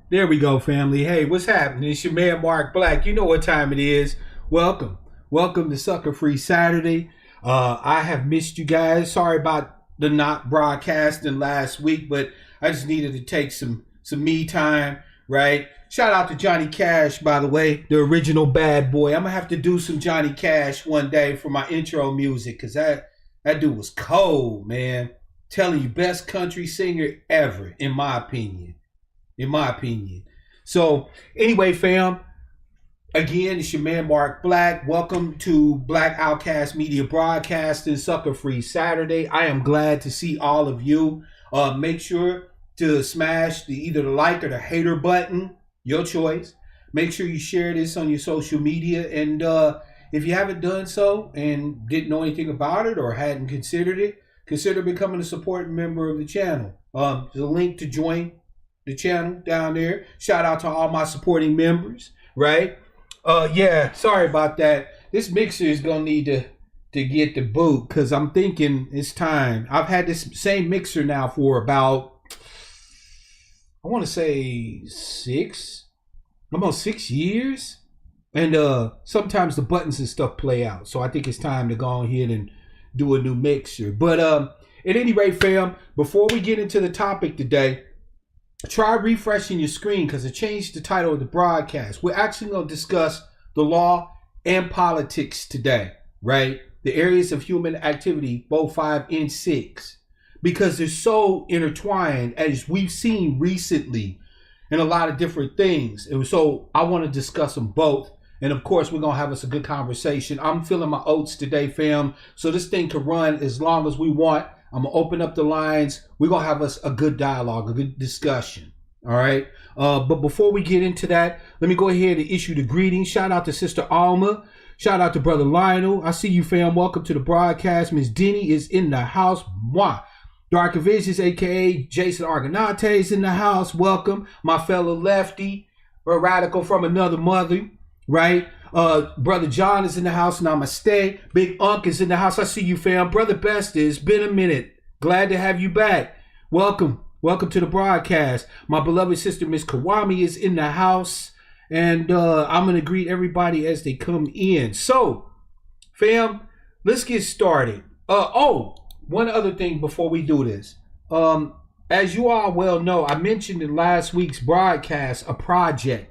There we go, family. Hey, what's happening? It's your man, Mark Black. You know what time it is. Welcome. Welcome to Sucker Free Saturday. I have missed you guys. Sorry about the not broadcasting last week, but I just needed to take some me time, right? Shout out to Johnny Cash, by the way, the original bad boy. I'm going to have to do some Johnny Cash one day for my intro music because that dude was cold, man. Telling you, best country singer ever, in my opinion. So anyway, fam, again, it's your man Mark Black. Welcome to Black Outcast Media Broadcasting Sucker Free Saturday. I am glad to see all of you. Make sure to smash either the like or the hater button, your choice. Make sure you share this on your social media. And if you haven't done so and didn't know anything about it or hadn't considered it, consider becoming a supporting member of the channel. There's a link to join the channel down there. Shout out to all my supporting members, right? Yeah, sorry about that. This mixer is gonna need to get the boot because I'm thinking it's time. I've had this same mixer now for about, I want to say almost 6 years. And sometimes the buttons and stuff play out. So I think it's time to go ahead and do a new mixer. But at any rate, fam, before we get into the topic today, try refreshing your screen because it changed the title of the broadcast. We're actually going to discuss the law and politics today, right? The areas of human activity, both 5 and 6, because they're so intertwined as we've seen recently in a lot of different things. And so I want to discuss them both. And of course, we're going to have us a good conversation. I'm feeling my oats today, fam. So this thing can run as long as we want. I'm going to open up the lines. We're going to have us a good dialogue, a good discussion. All right. But before we get into that, let me go ahead and issue the greetings. Shout out to Sister Alma. Shout out to Brother Lionel. I see you, fam. Welcome to the broadcast. Miss Denny is in the house. Mwah. Dark Visions, a.k.a. Jason Argonate, is in the house. Welcome. My fellow lefty, a radical from another mother, right? Brother John is in the house. Namaste. Big Unk is in the house. I see you, fam. Brother Best, it's been a minute. Glad to have you back. Welcome to the broadcast. My beloved sister Miss Kawami is in the house, and I'm gonna greet everybody as they come in. So, fam, let's get started. One other thing before we do this. As you all well know, I mentioned in last week's broadcast a project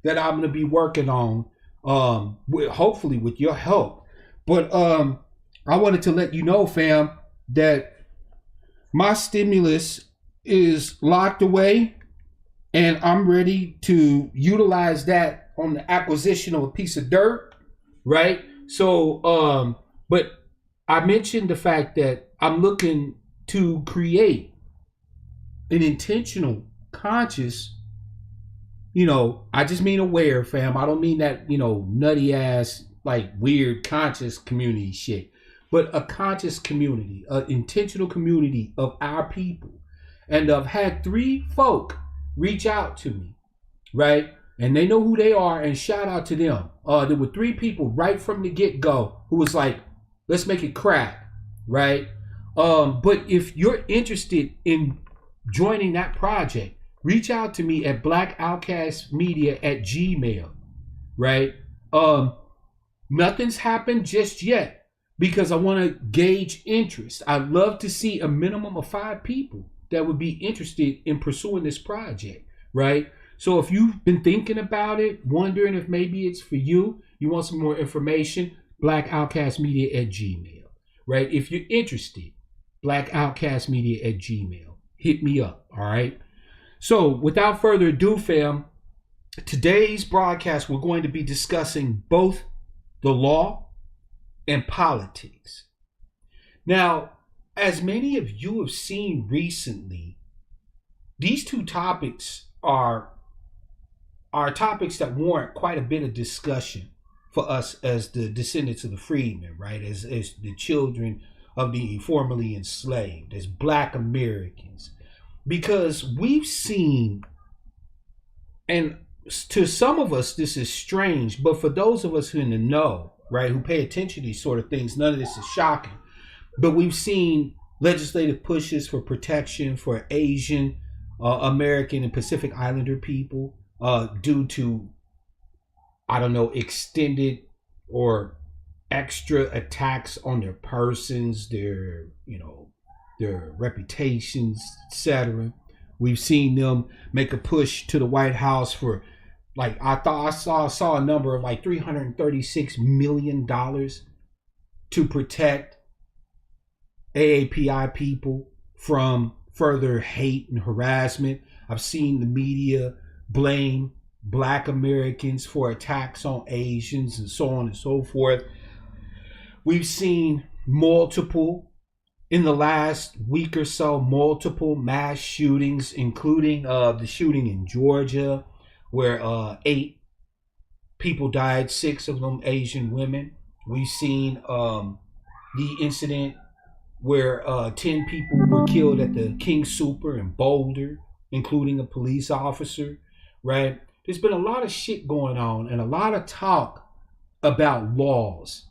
that I'm gonna be working on. Hopefully with your help. But I wanted to let you know, fam, that my stimulus is locked away and I'm ready to utilize that on the acquisition of a piece of dirt, right? So, but I mentioned the fact that I'm looking to create an intentional, conscious, I just mean aware, fam. I don't mean that, nutty ass, like weird conscious community shit, but a conscious community, an intentional community of our people. And I've had 3 folk reach out to me, right? And they know who they are, and shout out to them. There were 3 people right from the get-go who was like, let's make it crack, right? But if you're interested in joining that project, reach out to me at blackoutcastmedia@gmail, right? Nothing's happened just yet because I want to gauge interest. I'd love to see a minimum of 5 people that would be interested in pursuing this project, right? So if you've been thinking about it, wondering if maybe it's for you, you want some more information, blackoutcastmedia@gmail, right? If you're interested, blackoutcastmedia@gmail. Hit me up, all right? So without further ado, fam, today's broadcast, we're going to be discussing both the law and politics. Now, as many of you have seen recently, these 2 topics are topics that warrant quite a bit of discussion for us as the descendants of the freedmen, right? As the children of the formerly enslaved, as Black Americans. Because we've seen, and to some of us this is strange, but for those of us who in the know, right, who pay attention to these sort of things, none of this is shocking. But we've seen legislative pushes for protection for Asian American and Pacific Islander people due to, I don't know, extended or extra attacks on their persons, their reputations, etc. We've seen them make a push to the White House for, like, I saw a number of like $336 million to protect AAPI people from further hate and harassment. I've seen the media blame Black Americans for attacks on Asians and so on and so forth. We've seen in the last week or so, multiple mass shootings, including the shooting in Georgia, where 8 people died, 6 of them Asian women. We've seen the incident where 10 people were killed at the King Super in Boulder, including a police officer, right? There's been a lot of shit going on and a lot of talk about laws,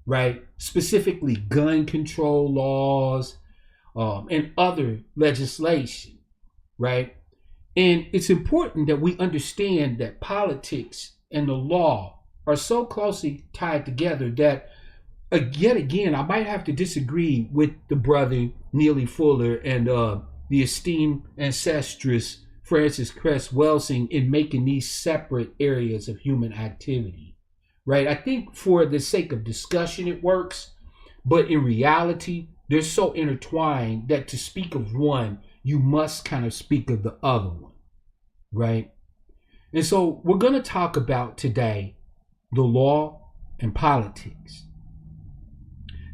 right? Specifically gun control laws and other legislation, right? And it's important that we understand that politics and the law are so closely tied together that yet again, I might have to disagree with the brother Neely Fuller and the esteemed ancestress Frances Cress Welsing in making these separate areas of human activity, right? I think for the sake of discussion it works, but in reality, they're so intertwined that to speak of one, you must kind of speak of the other one, right? And so we're going to talk about today the law and politics.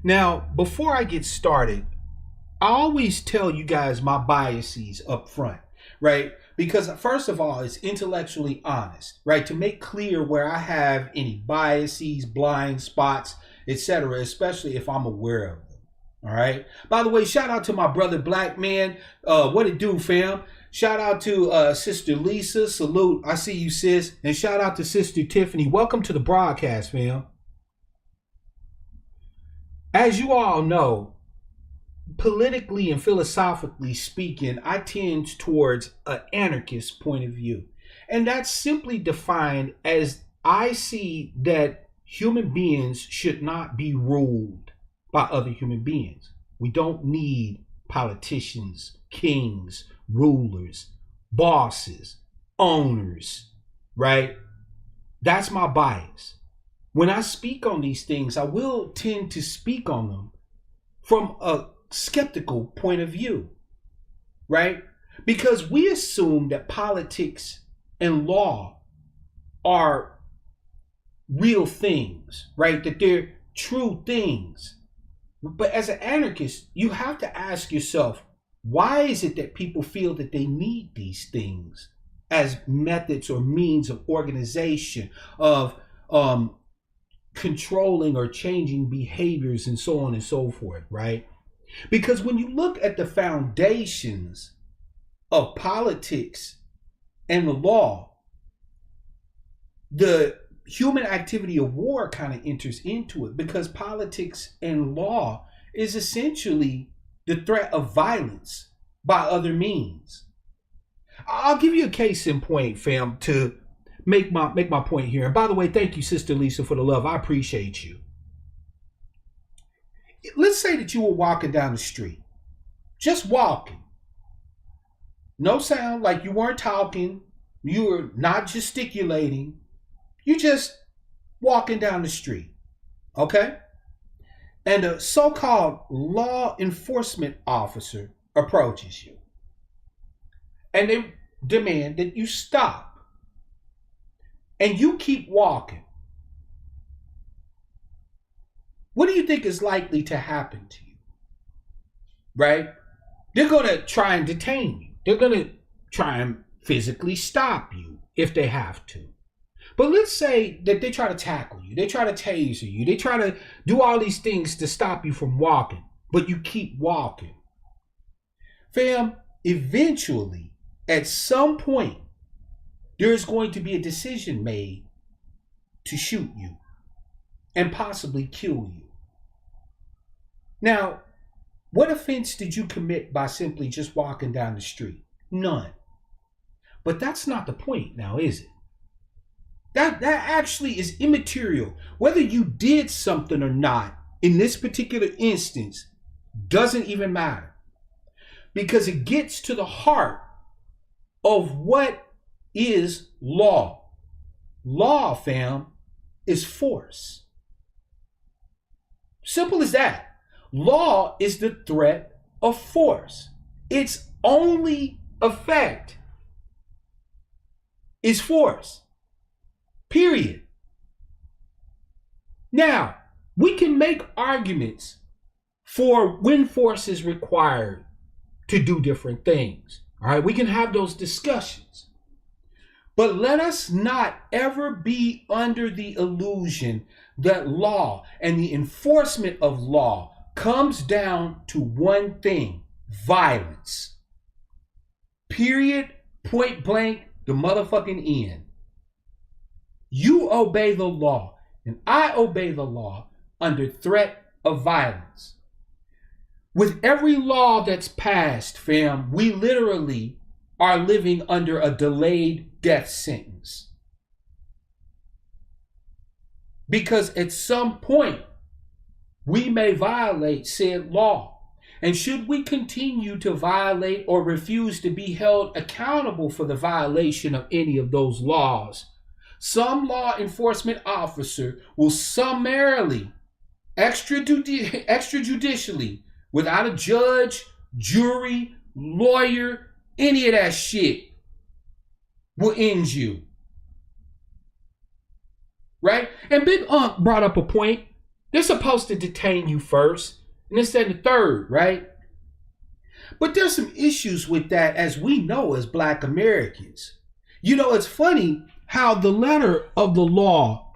Now, before I get started, I always tell you guys my biases up front, right? Because first of all, it's intellectually honest, right? To make clear where I have any biases, blind spots, etc., especially if I'm aware of them, all right? By the way, shout out to my brother Black Man. What it do, fam? Shout out to Sister Lisa. Salute. I see you, sis. And shout out to Sister Tiffany. Welcome to the broadcast, fam. As you all know, politically and philosophically speaking, I tend towards an anarchist point of view. And that's simply defined as I see that human beings should not be ruled by other human beings. We don't need politicians, kings, rulers, bosses, owners, right? That's my bias. When I speak on these things, I will tend to speak on them from a skeptical point of view, right? Because we assume that politics and law are real things, right? That they're true things. But as an anarchist, you have to ask yourself, why is it that people feel that they need these things as methods or means of organization, of controlling or changing behaviors and so on and so forth, right? Because when you look at the foundations of politics and the law, the human activity of war kind of enters into it, because politics and law is essentially the threat of violence by other means. I'll give you a case in point, fam, to make my point here. And by the way, thank you, Sister Lisa, for the love. I appreciate you. Let's say that you were walking down the street, just walking. No sound, like you weren't talking, you were not gesticulating, you just walking down the street, okay? And a so-called law enforcement officer approaches you. And they demand that you stop. And you keep walking. What do you think is likely to happen to you? Right? They're going to try and detain you. They're going to try and physically stop you if they have to. But let's say that they try to tackle you. They try to taser you. They try to do all these things to stop you from walking. But you keep walking. Fam, eventually, at some point, there is going to be a decision made to shoot you and possibly kill you. Now, what offense did you commit by simply just walking down the street? None. But that's not the point now, is it? That actually is immaterial. Whether you did something or not in this particular instance doesn't even matter. Because it gets to the heart of what is law. Law, fam, is force. Simple as that. Law is the threat of force. Its only effect is force. Period. Now, we can make arguments for when force is required to do different things. All right, we can have those discussions. But let us not ever be under the illusion that law and the enforcement of law comes down to one thing: violence. Period, point blank, the motherfucking end. You obey the law, and I obey the law under threat of violence. With every law that's passed, fam, we literally are living under a delayed death sentence. Because at some point, we may violate said law. And should we continue to violate or refuse to be held accountable for the violation of any of those laws, some law enforcement officer will summarily, extrajudicially, without a judge, jury, lawyer, any of that shit, will end you. Right? And Big Unc brought up a point. They're supposed to detain you first, and this, that, and the third, right? But there's some issues with that, as we know as Black Americans. You know, it's funny how the letter of the law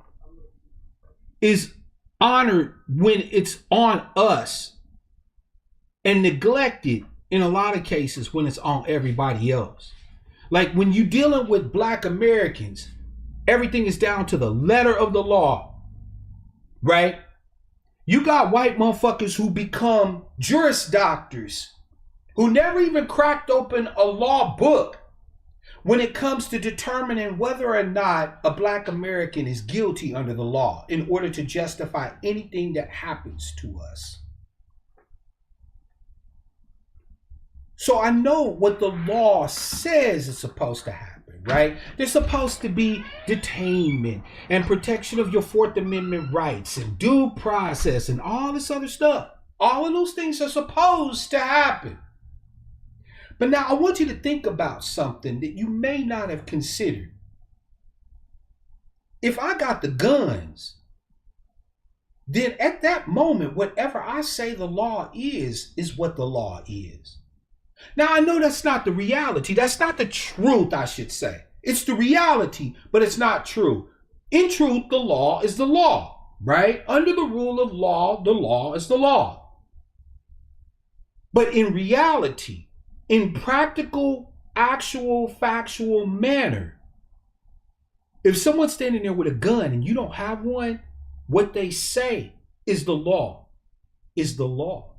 is honored when it's on us and neglected in a lot of cases when it's on everybody else. Like when you're dealing with Black Americans, everything is down to the letter of the law, right? You got white motherfuckers who become juris doctors, who never even cracked open a law book when it comes to determining whether or not a Black American is guilty under the law in order to justify anything that happens to us. So I know what the law says is supposed to happen, right? There's supposed to be detainment and protection of your Fourth Amendment rights and due process and all this other stuff. All of those things are supposed to happen. But now I want you to think about something that you may not have considered. If I got the guns, then at that moment, whatever I say the law is what the law is. Now, I know that's not the reality. That's not the truth, I should say. It's the reality, but it's not true. In truth, the law is the law, right? Under the rule of law, the law is the law. But in reality, in practical, actual, factual manner, if someone's standing there with a gun and you don't have one, what they say is the law, is the law.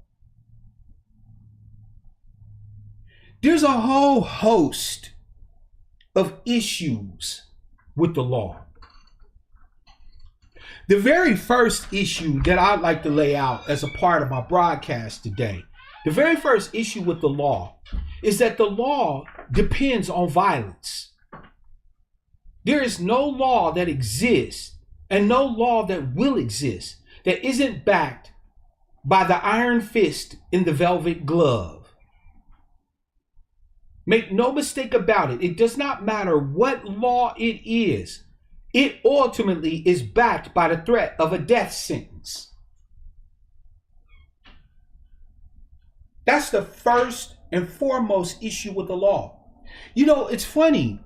There's a whole host of issues with the law. The very first issue that I'd like to lay out as a part of my broadcast today, the very first issue with the law is that the law depends on violence. There is no law that exists and no law that will exist that isn't backed by the iron fist in the velvet glove. Make no mistake about it. It does not matter what law it is. It ultimately is backed by the threat of a death sentence. That's the first and foremost issue with the law. You know, it's funny.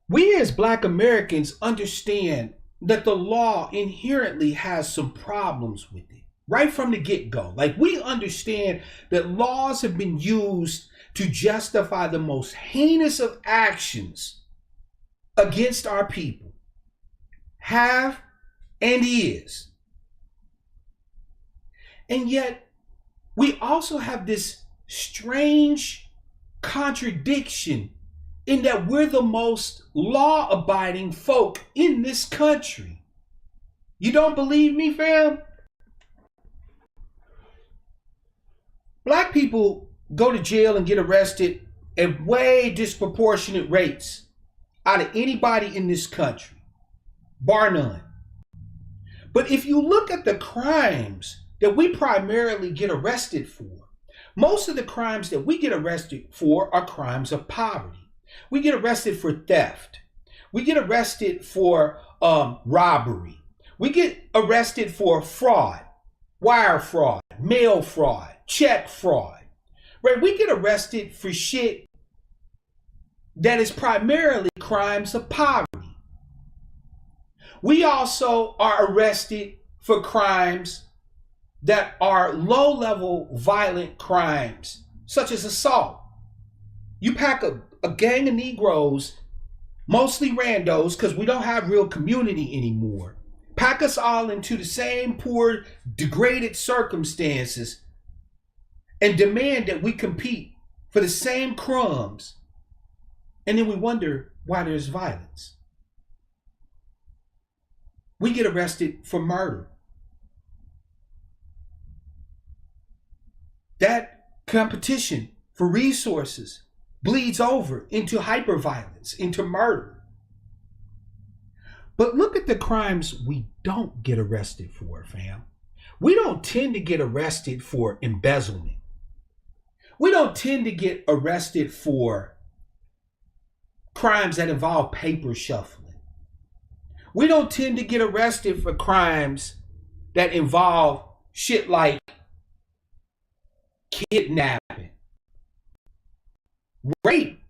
We as Black Americans understand that the law inherently has some problems with it right from the get-go. Like, we understand that laws have been used to justify the most heinous of actions against our people. Have and is. And yet, we also have this strange contradiction in that we're the most law-abiding folk in this country. You don't believe me, fam? Black people go to jail and get arrested at way disproportionate rates out of anybody in this country, bar none. But if you look at the crimes that we primarily get arrested for, most of the crimes that we get arrested for are crimes of poverty. We get arrested for theft. We get arrested for robbery. We get arrested for fraud, wire fraud, mail fraud, check fraud, right? We get arrested for shit that is primarily crimes of poverty. We also are arrested for crimes that are low-level violent crimes, such as assault. You pack a gang of Negroes, mostly randos, because we don't have real community anymore, pack us all into the same poor, degraded circumstances and demand that we compete for the same crumbs. And then we wonder why there's violence. We get arrested for murder. That competition for resources bleeds over into hyperviolence, into murder. But look at the crimes we don't get arrested for, fam. We don't tend to get arrested for embezzlement. We don't tend to get arrested for crimes that involve paper shuffling. We don't tend to get arrested for crimes that involve shit like kidnapping. Rape,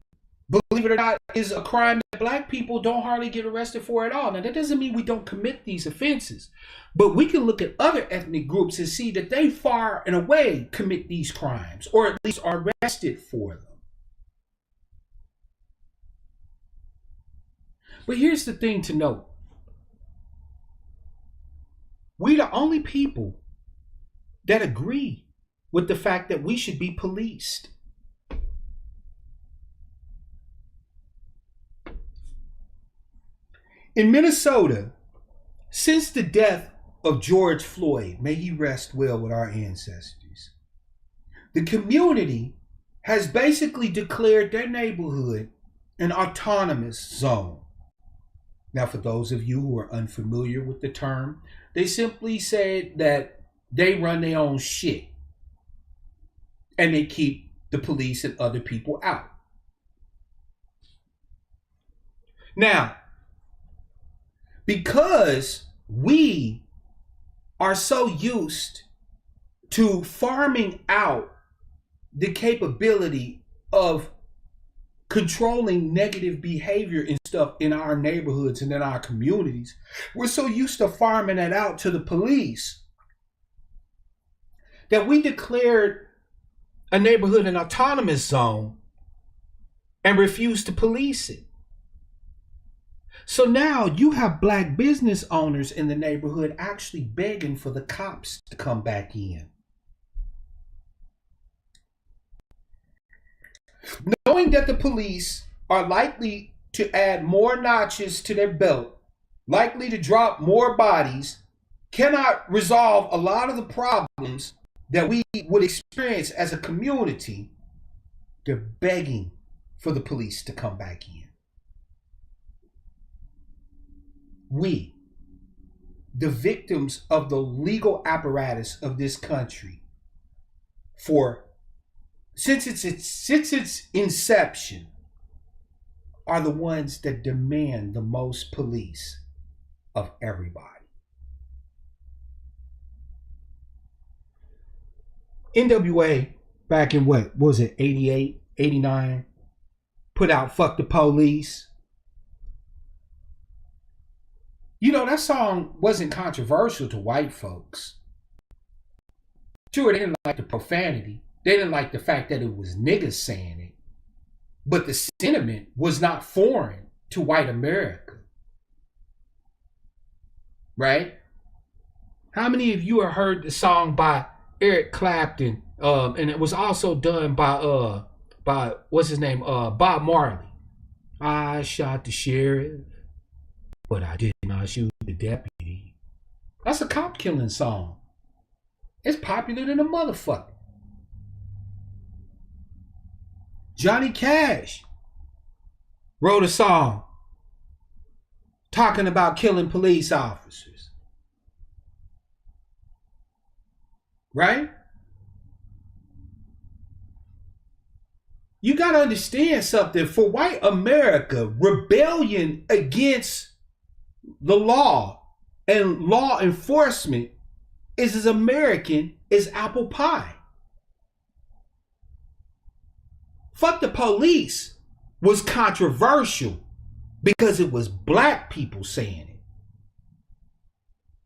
believe it or not, is a crime that black people don't hardly get arrested for at all. Now, that doesn't mean we don't commit these offenses, but we can look at other ethnic groups and see that they far and away commit these crimes, or at least are arrested for them. But here's the thing to note. We're the only people that agree with the fact that we should be policed. In Minnesota, since the death of George Floyd, may he rest well with our ancestors, the community has basically declared their neighborhood an autonomous zone. Now, for those of you who are unfamiliar with the term, they simply said that they run their own shit and they keep the police and other people out. Now, because we are so used to farming out the capability of controlling negative behavior and stuff in our neighborhoods and in our communities, we're so used to farming that out to the police that we declared a neighborhood an autonomous zone and refused to police it. So now you have black business owners in the neighborhood actually begging for the cops to come back in. Knowing that the police are likely to add more notches to their belt, likely to drop more bodies, cannot resolve a lot of the problems that we would experience as a community, they're begging for the police to come back in. We, the victims of the legal apparatus of this country, since its inception, are the ones that demand the most police of everybody. NWA, back in what was it, 88, 89, put out Fuck the Police. You know, that song wasn't controversial to white folks. Sure, they didn't like the profanity. They didn't like the fact that it was niggas saying it. But the sentiment was not foreign to white America. Right? How many of you have heard the song by Eric Clapton? And it was also done by by what's his name? Bob Marley. I shot the sheriff, but I did not shoot the deputy. That's a cop killing song. It's popular than a motherfucker. Johnny Cash wrote a song talking about killing police officers. Right? You got to understand something. For white America, rebellion against the law and law enforcement is as American as apple pie. Fuck the police was controversial because it was black people saying it.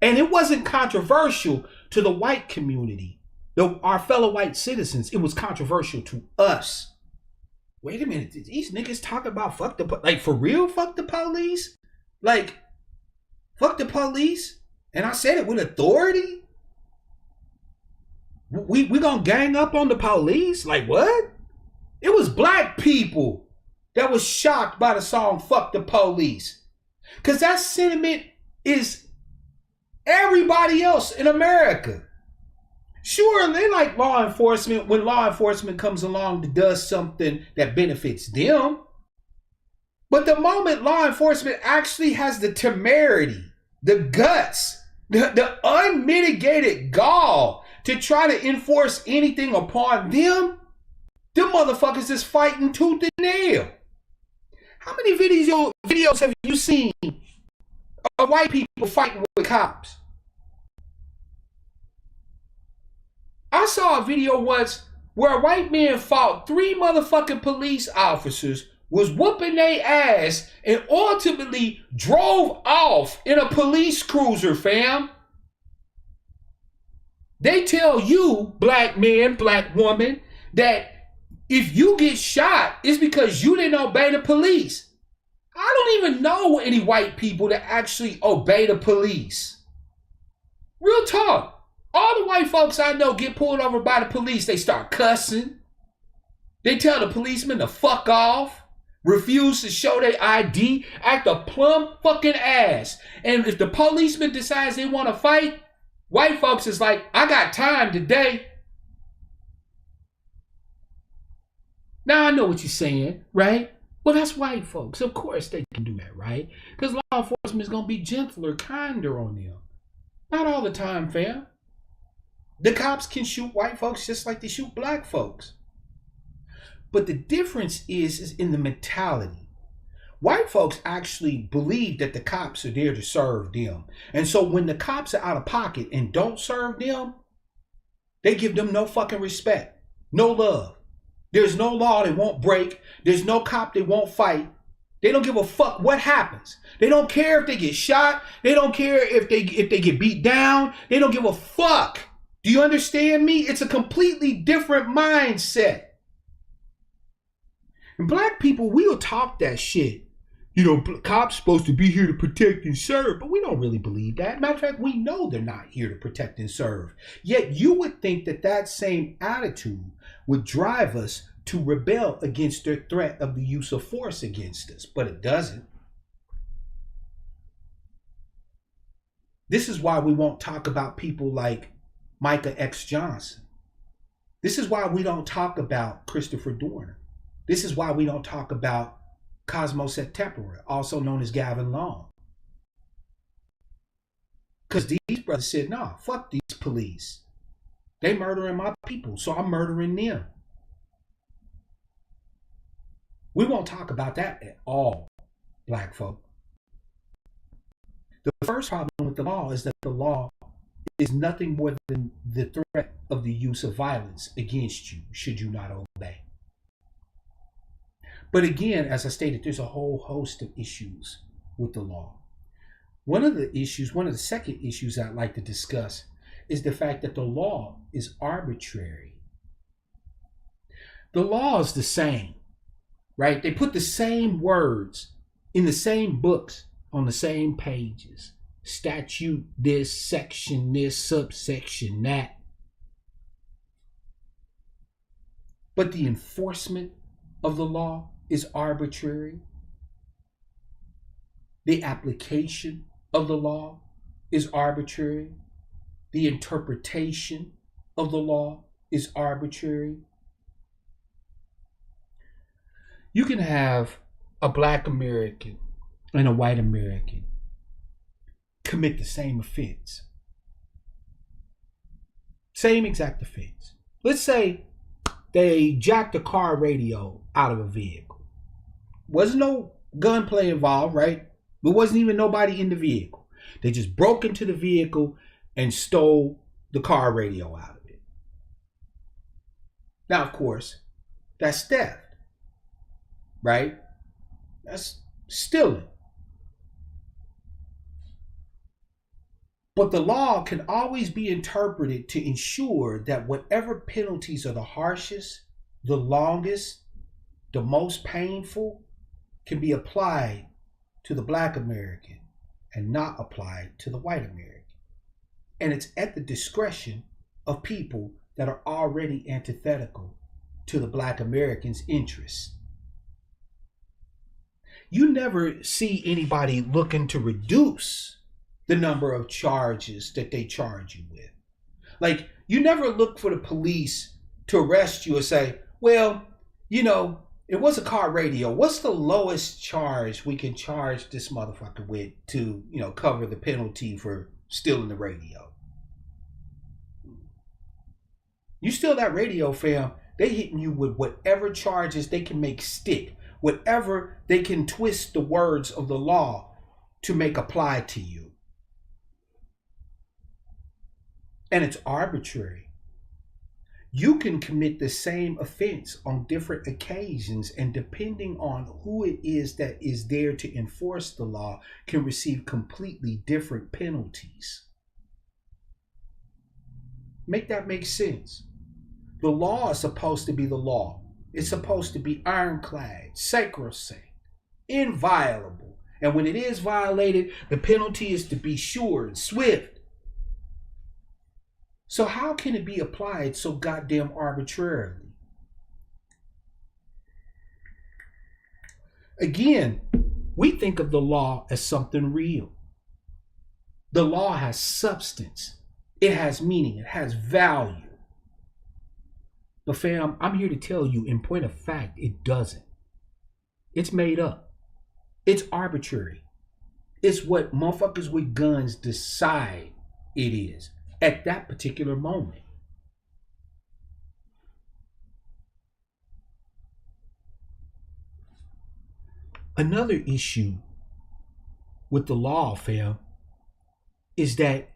And it wasn't controversial to the white community, our fellow white citizens. It was controversial to us. Wait a minute, these niggas talking about fuck the, like for real, fuck the police? Like, fuck the police? And I said it with authority? We gonna gang up on the police? Like what? It was black people that was shocked by the song Fuck the Police. Because that sentiment is everybody else in America. Sure, they like law enforcement when law enforcement comes along to do something that benefits them. But the moment law enforcement actually has the temerity, the guts, the unmitigated gall to try to enforce anything upon them, them motherfuckers is fighting tooth and nail. How many videos have you seen of white people fighting with cops? I saw a video once where a white man fought 3 motherfucking police officers, was whooping their ass, and ultimately drove off in a police cruiser, fam. They tell you, black man, black woman, that if you get shot, it's because you didn't obey the police. I don't even know any white people that actually obey the police. Real talk. All the white folks I know get pulled over by the police. They start cussing. They tell the policeman to fuck off. Refuse to show their ID. Act a plumb fucking ass. And if the policeman decides they want to fight, white folks is like, I got time today. Now I know what you're saying, right? Well, that's white folks. Of course they can do that, right? Because law enforcement is going to be gentler, kinder on them. Not all the time, fam. The cops can shoot white folks just like they shoot black folks. But the difference is in the mentality. White folks actually believe that the cops are there to serve them. And so when the cops are out of pocket and don't serve them, they give them no fucking respect, no love. There's no law they won't break. There's no cop they won't fight. They don't give a fuck what happens. They don't care if they get shot. They don't care if they get beat down. They don't give a fuck. Do you understand me? It's a completely different mindset. And black people, we'll talk that shit. You know, cops supposed to be here to protect and serve, but we don't really believe that. Matter of fact, we know they're not here to protect and serve. Yet you would think that that same attitude would drive us to rebel against their threat of the use of force against us, but it doesn't. This is why we won't talk about people like Micah X. Johnson. This is why we don't talk about Christopher Dorner. This is why we don't talk about Cosmos et Tempora, also known as Gavin Long. Because these brothers said, nah, fuck these police. They murdering my people, so I'm murdering them. We won't talk about that at all, black folk. The first problem with the law is that the law is nothing more than the threat of the use of violence against you, should you not obey. But again, as I stated, there's a whole host of issues with the law. One of the second issues I'd like to discuss is the fact that the law is arbitrary. The law is the same, right? They put the same words in the same books on the same pages. Statute this, section this, subsection that. But the enforcement of the law is arbitrary. The application of the law is arbitrary. The interpretation of the law is arbitrary. You can have a black American and a white American commit the same offense. Same exact offense. Let's say they jacked a car radio out of a vehicle. Wasn't no gunplay involved, right? There wasn't even nobody in the vehicle. They just broke into the vehicle and stole the car radio out of it. Now, of course, that's theft, right? That's stealing. But the law can always be interpreted to ensure that whatever penalties are the harshest, the longest, the most painful, can be applied to the black American and not applied to the white American. And it's at the discretion of people that are already antithetical to the black American's interests. You never see anybody looking to reduce the number of charges that they charge you with. Like, you never look for the police to arrest you and say, well, you know, it was a car radio. What's the lowest charge we can charge this motherfucker with to, you know, cover the penalty for stealing the radio? You steal that radio, fam, they hitting you with whatever charges they can make stick, whatever they can twist the words of the law to make apply to you. And it's arbitrary. You can commit the same offense on different occasions, and depending on who it is that is there to enforce the law, can receive completely different penalties. Make that make sense. The law is supposed to be the law. It's supposed to be ironclad, sacrosanct, inviolable. And when it is violated, the penalty is to be sure and swift. So how can it be applied so goddamn arbitrarily? Again, we think of the law as something real. The law has substance. It has meaning. It has value. But fam, I'm here to tell you, in point of fact, it doesn't. It's made up. It's arbitrary. It's what motherfuckers with guns decide it is at that particular moment. Another issue with the law, fam, is that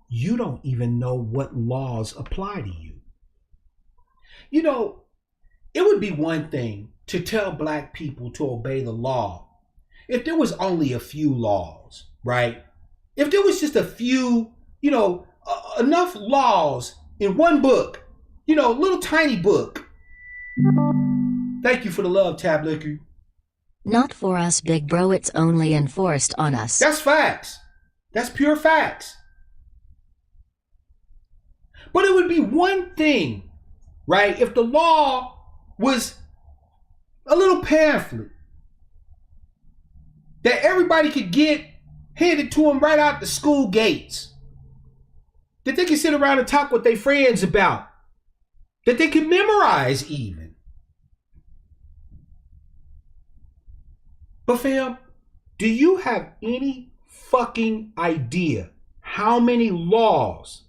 you don't even know what laws apply to you. You know, it would be one thing to tell black people to obey the law if there was only a few laws, right? If there was just a few, you know, enough laws in one book, you know, little tiny book. Thank you for the love, Tab Liquor. Not for us, big bro. It's only enforced on us. That's facts. That's pure facts. But it would be one thing, right, if the law was a little pamphlet that everybody could get handed to them right out the school gates, that they can sit around and talk with their friends about, that they can memorize even. But fam, do you have any fucking idea how many laws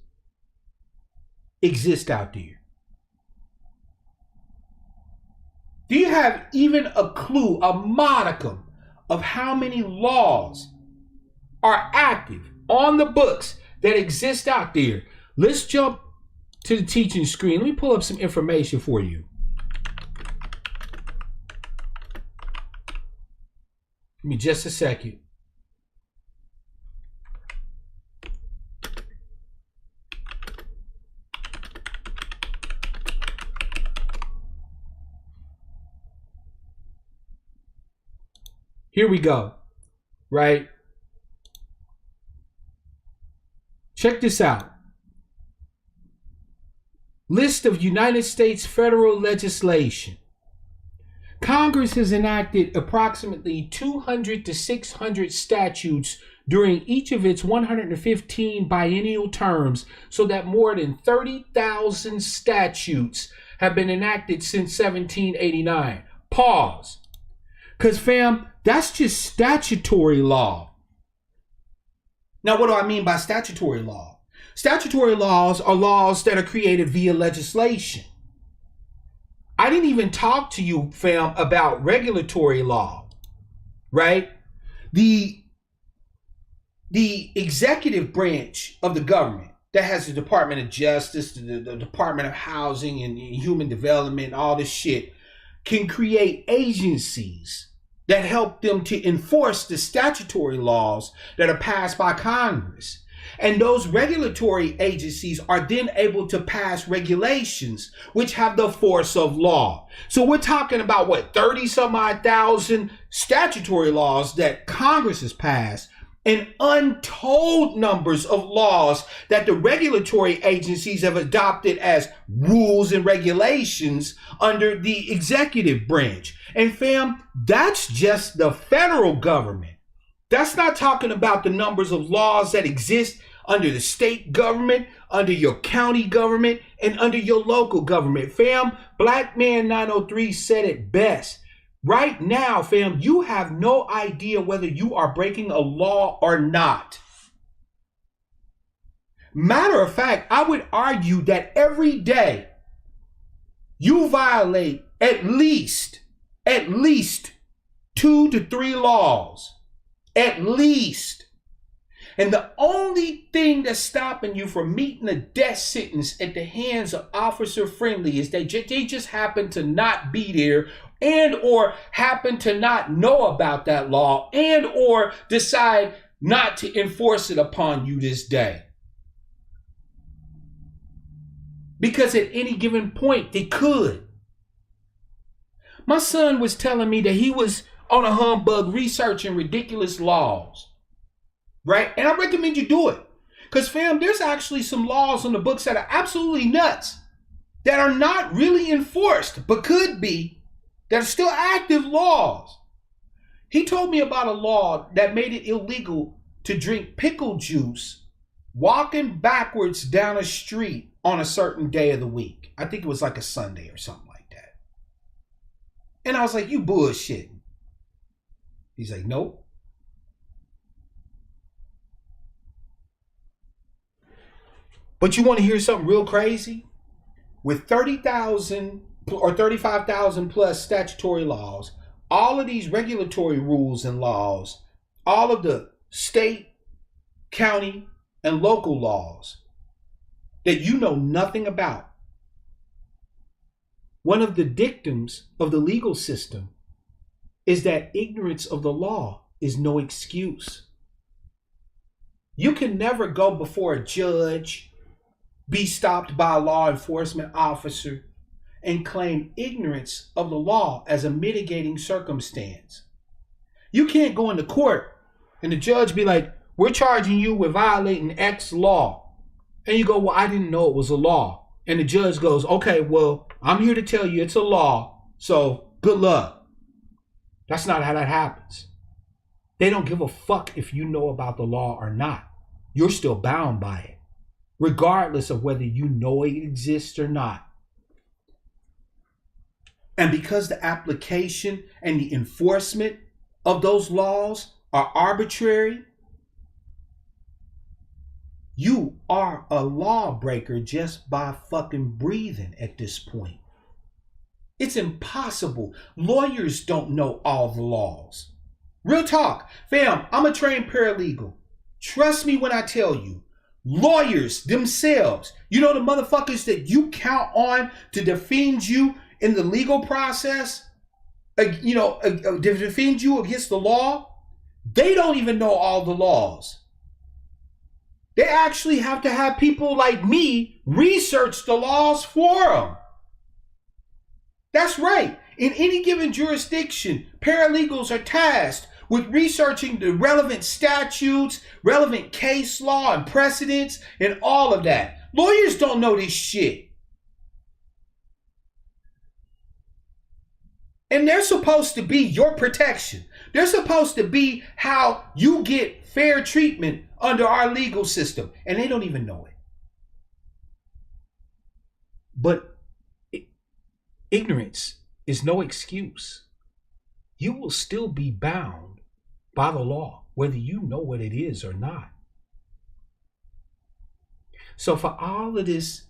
exist out there? Do you have even a clue, a modicum of how many laws are active on the books that exist out there? Let's jump to the teaching screen. Let me pull up some information for you. Give me just a second. Here we go, right? Check this out. List of United States federal legislation. Congress has enacted approximately 200 to 600 statutes during each of its 115 biennial terms, so that more than 30,000 statutes have been enacted since 1789. Pause. Because, fam, that's just statutory law. Now, what do I mean by statutory law? Statutory laws are laws that are created via legislation. I didn't even talk to you, fam, about regulatory law, right? The executive branch of the government that has the Department of Justice, the Department of Housing and Human Development, all this shit, can create agencies that help them to enforce the statutory laws that are passed by Congress. And those regulatory agencies are then able to pass regulations which have the force of law. So we're talking about what, 30 some odd thousand statutory laws that Congress has passed, and untold numbers of laws that the regulatory agencies have adopted as rules and regulations under the executive branch. And fam, that's just the federal government. That's not talking about the numbers of laws that exist under the state government, under your county government, and under your local government. Fam, Black Man 903 said it best. Right now, fam, you have no idea whether you are breaking a law or not. Matter of fact, I would argue that every day you violate at least 2 to 3 laws. At least. And the only thing that's stopping you from meeting a death sentence at the hands of Officer Friendly is they just happen to not be there, and or happen to not know about that law, and or decide not to enforce it upon you this day. Because at any given point, they could. My son was telling me that he was on a humbug researching ridiculous laws. Right? And I recommend you do it. Because, fam, there's actually some laws on the books that are absolutely nuts, that are not really enforced, but could be, that are still active laws. He told me about a law that made it illegal to drink pickle juice walking backwards down a street on a certain day of the week. I think it was like a Sunday or something like that. And I was like, you bullshitting. He's like, nope. But you want to hear something real crazy? With 30,000 or 35,000 plus statutory laws, all of these regulatory rules and laws, all of the state, county, and local laws that you know nothing about. One of the dictums of the legal system is that ignorance of the law is no excuse. You can never go before a judge, be stopped by a law enforcement officer, and claim ignorance of the law as a mitigating circumstance. You can't go into court and the judge be like, we're charging you with violating X law. And you go, well, I didn't know it was a law. And the judge goes, okay, well, I'm here to tell you it's a law, so good luck. That's not how that happens. They don't give a fuck if you know about the law or not. You're still bound by it, regardless of whether you know it exists or not. And because the application and the enforcement of those laws are arbitrary, you are a lawbreaker just by fucking breathing at this point. It's impossible. Lawyers don't know all the laws. Real talk. Fam, I'm a trained paralegal. Trust me when I tell you, lawyers themselves, you know the motherfuckers that you count on to defend you in the legal process, to defend you against the law, they don't even know all the laws. They actually have to have people like me research the laws for them. That's right. In any given jurisdiction, paralegals are tasked with researching the relevant statutes, relevant case law and precedents, and all of that. Lawyers don't know this shit. And they're supposed to be your protection. They're supposed to be how you get fair treatment under our legal system. And they don't even know it. But ignorance is no excuse. You will still be bound by the law, whether you know what it is or not. So for all of this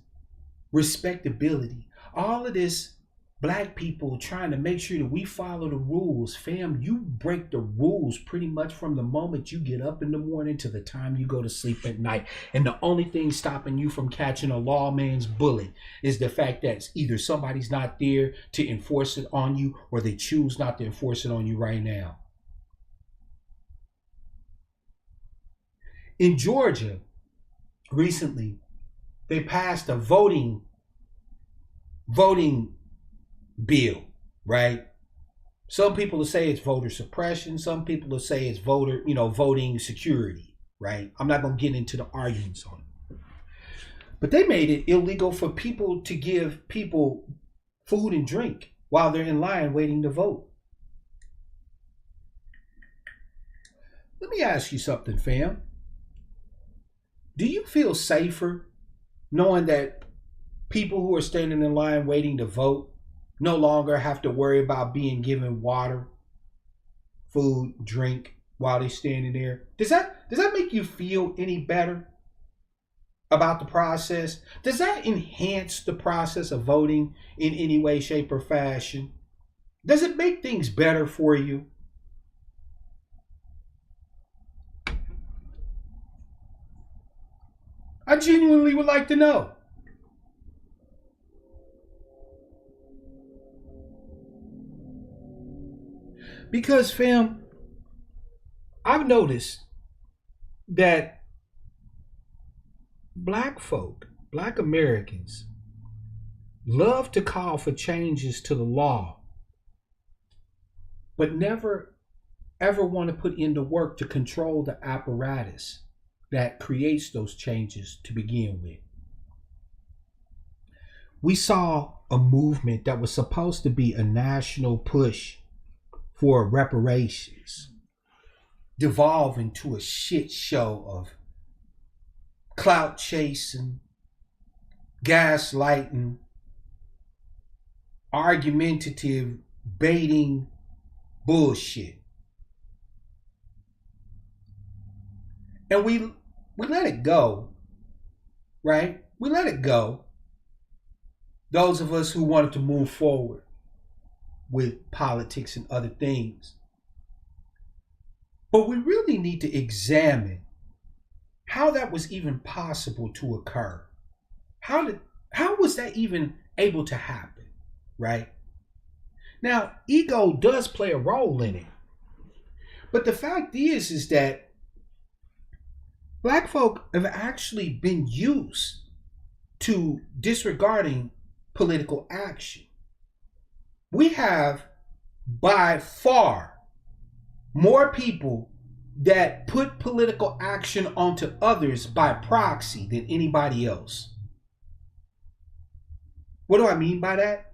respectability, all of this black people trying to make sure that we follow the rules, fam, you break the rules pretty much from the moment you get up in the morning to the time you go to sleep at night. And the only thing stopping you from catching a lawman's bullet is the fact that either somebody's not there to enforce it on you, or they choose not to enforce it on you right now. In Georgia, recently, they passed a voting bill, right? Some people will say it's voter suppression. Some people will say it's voting security, right? I'm not going to get into the arguments on it. But they made it illegal for people to give people food and drink while they're in line waiting to vote. Let me ask you something, fam. Do you feel safer knowing that people who are standing in line waiting to vote no longer have to worry about being given water, food, drink while they're standing there? Does that make you feel any better about the process? Does that enhance the process of voting in any way, shape, or fashion? Does it make things better for you? I genuinely would like to know. Because, fam, I've noticed that black folk, black Americans, love to call for changes to the law, but never ever want to put in the work to control the apparatus that creates those changes to begin with. We saw a movement that was supposed to be a national push for reparations devolve into a shit show of clout chasing, gaslighting, argumentative, baiting bullshit. And we let it go, right? We let it go. Those of us who wanted to move forward with politics and other things. But we really need to examine how that was even possible to occur. How was that even able to happen, right? Now, ego does play a role in it. But the fact is that black folk have actually been used to disregarding political action. We have by far more people that put political action onto others by proxy than anybody else. What do I mean by that?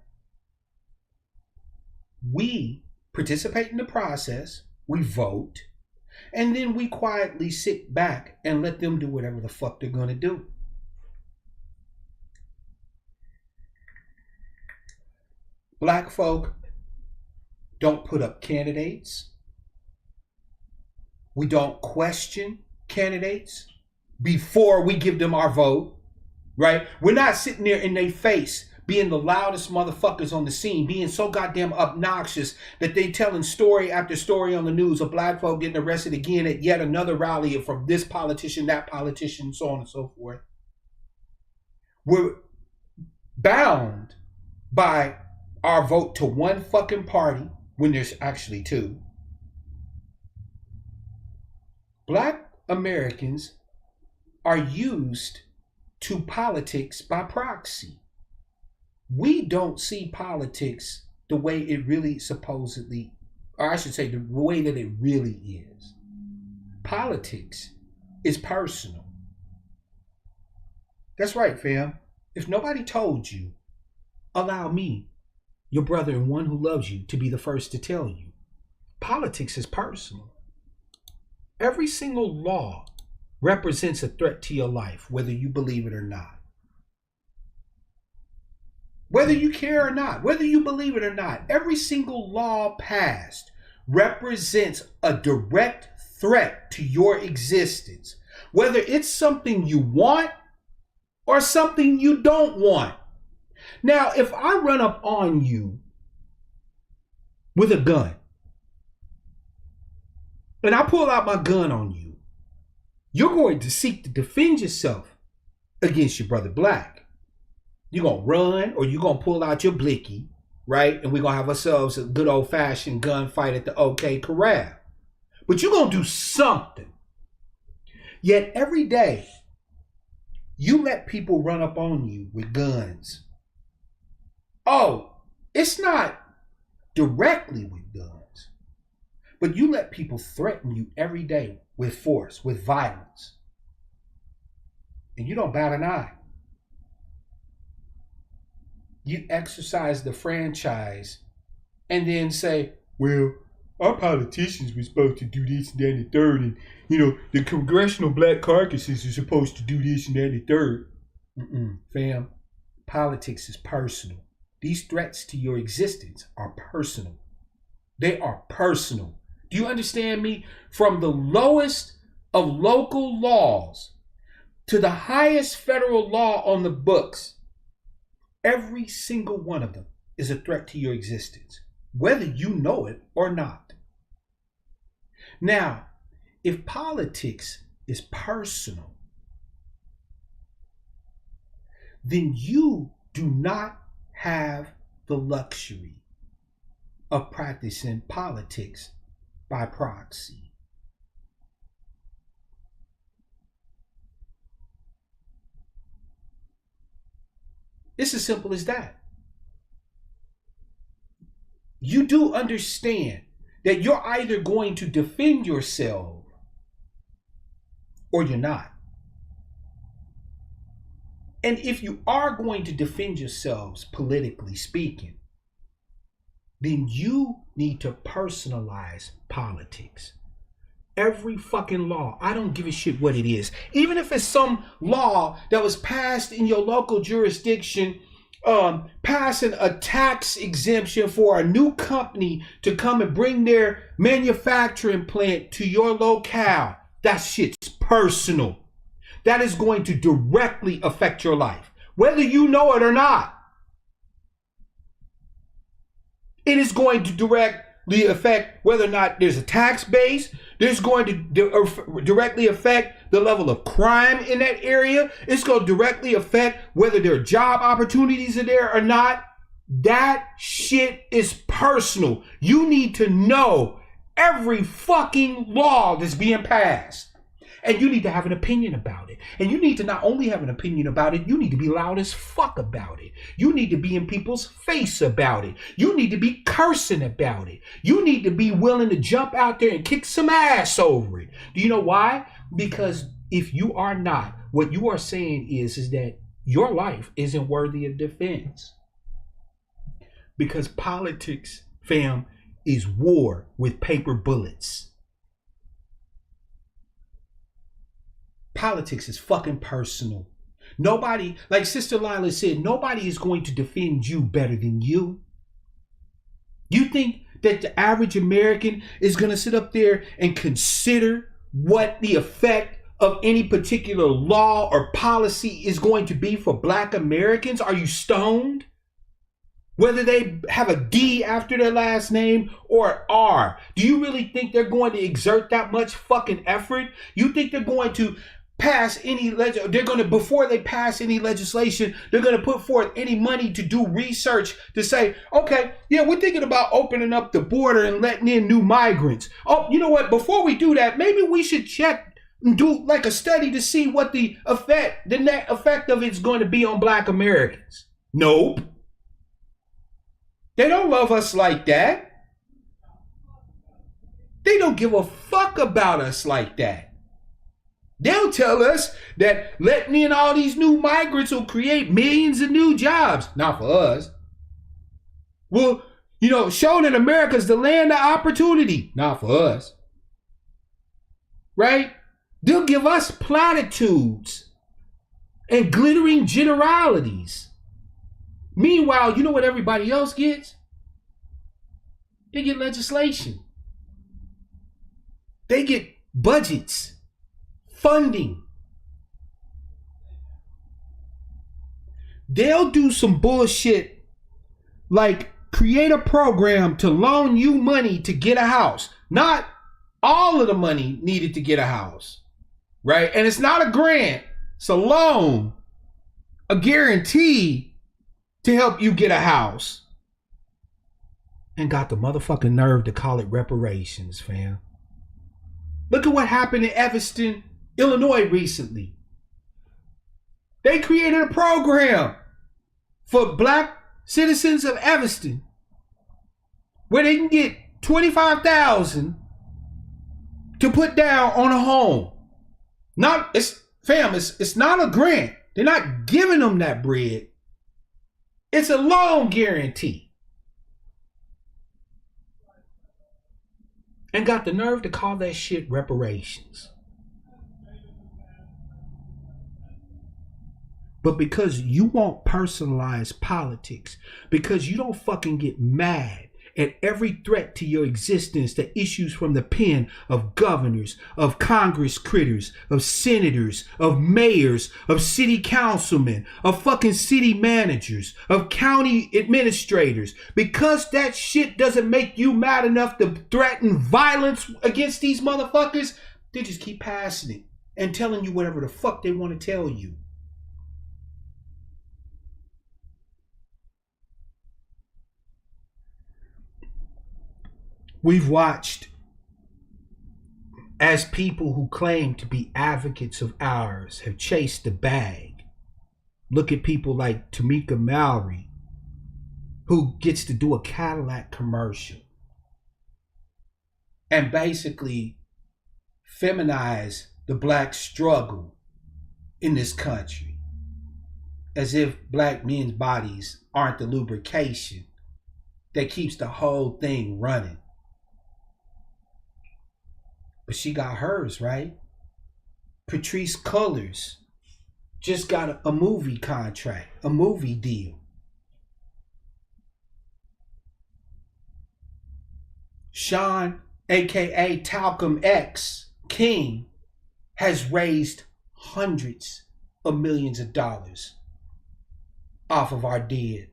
We participate in the process, we vote, and then we quietly sit back and let them do whatever the fuck they're gonna do. Black folk don't put up candidates. We don't question candidates before we give them our vote, right? We're not sitting there in their face being the loudest motherfuckers on the scene, being so goddamn obnoxious that they telling story after story on the news of black folk getting arrested again at yet another rally from this politician, that politician, so on and so forth. We're bound by our vote to one fucking party when there's actually two. Black Americans are used to politics by proxy. We don't see politics the way it really supposedly, or I should say the way that it really is. Politics is personal. That's right, fam. If nobody told you, allow me your brother and one who loves you to be the first to tell you. Politics is personal. Every single law represents a threat to your life, whether you believe it or not. Whether you care or not, whether you believe it or not, every single law passed represents a direct threat to your existence. Whether it's something you want or something you don't want. Now, if I run up on you with a gun, and I pull out my gun on you, you're going to seek to defend yourself against your brother Black. You're going to run, or you're going to pull out your blicky, right? And we're going to have ourselves a good old-fashioned gunfight at the OK Corral. But you're going to do something. Yet every day, you let people run up on you with guns. Oh, it's not directly with guns, but you let people threaten you every day with force, with violence. And you don't bat an eye. You exercise the franchise and then say, well, our politicians were supposed to do this and that and the third, and the congressional black caucuses are supposed to do this and that and the third. Fam, politics is personal. These threats to your existence are personal. They are personal. Do you understand me? From the lowest of local laws to the highest federal law on the books, every single one of them is a threat to your existence, whether you know it or not. Now, if politics is personal, then you do not have the luxury of practicing politics by proxy. It's as simple as that. You do understand that you're either going to defend yourself or you're not. And if you are going to defend yourselves, politically speaking, then you need to personalize politics. Every fucking law, I don't give a shit what it is. Even if it's some law that was passed in your local jurisdiction, passing a tax exemption for a new company to come and bring their manufacturing plant to your locale, that shit's personal. That is going to directly affect your life, whether you know it or not. It is going to directly affect whether or not there's a tax base. It's going to directly affect the level of crime in that area. It's going to directly affect whether there are job opportunities in there or not. That shit is personal. You need to know every fucking law that's being passed. And you need to have an opinion about it. And you need to not only have an opinion about it, you need to be loud as fuck about it. You need to be in people's face about it. You need to be cursing about it. You need to be willing to jump out there and kick some ass over it. Do you know why? Because if you are not, what you are saying is that your life isn't worthy of defense. Because politics, fam, is war with paper bullets. Politics is fucking personal. Nobody, like Sister Lila said, nobody is going to defend you better than you. You think that the average American is going to sit up there and consider what the effect of any particular law or policy is going to be for Black Americans? Are you stoned? Whether they have a D after their last name or an R. Do you really think they're going to exert that much fucking effort? You think they're going to pass any before they pass any legislation, they're going to put forth any money to do research to say, okay, yeah, we're thinking about opening up the border and letting in new migrants. Oh, you know what? Before we do that, maybe we should check and do like a study to see what the net effect of it's going to be on Black Americans. Nope. They don't love us like that. They don't give a fuck about us like that. They'll tell us that letting in all these new migrants will create millions of new jobs. Not for us. Well, shown that America's the land of opportunity. Not for us. Right? They'll give us platitudes and glittering generalities. Meanwhile, you know what everybody else gets? They get legislation. They get budgets, funding. They'll do some bullshit like create a program to loan you money to get a house. Not all of the money needed to get a house, right? And it's not a grant, it's a loan, a guarantee to help you get a house. And got the motherfucking nerve to call it reparations, fam. Look at what happened in Evanston, Illinois recently. They created a program for black citizens of Evanston where they can get $25,000 to put down on a home. It's not a grant. They're not giving them that bread. It's a loan guarantee. And got the nerve to call that shit reparations. But because you want personalized politics, because you don't fucking get mad at every threat to your existence that issues from the pen of governors, of Congress critters, of senators, of mayors, of city councilmen, of fucking city managers, of county administrators, because that shit doesn't make you mad enough to threaten violence against these motherfuckers, they just keep passing it and telling you whatever the fuck they want to tell you. We've watched as people who claim to be advocates of ours have chased the bag. Look at people like Tamika Mallory, who gets to do a Cadillac commercial and basically feminize the black struggle in this country, as if black men's bodies aren't the lubrication that keeps the whole thing running. But she got hers, right? Patrice Cullors just got a movie contract, a movie deal. Sean, aka Talcum X King, has raised hundreds of millions of dollars off of our dead.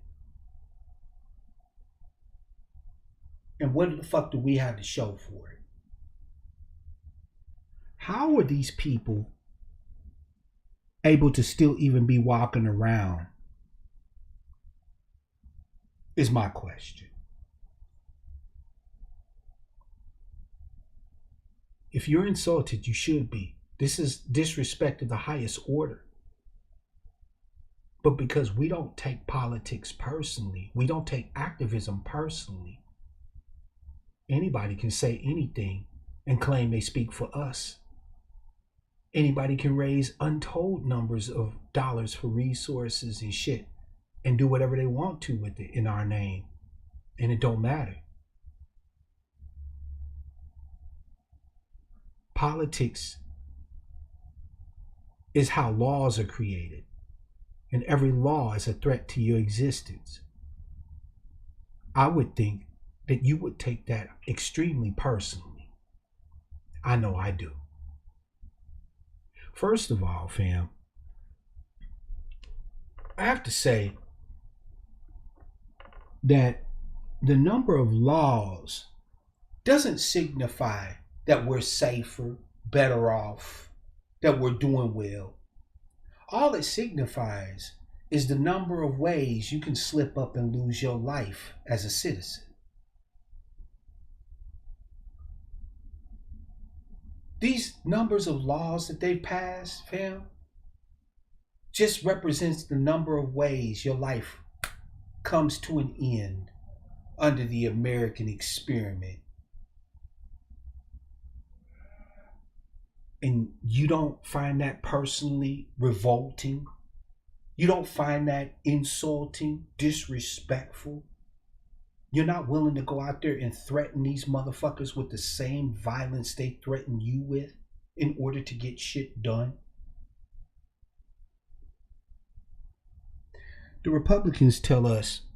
And what the fuck do we have to show for it? How are these people able to still even be walking around? Is my question. If you're insulted, you should be. This is disrespect of the highest order. But because we don't take politics personally, we don't take activism personally, anybody can say anything and claim they speak for us. Anybody can raise untold numbers of dollars for resources and shit and do whatever they want to with it in our name. And it don't matter. Politics is how laws are created. And every law is a threat to your existence. I would think that you would take that extremely personally. I know I do. First of all, fam, I have to say that the number of laws doesn't signify that we're safer, better off, that we're doing well. All it signifies is the number of ways you can slip up and lose your life as a citizen. These numbers of laws that they've passed, fam, just represents the number of ways your life comes to an end under the American experiment. And you don't find that personally revolting? You don't find that insulting, disrespectful? You're not willing to go out there and threaten these motherfuckers with the same violence they threaten you with in order to get shit done. The Republicans tell us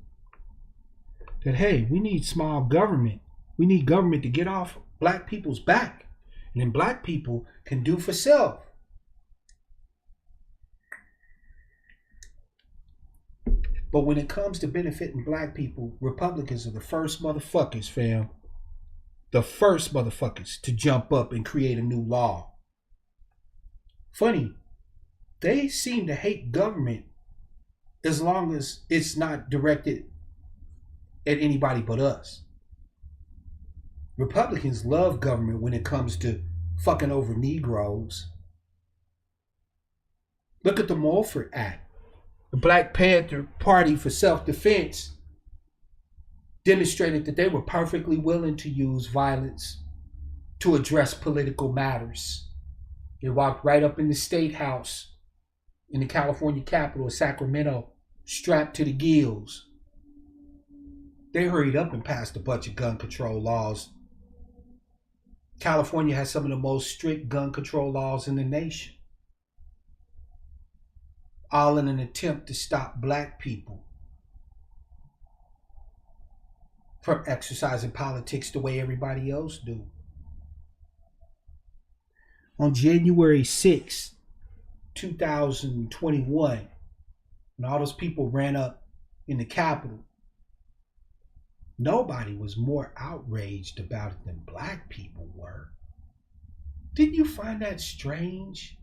that, hey, we need small government. We need government to get off black people's back. And then black people can do for self. But when it comes to benefiting black people, Republicans are the first motherfuckers, fam. The first motherfuckers to jump up and create a new law. Funny, they seem to hate government as long as it's not directed at anybody but us. Republicans love government when it comes to fucking over Negroes. Look at the Mulford Act. The Black Panther Party for Self-Defense demonstrated that they were perfectly willing to use violence to address political matters. They walked right up in the State House in the California capital of Sacramento, strapped to the gills. They hurried up and passed a bunch of gun control laws. California has some of the most strict gun control laws in the nation. All in an attempt to stop black people from exercising politics the way everybody else do. On January 6, 2021, when all those people ran up in the Capitol, nobody was more outraged about it than black people were. Didn't you find that strange?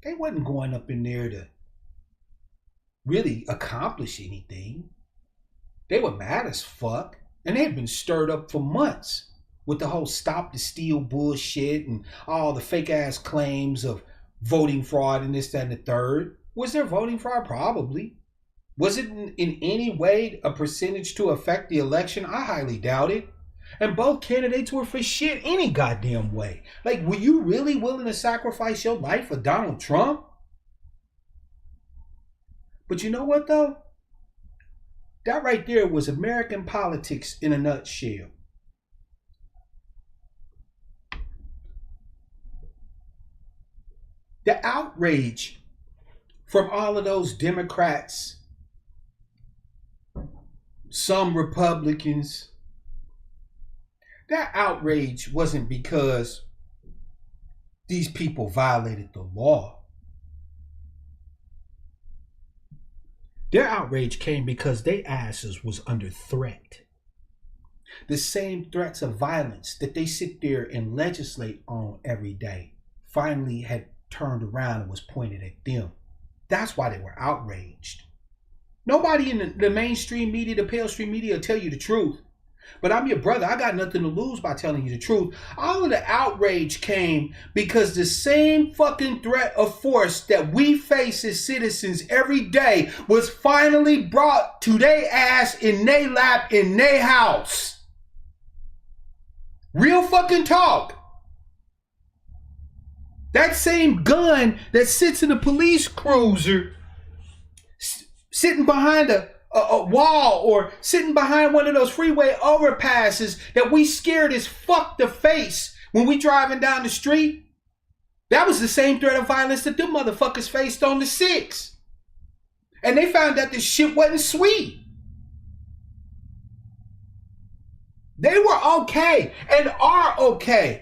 They wasn't going up in there to really accomplish anything. They were mad as fuck, and they had been stirred up for months with the whole stop the steal bullshit and all the fake ass claims of voting fraud and this, that, and the third. Was there voting fraud? Probably. Was it in any way a percentage to affect the election? I highly doubt it. And both candidates were for shit any goddamn way. Like, were you really willing to sacrifice your life for Donald Trump? But you know what, though? That right there was American politics in a nutshell. The outrage from all of those Democrats, some Republicans, that outrage wasn't because these people violated the law. Their outrage came because their asses was under threat. The same threats of violence that they sit there and legislate on every day finally had turned around and was pointed at them. That's why they were outraged. Nobody in the mainstream media, the pale stream media will tell you the truth. But I'm your brother. I got nothing to lose by telling you the truth. All of the outrage came because the same fucking threat of force that we face as citizens every day was finally brought to their ass in their lap in their house. Real fucking talk. That same gun that sits in a police cruiser, sitting behind a wall or sitting behind one of those freeway overpasses that we scared as fuck to face when we driving down the street, that was the same threat of violence that them motherfuckers faced on the 6. And they found out this shit wasn't sweet. They were okay and are okay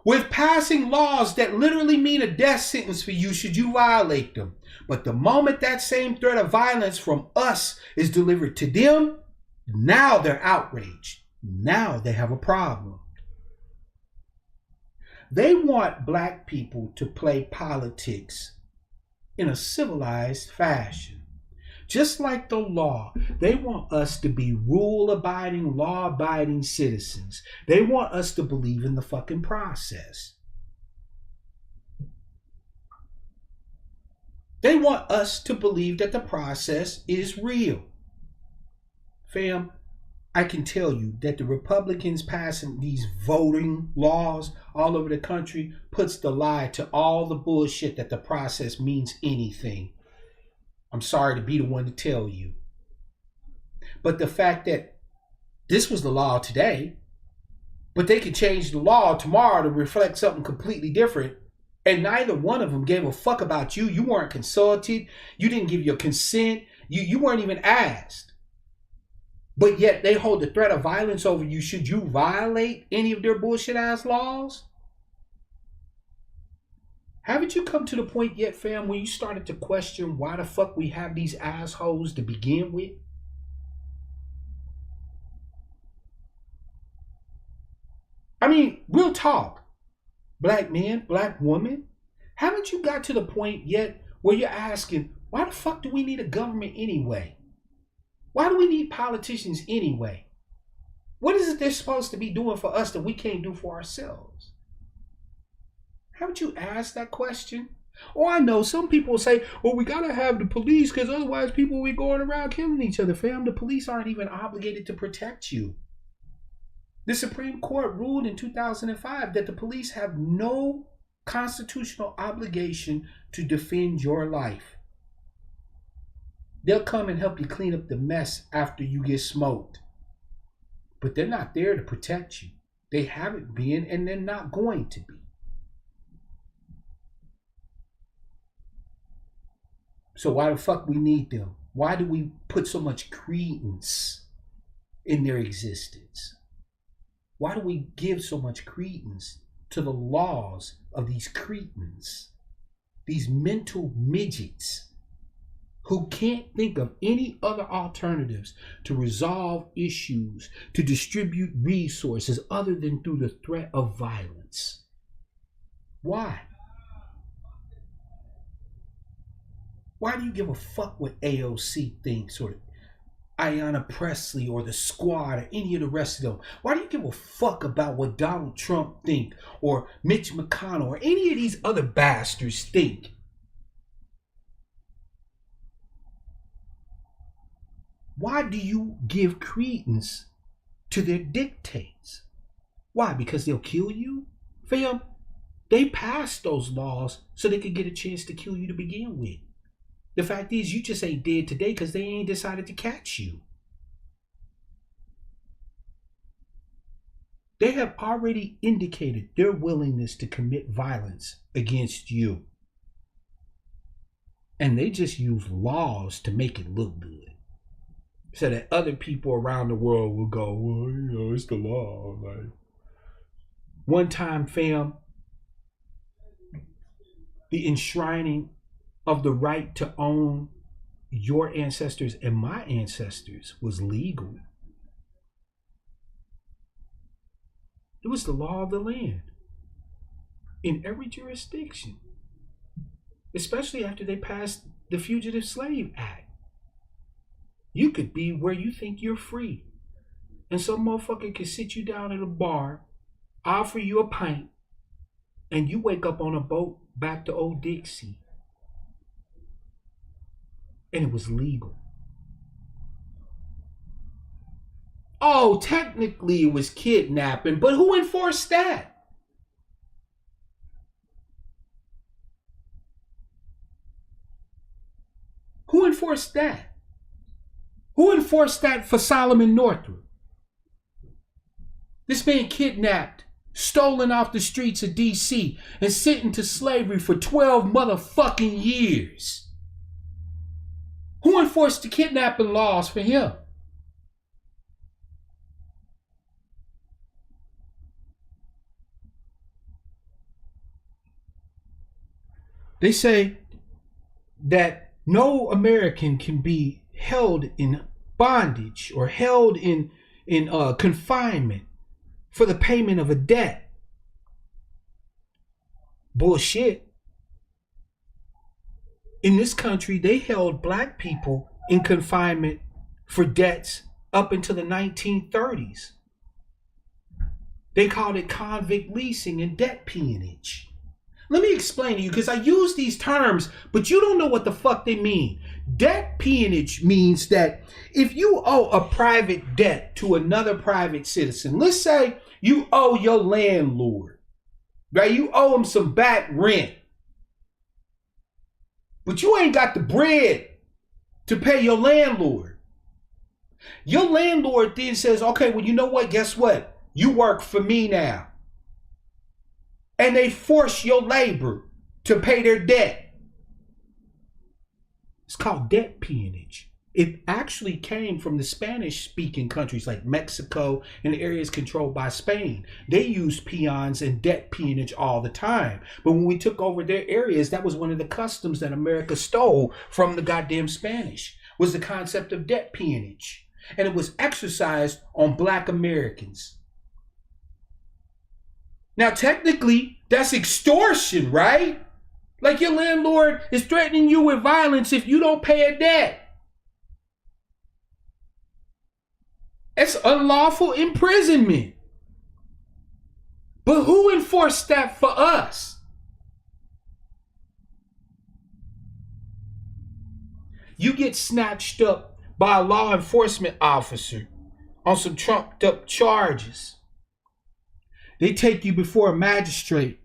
with passing laws that literally mean a death sentence for you should you violate them. But the moment that same threat of violence from us is delivered to them, now they're outraged. Now they have a problem. They want black people to play politics in a civilized fashion. Just like the law, they want us to be rule-abiding, law-abiding citizens. They want us to believe in the fucking process. They want us to believe that the process is real. Fam, I can tell you that the Republicans passing these voting laws all over the country puts the lie to all the bullshit that the process means anything. I'm sorry to be the one to tell you. But the fact that This was the law today, but they could change the law tomorrow to reflect something completely different. And neither one of them gave a fuck about you. You weren't consulted. You didn't give your consent. You weren't even asked. But yet they hold the threat of violence over you should you violate any of their bullshit ass laws. Haven't you come to the point yet, fam, where you started to question why the fuck we have these assholes to begin with? I mean, real talk. Black man, black woman, haven't you got to the point yet where you're asking, why the fuck do we need a government anyway? Why do we need politicians anyway? What is it they're supposed to be doing for us that we can't do for ourselves? Haven't you asked that question? Or I know some people say, well, we gotta have the police because otherwise people will be going around killing each other. Fam, the police aren't even obligated to protect you. The Supreme Court ruled in 2005 that the police have no constitutional obligation to defend your life. They'll come and help you clean up the mess after you get smoked. But they're not there to protect you. They haven't been and they're not going to be. So why the fuck we need them? Why do we put so much credence in their existence? Why do we give so much credence to the laws of these cretins, these mental midgets who can't think of any other alternatives to resolve issues, to distribute resources other than through the threat of violence? Why? Why do you give a fuck what AOC thinks or Ayanna Presley or the Squad or any of the rest of them? Why do you give a fuck about what Donald Trump think or Mitch McConnell or any of these other bastards think? Why do you give credence to their dictates? Why? Because they'll kill you? Fam, they passed those laws so they could get a chance to kill you to begin with. The fact is, you just ain't dead today because they ain't decided to catch you. They have already indicated their willingness to commit violence against you. And they just use laws to make it look good. So that other people around the world will go, well, you know, it's the law. Like, one time, fam, the enshrining of the right to own your ancestors and my ancestors was legal. It was the law of the land in every jurisdiction, especially after they passed the Fugitive Slave Act. You could be where you think you're free, and some motherfucker could sit you down at a bar, offer you a pint, and you wake up on a boat back to Old Dixie. And it was legal. Oh, technically it was kidnapping, but who enforced that? Who enforced that? Who enforced that for Solomon Northrop? This man kidnapped, stolen off the streets of DC, and sent into slavery for 12 motherfucking years. Who enforced the kidnapping laws for him? They say that no American can be held in bondage or held in confinement for the payment of a debt. Bullshit. In this country, they held black people in confinement for debts up until the 1930s. They called it convict leasing and debt peonage. Let me explain to you, because I use these terms, but you don't know what the fuck they mean. Debt peonage means that if you owe a private debt to another private citizen, let's say you owe your landlord, right? You owe him some back rent. But you ain't got the bread to pay your landlord. Your landlord then says, okay, well, you know what? Guess what? You work for me now. And they force your labor to pay their debt. It's called debt peonage. It actually came from the Spanish-speaking countries like Mexico and areas controlled by Spain. They used peons and debt peonage all the time. But when we took over their areas, that was one of the customs that America stole from the goddamn Spanish, was the concept of debt peonage. And it was exercised on Black Americans. Now, technically, that's extortion, right? Like your landlord is threatening you with violence if you don't pay a debt. It's unlawful imprisonment. But who enforced that for us? You get snatched up by a law enforcement officer on some trumped up charges. They take you before a magistrate,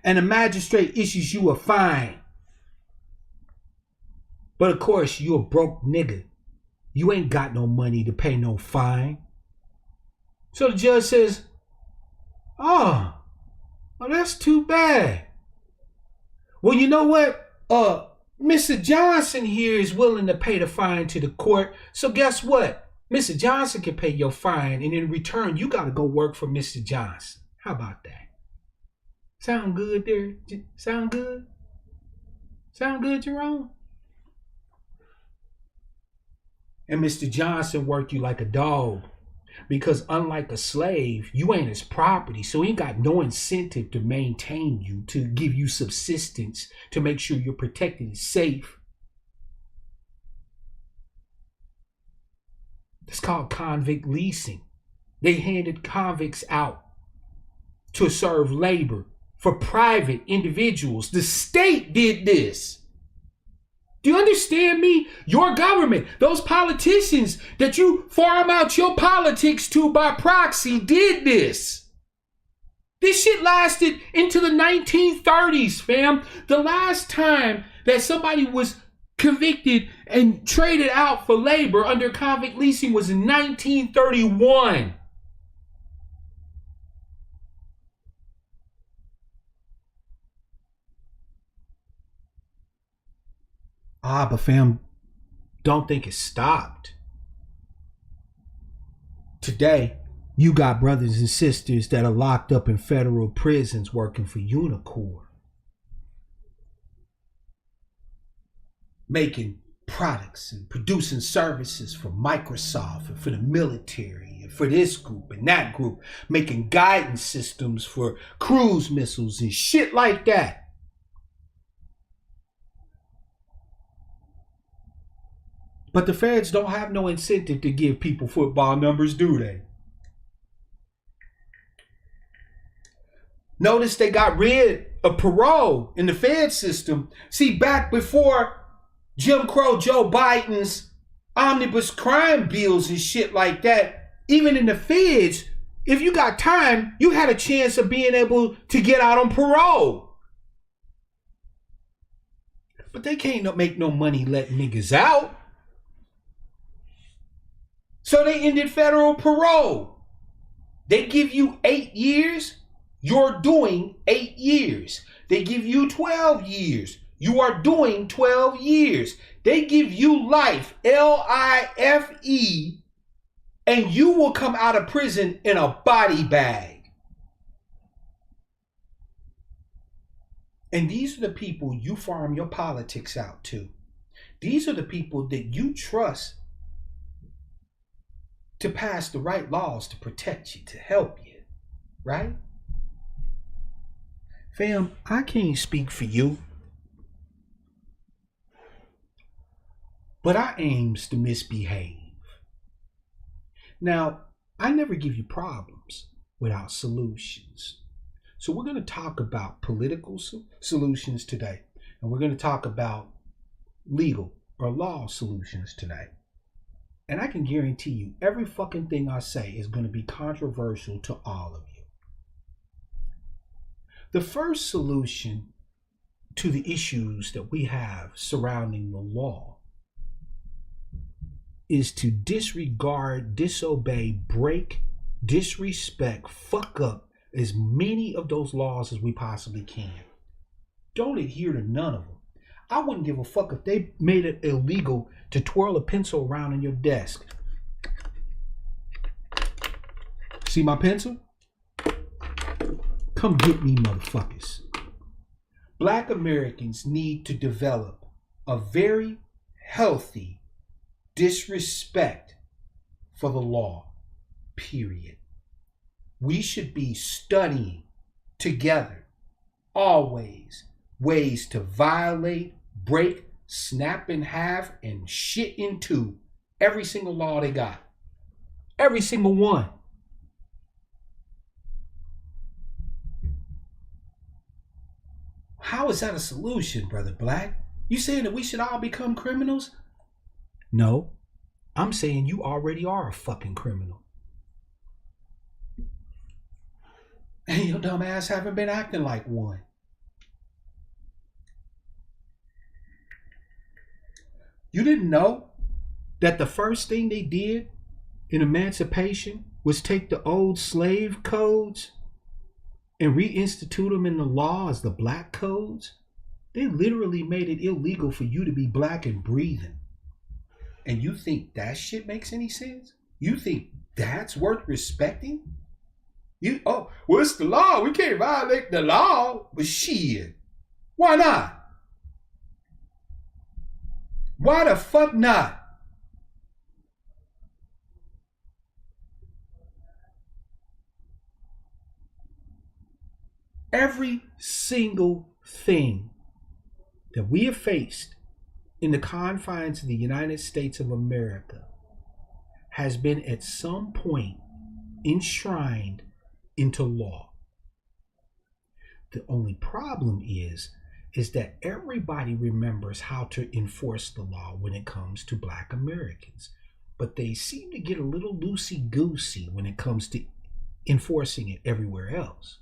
and the magistrate issues you a fine. But of course, you a broke nigga. You ain't got no money to pay no fine. So the judge says, oh, well, that's too bad. Well, you know what? Mr. Johnson here is willing to pay the fine to the court. So guess what? Mr. Johnson can pay your fine, and in return, you got to go work for Mr. Johnson. How about that? Sound good there? Sound good? Sound good, Jerome? And Mr. Johnson worked you like a dog, because unlike a slave, you ain't his property, so he ain't got no incentive to maintain you, to give you subsistence, to make sure you're protected and safe. It's called convict leasing. They handed convicts out to serve labor for private individuals. The state did this. Do you understand me? Your government, those politicians that you farm out your politics to by proxy, did this. This shit lasted into the 1930s, fam. The last time that somebody was convicted and traded out for labor under convict leasing was in 1931. But fam, don't think it stopped. Today, you got brothers and sisters that are locked up in federal prisons working for Unicor, making products and producing services for Microsoft and for the military and for this group and that group, making guidance systems for cruise missiles and shit like that. But the feds don't have no incentive to give people football numbers, do they? Notice they got rid of parole in the Fed system. See, back before Jim Crow Joe Biden's omnibus crime bills and shit like that, even in the feds, if you got time, you had a chance of being able to get out on parole. But they can't make no money letting niggas out. So they ended federal parole. They give you 8 years, you're doing 8 years. They give you 12 years, you are doing 12 years. They give you life, L-I-F-E, and you will come out of prison in a body bag. And these are the people you farm your politics out to. These are the people that you trust to pass the right laws to protect you, to help you, right? Fam, I can't speak for you, but I aims to misbehave. Now, I never give you problems without solutions. So we're going to talk about political solutions today, and we're going to talk about legal or law solutions today. And I can guarantee you, every fucking thing I say is going to be controversial to all of you. The first solution to the issues that we have surrounding the law is to disregard, disobey, break, disrespect, fuck up as many of those laws as we possibly can. Don't adhere to none of them. I wouldn't give a fuck if they made it illegal to twirl a pencil around on your desk. See my pencil? Come get me, motherfuckers. Black Americans need to develop a very healthy disrespect for the law, period. We should be studying together, always, ways to violate, break, snap in half, and shit in two every single law they got. Every single one. How is that a solution, Brother Black? You saying that we should all become criminals? No, I'm saying you already are a fucking criminal. And your dumb ass haven't been acting like one. You didn't know that the first thing they did in emancipation was take the old slave codes and reinstitute them in the law as the black codes? They literally made it illegal for you to be black and breathing. And you think that shit makes any sense? You think that's worth respecting? Well, it's the law. We can't violate the law. But shit, why not? Why the fuck not? Every single thing that we have faced in the confines of the United States of America has been at some point enshrined into law. The only problem is that everybody remembers how to enforce the law when it comes to Black Americans, but they seem to get a little loosey-goosey when it comes to enforcing it everywhere else.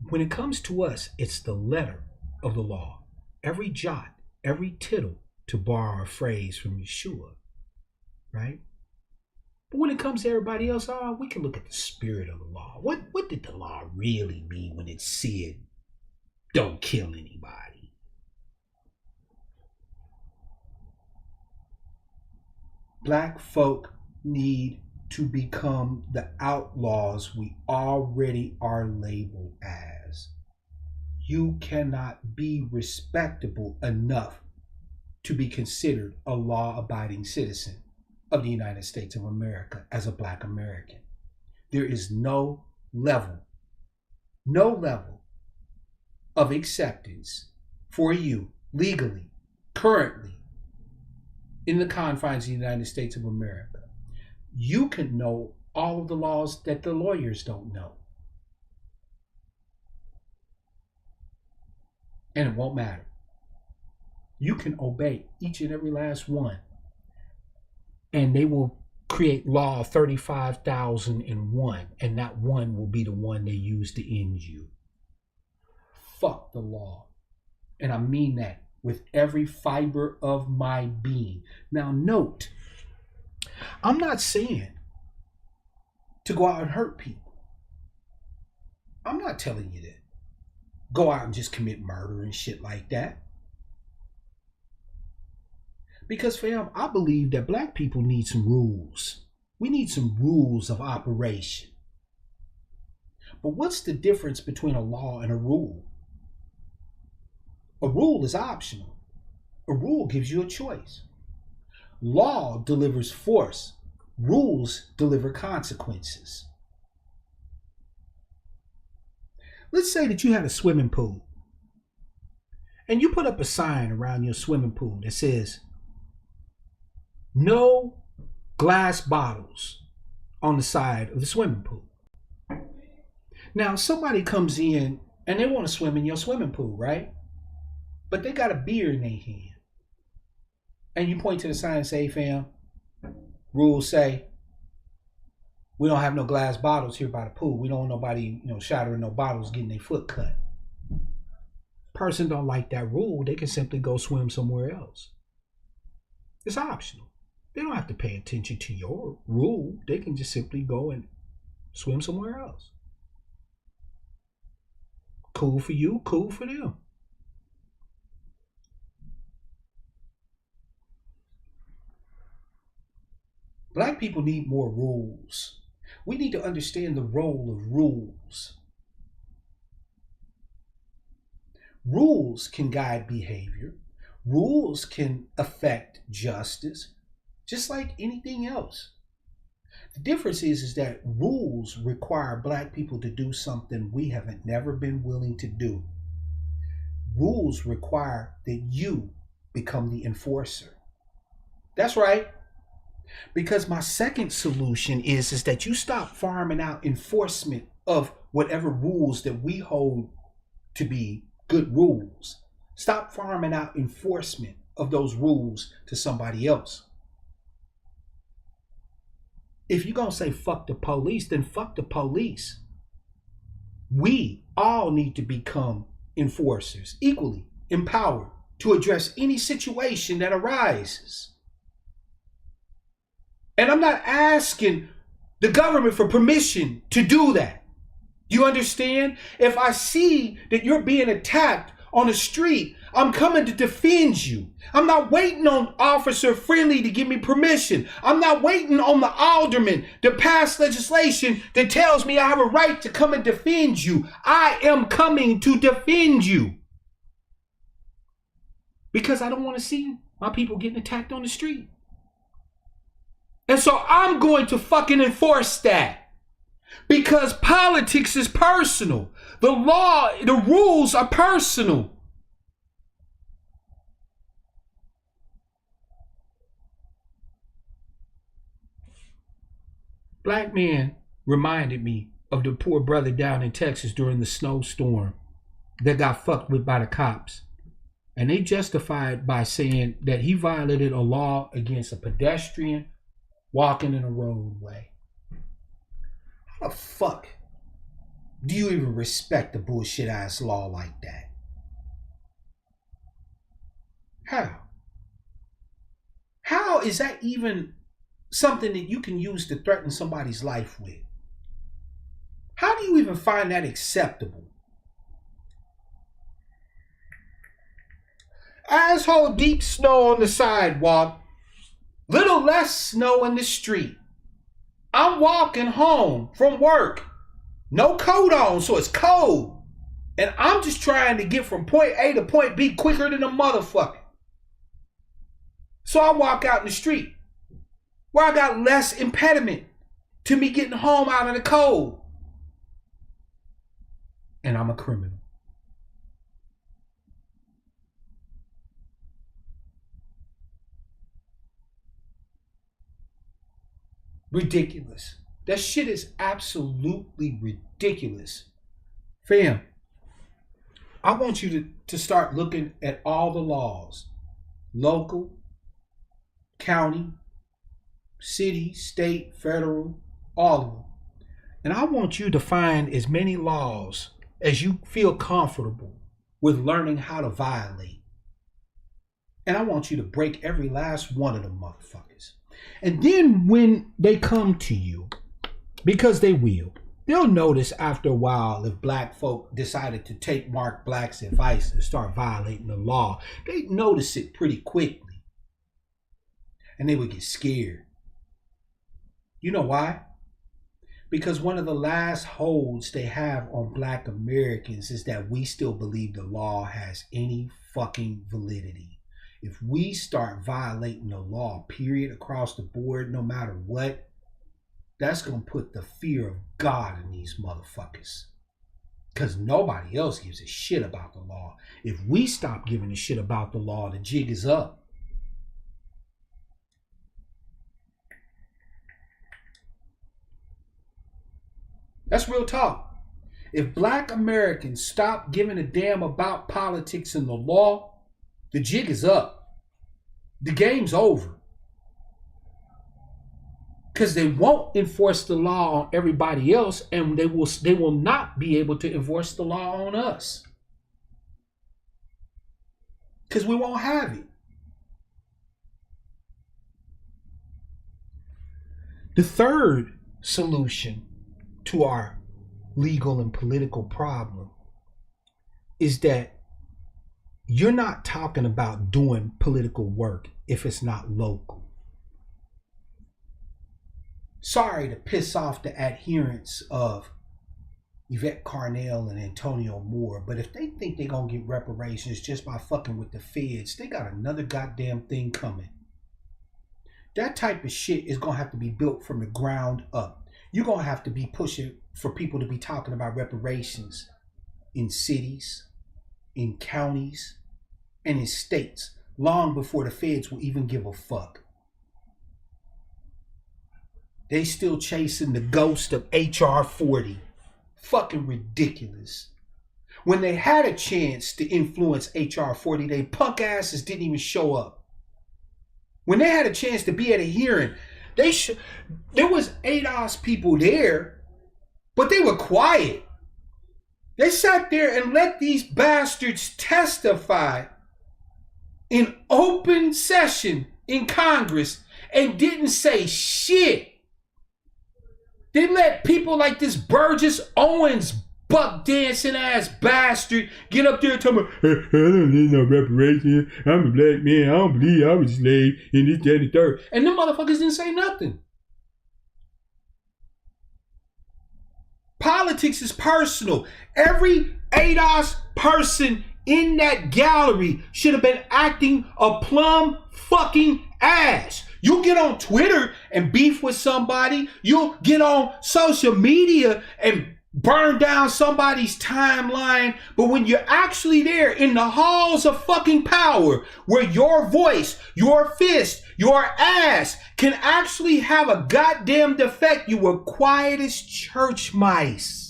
When it comes to us, it's the letter of the law. Every jot, every tittle, to borrow a phrase from Yeshua, right? But when it comes to everybody else, we can look at the spirit of the law. What did the law really mean when it said, don't kill anybody? Black folk need to become the outlaws we already are labeled as. You cannot be respectable enough to be considered a law-abiding citizen of the United States of America as a Black American. There is no level of acceptance for you legally, currently, in the confines of the United States of America. You can know all of the laws that the lawyers don't know. And it won't matter. You can obey each and every last one. And they will create law 35,001, and that one will be the one they use to end you. Fuck the law. And I mean that with every fiber of my being. Now note, I'm not saying to go out and hurt people. I'm not telling you that. Go out and just commit murder and shit like that. Because, fam, I believe that Black people need some rules. We need some rules of operation. But what's the difference between a law and a rule? A rule is optional. A rule gives you a choice. Law delivers force. Rules deliver consequences. Let's say that you had a swimming pool and you put up a sign around your swimming pool that says, no glass bottles on the side of the swimming pool. Now, somebody comes in and they want to swim in your swimming pool, right? But they got a beer in their hand. And you point to the sign and say, fam, rules say, we don't have no glass bottles here by the pool. We don't want nobody, shattering no bottles, getting their foot cut. person don't like that rule, they can simply go swim somewhere else. It's optional. They don't have to pay attention to your rule. They can just simply go and swim somewhere else. Cool for you, cool for them. Black people need more rules. We need to understand the role of rules. Rules can guide behavior. Rules can affect justice, just like anything else. The difference is that rules require Black people to do something we haven't never been willing to do. Rules require that you become the enforcer. That's right. Because my second solution is that you stop farming out enforcement of whatever rules that we hold to be good rules. Stop farming out enforcement of those rules to somebody else. If you're going to say fuck the police, then fuck the police. We all need to become enforcers, equally empowered to address any situation that arises. And I'm not asking the government for permission to do that. You understand? If I see that you're being attacked on the street, I'm coming to defend you. I'm not waiting on Officer Friendly to give me permission. I'm not waiting on the alderman to pass legislation that tells me I have a right to come and defend you. I am coming to defend you. Because I don't want to see my people getting attacked on the street. And so I'm going to fucking enforce that. Because politics is personal. The law, the rules are personal. Black man reminded me of the poor brother down in Texas during the snowstorm that got fucked with by the cops. And they justified by saying that he violated a law against a pedestrian walking in a roadway. How the fuck do you even respect a bullshit ass law like that? How? How is that even something that you can use to threaten somebody's life with? How do you even find that acceptable? Asshole deep snow on the sidewalk, little less snow in the street. I'm walking home from work, no coat on, so it's cold. And I'm just trying to get from point A to point B quicker than a motherfucker. So I walk out in the street where I got less impediment to me getting home out of the cold. And I'm a criminal. Ridiculous. That shit is absolutely ridiculous. Fam, I want you to start looking at all the laws. Local, county, city, state, federal, all of them. And I want you to find as many laws as you feel comfortable with learning how to violate. And I want you to break every last one of them motherfuckers. And then when they come to you, because they will, they'll notice after a while if black folk decided to take Mark Black's advice and start violating the law, they'd notice it pretty quickly. And they would get scared. You know why? Because one of the last holds they have on Black Americans is that we still believe the law has any fucking validity. If we start violating the law, period, across the board, no matter what, that's going to put the fear of God in these motherfuckers. Because nobody else gives a shit about the law. If we stop giving a shit about the law, the jig is up. That's real talk. If Black Americans stop giving a damn about politics and the law, the jig is up. The game's over. Because they won't enforce the law on everybody else, and they will not be able to enforce the law on us. because we won't have it. The third solution to our legal and political problem is that you're not talking about doing political work if it's not local. Sorry to piss off the adherents of Yvette Carnell and Antonio Moore, but if they think they're going to get reparations just by fucking with the feds, they got another goddamn thing coming. That type of shit is going to have to be built from the ground up. You're going to have to be pushing for people to be talking about reparations in cities, in counties, and in states long before the feds will even give a fuck. They still chasing the ghost of HR 40. Fucking ridiculous. When they had a chance to influence HR 40, they punk asses didn't even show up. When they had a chance to be at a hearing, there was ADOS people there, but they were quiet. They sat there and let these bastards testify in open session in Congress and didn't say shit. They let people like this Burgess Owens buck dancing ass bastard get up there and tell me, I don't need no reparations. I'm a black man. I don't believe I was a slave in this, that, and the third. And them motherfuckers didn't say nothing. Politics is personal. Every ADOS person in that gallery should have been acting a plum fucking ass. You get on Twitter and beef with somebody. You'll get on social media and burn down somebody's timeline. But when you're actually there in the halls of fucking power, where your voice, your fist, your ass can actually have a goddamn effect, you were quiet as church mice.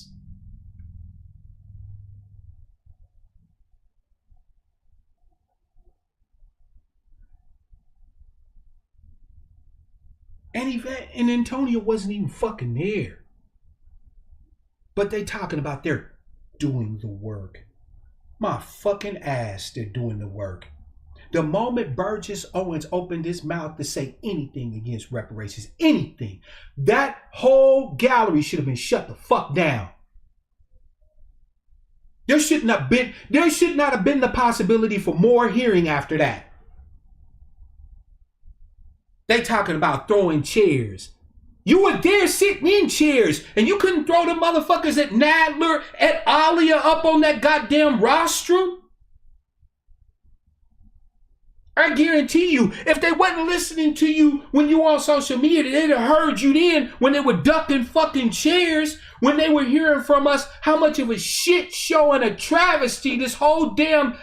And Yvette and Antonio wasn't even fucking there. But they talking about they're doing the work. My fucking ass, they're doing the work. The moment Burgess Owens opened his mouth to say anything against reparations, anything, that whole gallery should have been shut the fuck down. There should not have been the possibility for more hearing after that. They talking about throwing chairs. You were there sitting in chairs and you couldn't throw the motherfuckers at Nadler, at Alia up on that goddamn rostrum? I guarantee you, if they wasn't listening to you when you were on social media, they'd have heard you then when they were ducking fucking chairs, when they were hearing from us how much of a shit show and a travesty this whole damn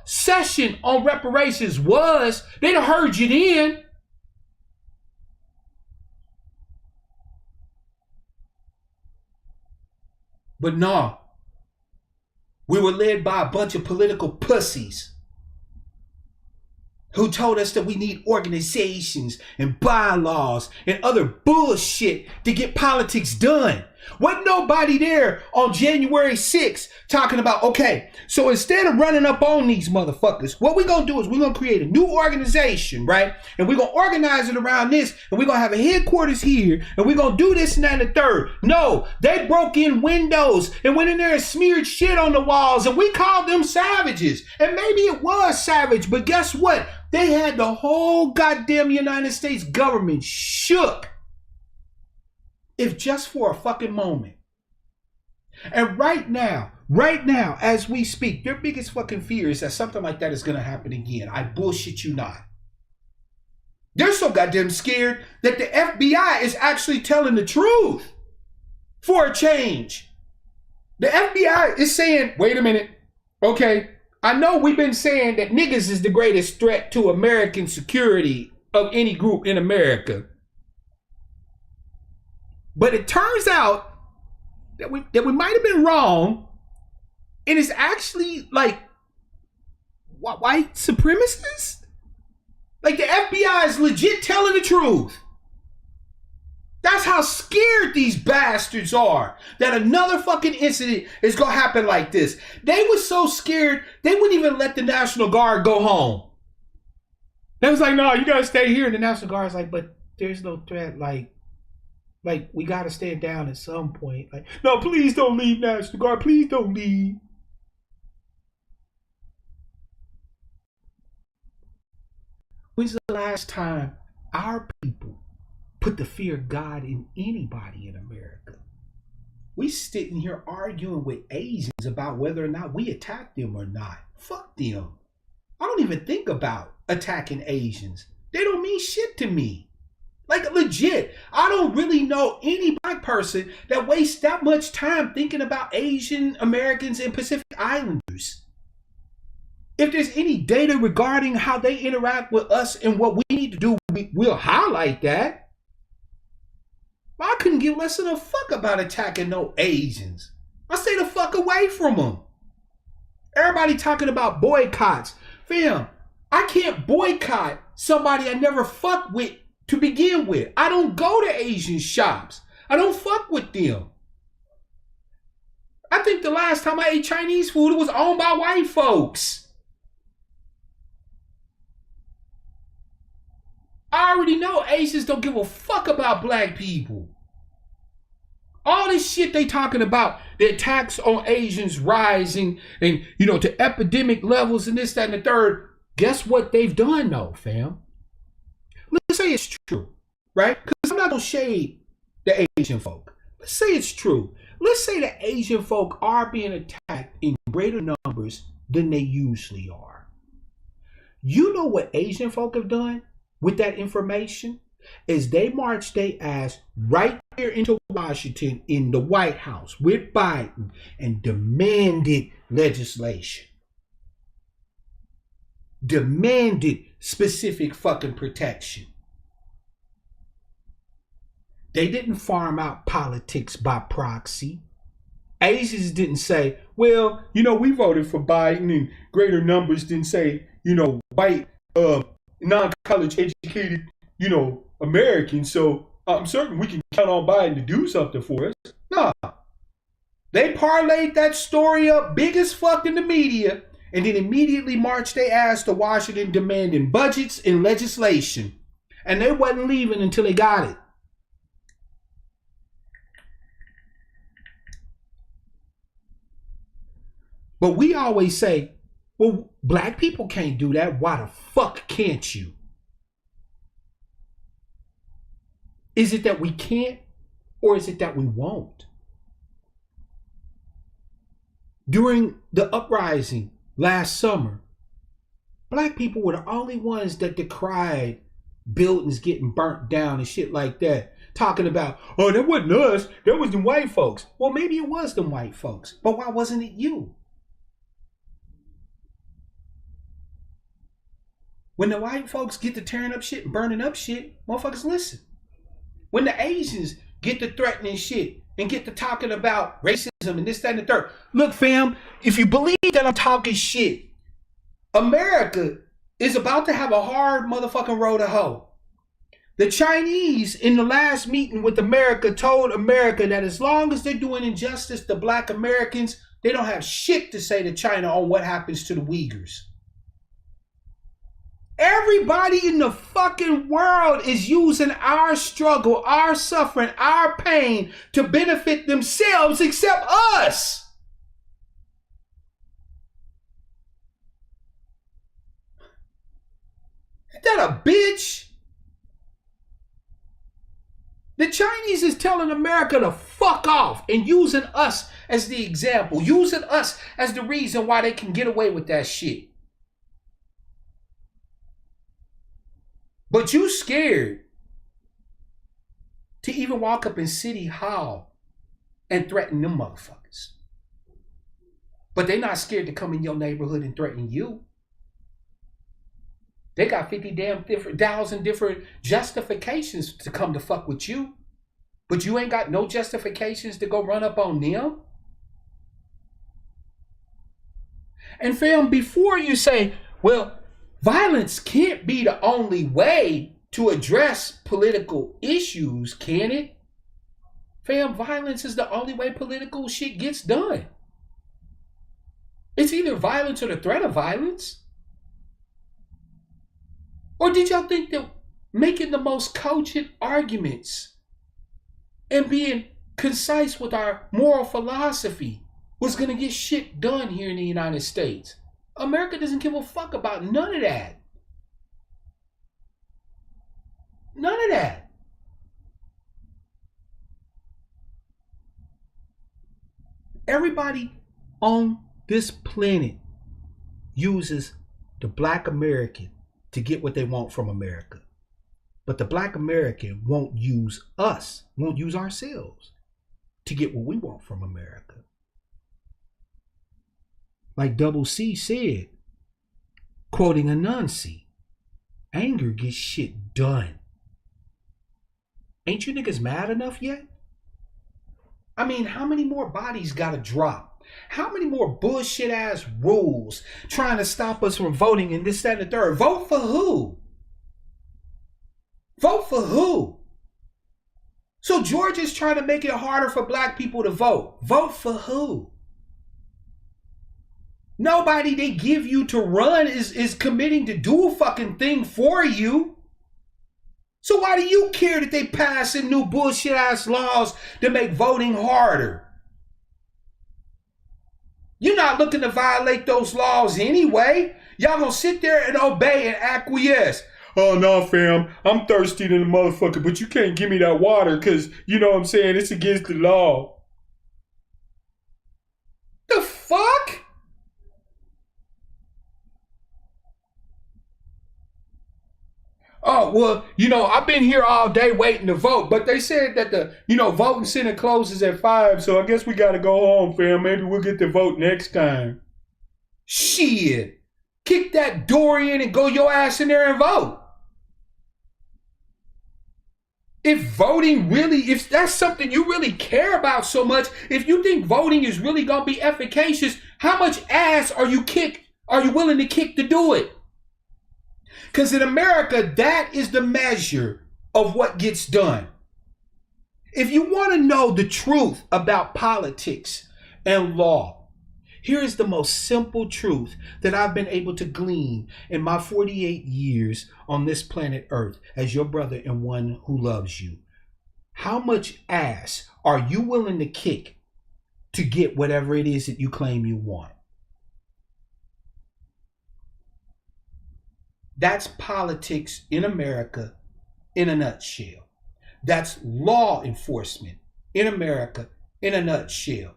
session on reparations was. They'd have heard you then. But no, we were led by a bunch of political pussies who told us that we need organizations and bylaws and other bullshit to get politics done. Wasn't nobody there on January 6th talking about, okay, so instead of running up on these motherfuckers, what we're going to do is we're going to create a new organization, right? And we're going to organize it around this, and we're going to have a headquarters here, and we're going to do this and that and the third. No, they broke in windows and went in there and smeared shit on the walls, and we called them savages. And maybe it was savage, but guess what? They had the whole goddamn United States government shook. If just for a fucking moment. And right now, as we speak, their biggest fucking fear is that something like that is going to happen again. I bullshit you not. They're so goddamn scared that the FBI is actually telling the truth for a change. The FBI is saying, wait a minute, okay, I know we've been saying that niggas is the greatest threat to American security of any group in America. But it turns out that we might have been wrong, and it's actually like white supremacists. Like the FBI is legit telling the truth. That's how scared these bastards are that another fucking incident is going to happen like this. They were so scared, they wouldn't even let the National Guard go home. They was like, no, you got to stay here. And the National Guard's like, but there's no threat. Like we got to stand down at some point. Like, no, please don't leave, National Guard. Please don't leave. When's the last time our people put the fear of God in anybody in America? We sitting here arguing with Asians about whether or not we attack them or not. Fuck them. I don't even think about attacking Asians. They don't mean shit to me. Like, legit, I don't really know any black person that wastes that much time thinking about Asian Americans and Pacific Islanders. If there's any data regarding how they interact with us and what we need to do, we'll highlight that. I couldn't give less than a fuck about attacking no Asians. I stay the fuck away from them. Everybody talking about boycotts. Fam, I can't boycott somebody I never fucked with to begin with. I don't go to Asian shops. I don't fuck with them. I think the last time I ate Chinese food, it was owned by white folks. I already know Asians don't give a fuck about black people. All this shit they talking about, the attacks on Asians rising and, to epidemic levels and this, that, and the third. Guess what they've done though, fam? Let's say it's true, right? Because I'm not going to shade the Asian folk. Let's say it's true. Let's say the Asian folk are being attacked in greater numbers than they usually are. You know what Asian folk have done with that information? Is they marched their ass right here into Washington in the White House with Biden and demanded legislation. Demanded specific fucking protection. They didn't farm out politics by proxy. Asians didn't say, well, we voted for Biden and greater numbers didn't say, white, non-college educated, Americans, so I'm certain we can count on Biden to do something for us. Nah. They parlayed that story up big as fuck in the media and then immediately marched their ass to Washington demanding budgets and legislation. And they wasn't leaving until they got it. But we always say, well, black people can't do that. Why the fuck can't you? Is it that we can't, or is it that we won't? During the uprising last summer, black people were the only ones that decried buildings getting burnt down and shit like that. Talking about, oh, that wasn't us, that was the white folks. Well, maybe it was the white folks, but why wasn't it you? When the white folks get to tearing up shit and burning up shit, motherfuckers listen. When the Asians get to threatening shit and get to talking about racism and this, that, and the third. Look, fam, if you believe that I'm talking shit, America is about to have a hard motherfucking road to hoe. The Chinese in the last meeting with America told America that as long as they're doing injustice to black Americans, they don't have shit to say to China on what happens to the Uyghurs. Everybody in the fucking world is using our struggle, our suffering, our pain to benefit themselves except us. Ain't that a bitch? The Chinese is telling America to fuck off and using us as the example, using us as the reason why they can get away with that shit. But you scared to even walk up in City Hall and threaten them motherfuckers. But they not scared to come in your neighborhood and threaten you. They got 50,000 different justifications to come to fuck with you. But you ain't got no justifications to go run up on them. And fam, before you say, well, violence can't be the only way to address political issues, can it? Fam, violence is the only way political shit gets done. It's either violence or the threat of violence. Or did y'all think that making the most cogent arguments and being concise with our moral philosophy was going to get shit done here in the United States? America doesn't give a fuck about none of that. None of that. Everybody on this planet uses the Black American to get what they want from America. But the Black American won't use us, won't use ourselves to get what we want from America. Like Double C said, quoting Anansi, anger gets shit done. Ain't you niggas mad enough yet? I mean, how many more bodies gotta drop? How many more bullshit ass rules trying to stop us from voting in this, that, and the third? Vote for who? Vote for who? So Georgia's trying to make it harder for black people to vote. Vote for who? Nobody they give you to run is committing to do a fucking thing for you. So why do you care that they passing new bullshit ass laws to make voting harder? You're not looking to violate those laws anyway. Y'all gonna sit there and obey and acquiesce. Oh no, fam, I'm thirsty than a motherfucker, but you can't give me that water because, you know what I'm saying, it's against the law. The fuck? Oh, well, you know, I've been here all day waiting to vote, but they said that the, voting center closes at 5, so I guess we got to go home, fam. Maybe we'll get to vote next time. Shit. Kick that door in and go your ass in there and vote. If that's something you really care about so much, if you think voting is really going to be efficacious, how much ass are you willing to kick to do it? Because in America, that is the measure of what gets done. If you want to know the truth about politics and law, here is the most simple truth that I've been able to glean in my 48 years on this planet Earth as your brother and one who loves you. How much ass are you willing to kick to get whatever it is that you claim you want? That's politics in America in a nutshell. That's law enforcement in America in a nutshell.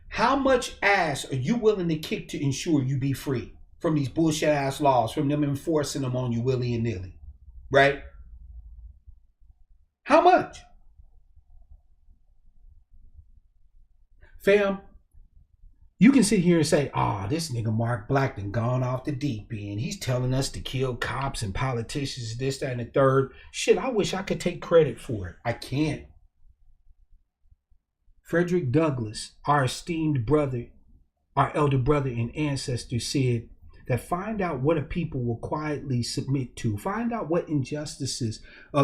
How much ass are you willing to kick to ensure you be free from these bullshit ass laws, from them enforcing them on you willy and nilly, right? How much? Fam, you can sit here and say, this nigga Mark Black done gone off the deep end. He's telling us to kill cops and politicians, this, that, and the third. Shit, I wish I could take credit for it. I can't. Frederick Douglass, our esteemed brother, our elder brother and ancestor, said that find out what a people will quietly submit to. Find out what injustices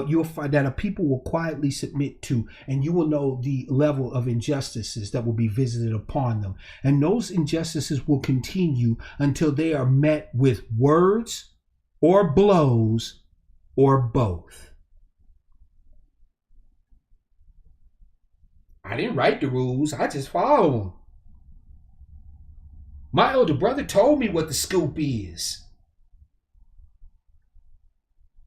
you'll find that a people will quietly submit to, and you will know the level of injustices that will be visited upon them. And those injustices will continue until they are met with words or blows or both. I didn't write the rules. I just follow them. My elder brother told me what the scoop is.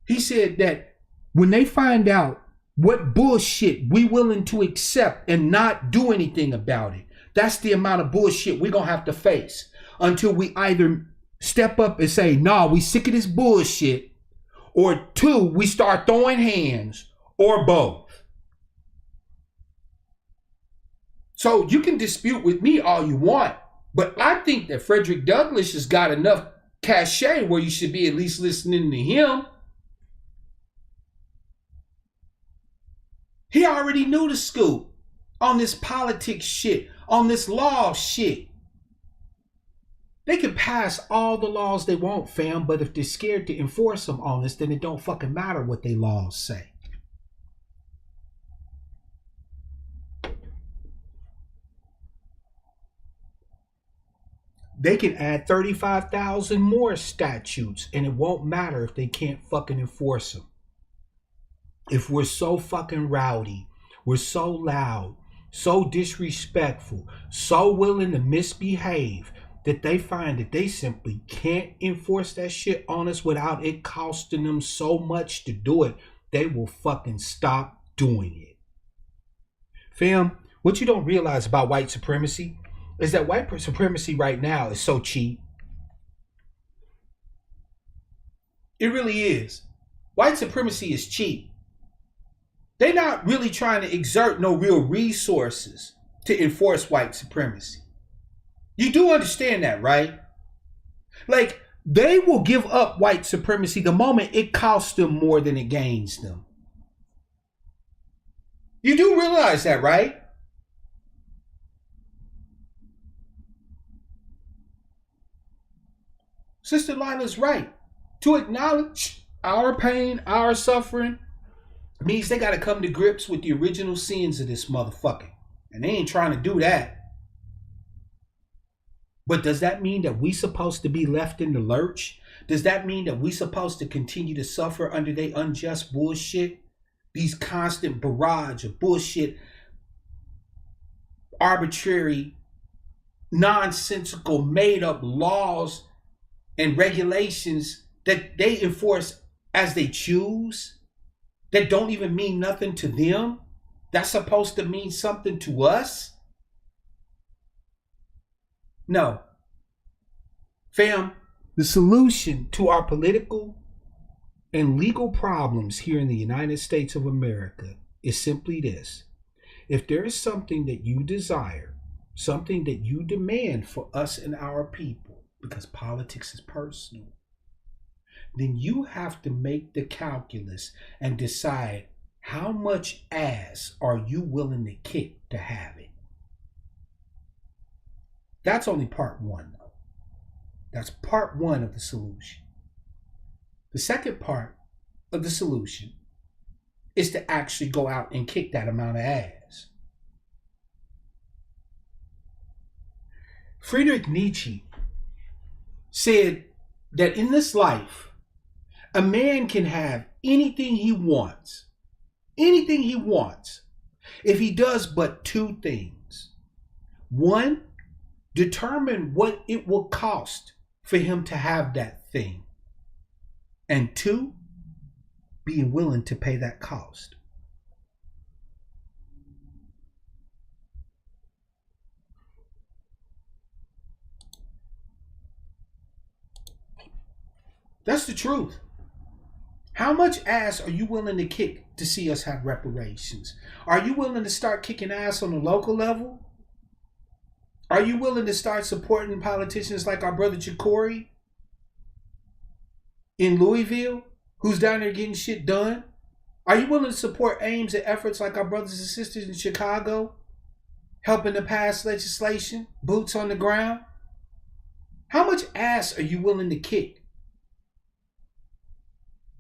He said that when they find out what bullshit we willing to accept and not do anything about it, that's the amount of bullshit we're going to have to face until we either step up and say, nah, we sick of this bullshit, or 2, we start throwing hands, or both. So you can dispute with me all you want, but I think that Frederick Douglass has got enough cachet where you should be at least listening to him. He already knew the scoop on this politics shit, on this law shit. They can pass all the laws they want, fam, but if they're scared to enforce them on us, then it don't fucking matter what they laws say. They can add 35,000 more statutes and it won't matter if they can't fucking enforce them. If we're so fucking rowdy, we're so loud, so disrespectful, so willing to misbehave that they find that they simply can't enforce that shit on us without it costing them so much to do it, they will fucking stop doing it. Fam, what you don't realize about white supremacy is that white supremacy right now is so cheap. It really is. White supremacy is cheap. They're not really trying to exert no real resources to enforce white supremacy. You do understand that, right? Like, they will give up white supremacy the moment it costs them more than it gains them. You do realize that, right? Sister Lila's right. To acknowledge our pain, our suffering, means they got to come to grips with the original sins of this motherfucker. And they ain't trying to do that. But does that mean that we supposed to be left in the lurch? Does that mean that we supposed to continue to suffer under their unjust bullshit? These constant barrage of bullshit, arbitrary, nonsensical, made-up laws and regulations that they enforce as they choose, that don't even mean nothing to them, that's supposed to mean something to us? No. Fam, the solution to our political and legal problems here in the United States of America is simply this. If there is something that you desire, something that you demand for us and our people, because politics is personal, then you have to make the calculus and decide how much ass are you willing to kick to have it. That's only part one, though. That's part one of the solution. The second part of the solution is to actually go out and kick that amount of ass. Friedrich Nietzsche said that in this life, a man can have anything he wants, if he does but two things. One, determine what it will cost for him to have that thing. And two, being willing to pay that cost. That's the truth. How much ass are you willing to kick to see us have reparations? Are you willing to start kicking ass on the local level? Are you willing to start supporting politicians like our brother Jacory in Louisville, who's down there getting shit done? Are you willing to support aims and efforts like our brothers and sisters in Chicago, helping to pass legislation, boots on the ground? How much ass are you willing to kick?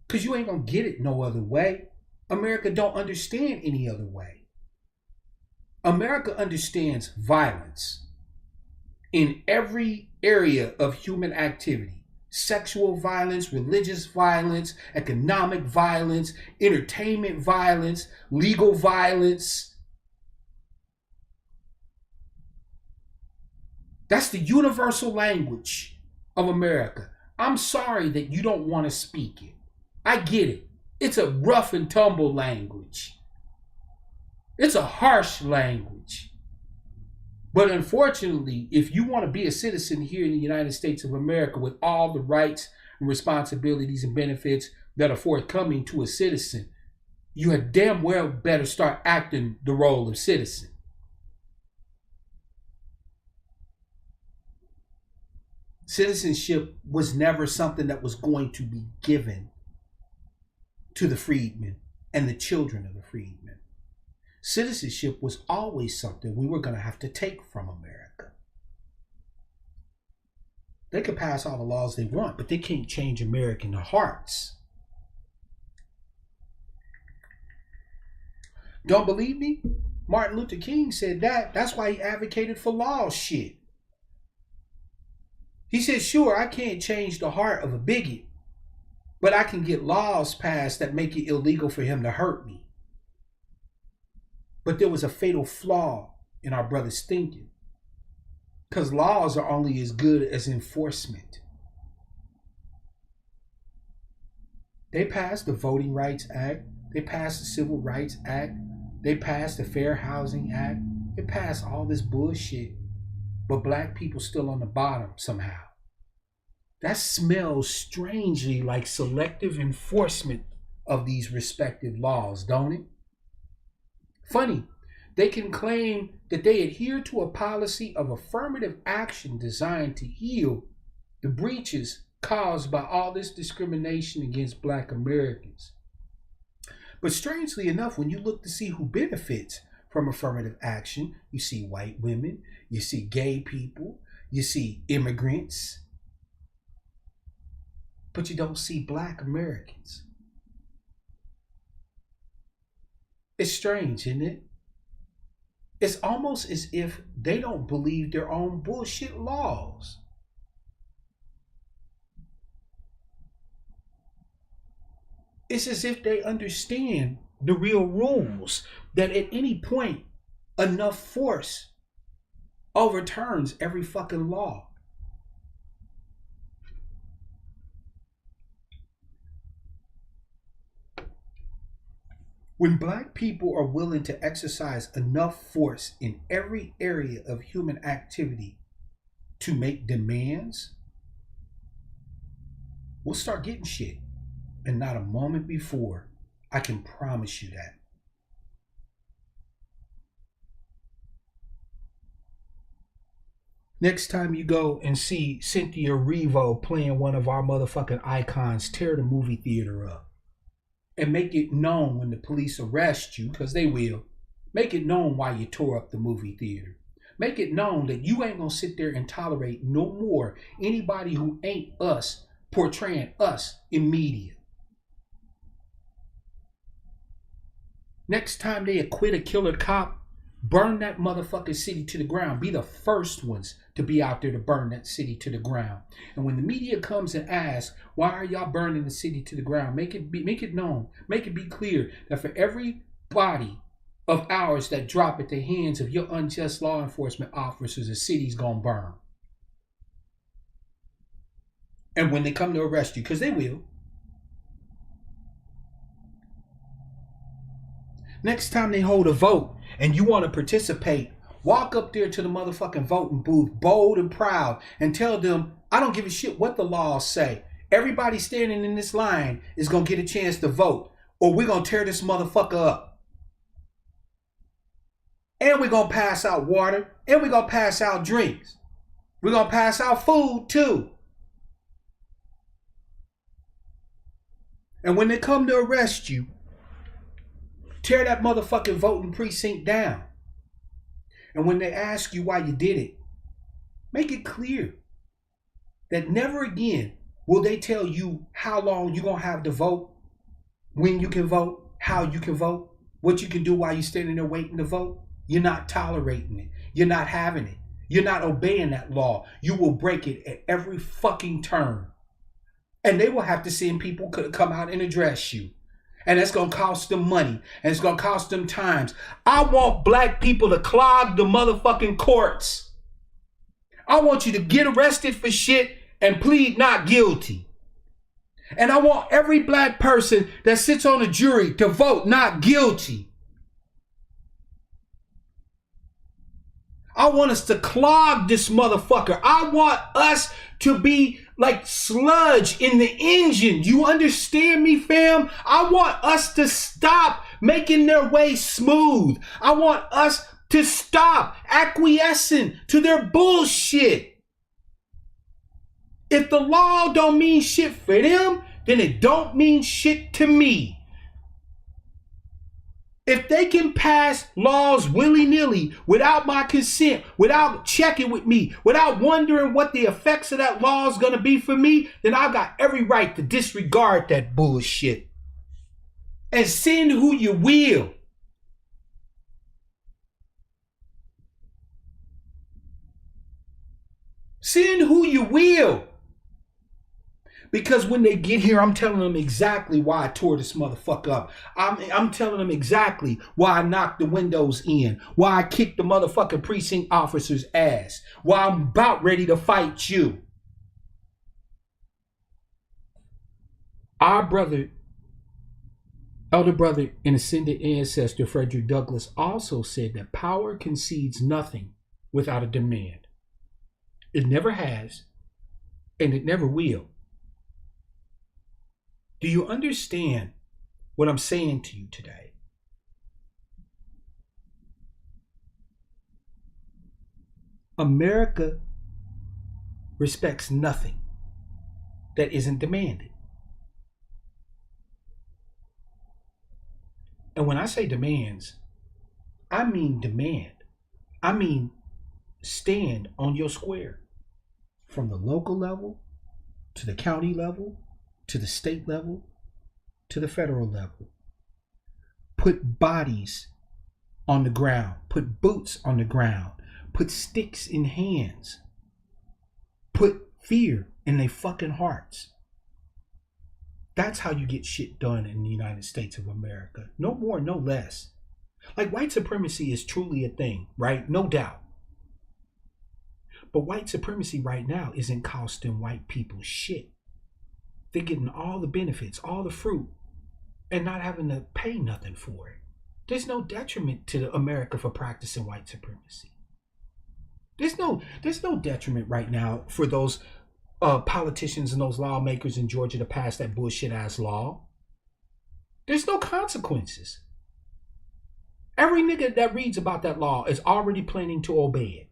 Because you ain't going to get it no other way. America don't understand any other way. America understands violence in every area of human activity. Sexual violence, religious violence, economic violence, entertainment violence, legal violence. That's the universal language of America. I'm sorry that you don't want to speak it. I get it. It's a rough and tumble language. It's a harsh language. But unfortunately, if you want to be a citizen here in the United States of America with all the rights and responsibilities and benefits that are forthcoming to a citizen, you had damn well better start acting the role of citizen. Citizenship was never something that was going to be given to the freedmen and the children of the freedmen. Citizenship was always something we were going to have to take from America. They could pass all the laws they want, but they can't change American hearts. Don't believe me? Martin Luther King said that. That's why he advocated for law shit. He said, sure, I can't change the heart of a bigot, but I can get laws passed that make it illegal for him to hurt me. But there was a fatal flaw in our brother's thinking, because laws are only as good as enforcement. They passed the Voting Rights Act. They passed the Civil Rights Act. They passed the Fair Housing Act. They passed all this bullshit, but black people still on the bottom somehow. That smells strangely like selective enforcement of these respective laws, don't it? Funny, they can claim that they adhere to a policy of affirmative action designed to heal the breaches caused by all this discrimination against black Americans. But strangely enough, when you look to see who benefits from affirmative action, you see white women, you see gay people, you see immigrants, but you don't see black Americans. It's strange, isn't it? It's almost as if they don't believe their own bullshit laws. It's as if they understand the real rules, that at any point, enough force overturns every fucking law. When black people are willing to exercise enough force in every area of human activity to make demands, we'll start getting shit. And not a moment before. I can promise you that. Next time you go and see Cynthia Erivo playing one of our motherfucking icons, tear the movie theater up. And make it known when the police arrest you, because they will. Make it known why you tore up the movie theater. Make it known that you ain't gonna sit there and tolerate no more anybody who ain't us portraying us in media. Next time they acquit a killer cop, burn that motherfucking city to the ground. Be the first ones to be out there to burn that city to the ground. And when the media comes and asks, why are y'all burning the city to the ground? Make it known, make it be clear that for every body of ours that drop at the hands of your unjust law enforcement officers, the city's gonna burn. And when they come to arrest you, because they will, next time they hold a vote and you want to participate, walk up there to the motherfucking voting booth, bold and proud, and tell them, I don't give a shit what the laws say. Everybody standing in this line is going to get a chance to vote, or we're going to tear this motherfucker up. And we're going to pass out water, and we're going to pass out drinks. We're going to pass out food too. And when they come to arrest you, tear that motherfucking voting precinct down. And when they ask you why you did it, make it clear that never again will they tell you how long you're going to have to vote, when you can vote, how you can vote, what you can do while you're standing there waiting to vote. You're not tolerating it. You're not having it. You're not obeying that law. You will break it at every fucking turn. And they will have to send people to come out and address you. And it's going to cost them money. And it's going to cost them times. I want black people to clog the motherfucking courts. I want you to get arrested for shit and plead not guilty. And I want every black person that sits on a jury to vote not guilty. I want us to clog this motherfucker. I want us to be like sludge in the engine. You understand me, fam? I want us to stop making their way smooth. I want us to stop acquiescing to their bullshit. If the law don't mean shit for them, then it don't mean shit to me. If they can pass laws willy-nilly without my consent, without checking with me, without wondering what the effects of that law is going to be for me, then I've got every right to disregard that bullshit. And send who you will. Send who you will. Because when they get here, I'm telling them exactly why I tore this motherfucker up. I'm telling them exactly why I knocked the windows in, why I kicked the motherfucking precinct officer's ass, why I'm about ready to fight you. Our brother, elder brother and ascended ancestor Frederick Douglass also said that power concedes nothing without a demand. It never has, and it never will. Do you understand what I'm saying to you today? America respects nothing that isn't demanded. And when I say demands, I mean demand. I mean stand on your square. From the local level to the county level to the state level to the federal level. Put bodies on the ground. Put boots on the ground. Put sticks in hands. Put fear in their fucking hearts. That's how you get shit done in the United States of America. No more, no less. Like, white supremacy is truly a thing, right? No doubt. But white supremacy right now isn't costing white people shit. They're getting all the benefits, all the fruit, and not having to pay nothing for it. There's no detriment to America for practicing white supremacy. There's no detriment right now for those politicians and those lawmakers in Georgia to pass that bullshit ass law. There's no consequences. Every nigga that reads about that law is already planning to obey it.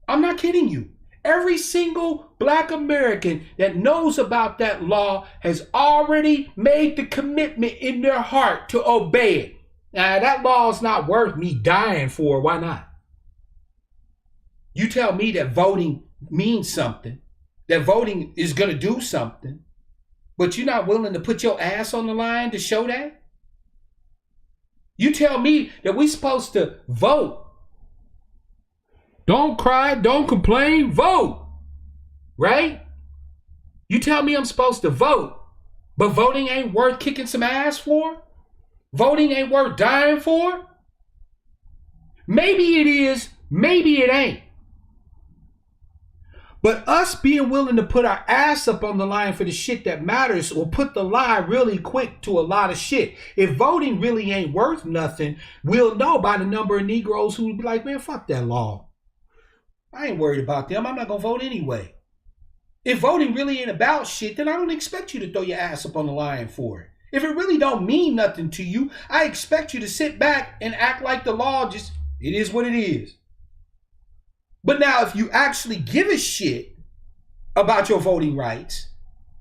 I'm not kidding you. Every single black American that knows about that law has already made the commitment in their heart to obey it. Now, that law is not worth me dying for. Why not? You tell me that voting means something, that voting is going to do something, but you're not willing to put your ass on the line to show that? You tell me that we're supposed to vote. Don't cry, don't complain, vote. Right? You tell me I'm supposed to vote, but voting ain't worth kicking some ass for? Voting ain't worth dying for? Maybe it is, maybe it ain't. But us being willing to put our ass up on the line for the shit that matters will put the lie really quick to a lot of shit. If voting really ain't worth nothing, we'll know by the number of Negroes who would be like, man, fuck that law. I ain't worried about them. I'm not going to vote anyway. If voting really ain't about shit, then I don't expect you to throw your ass up on the line for it. If it really don't mean nothing to you, I expect you to sit back and act like the law just, it is what it is. But now if you actually give a shit about your voting rights,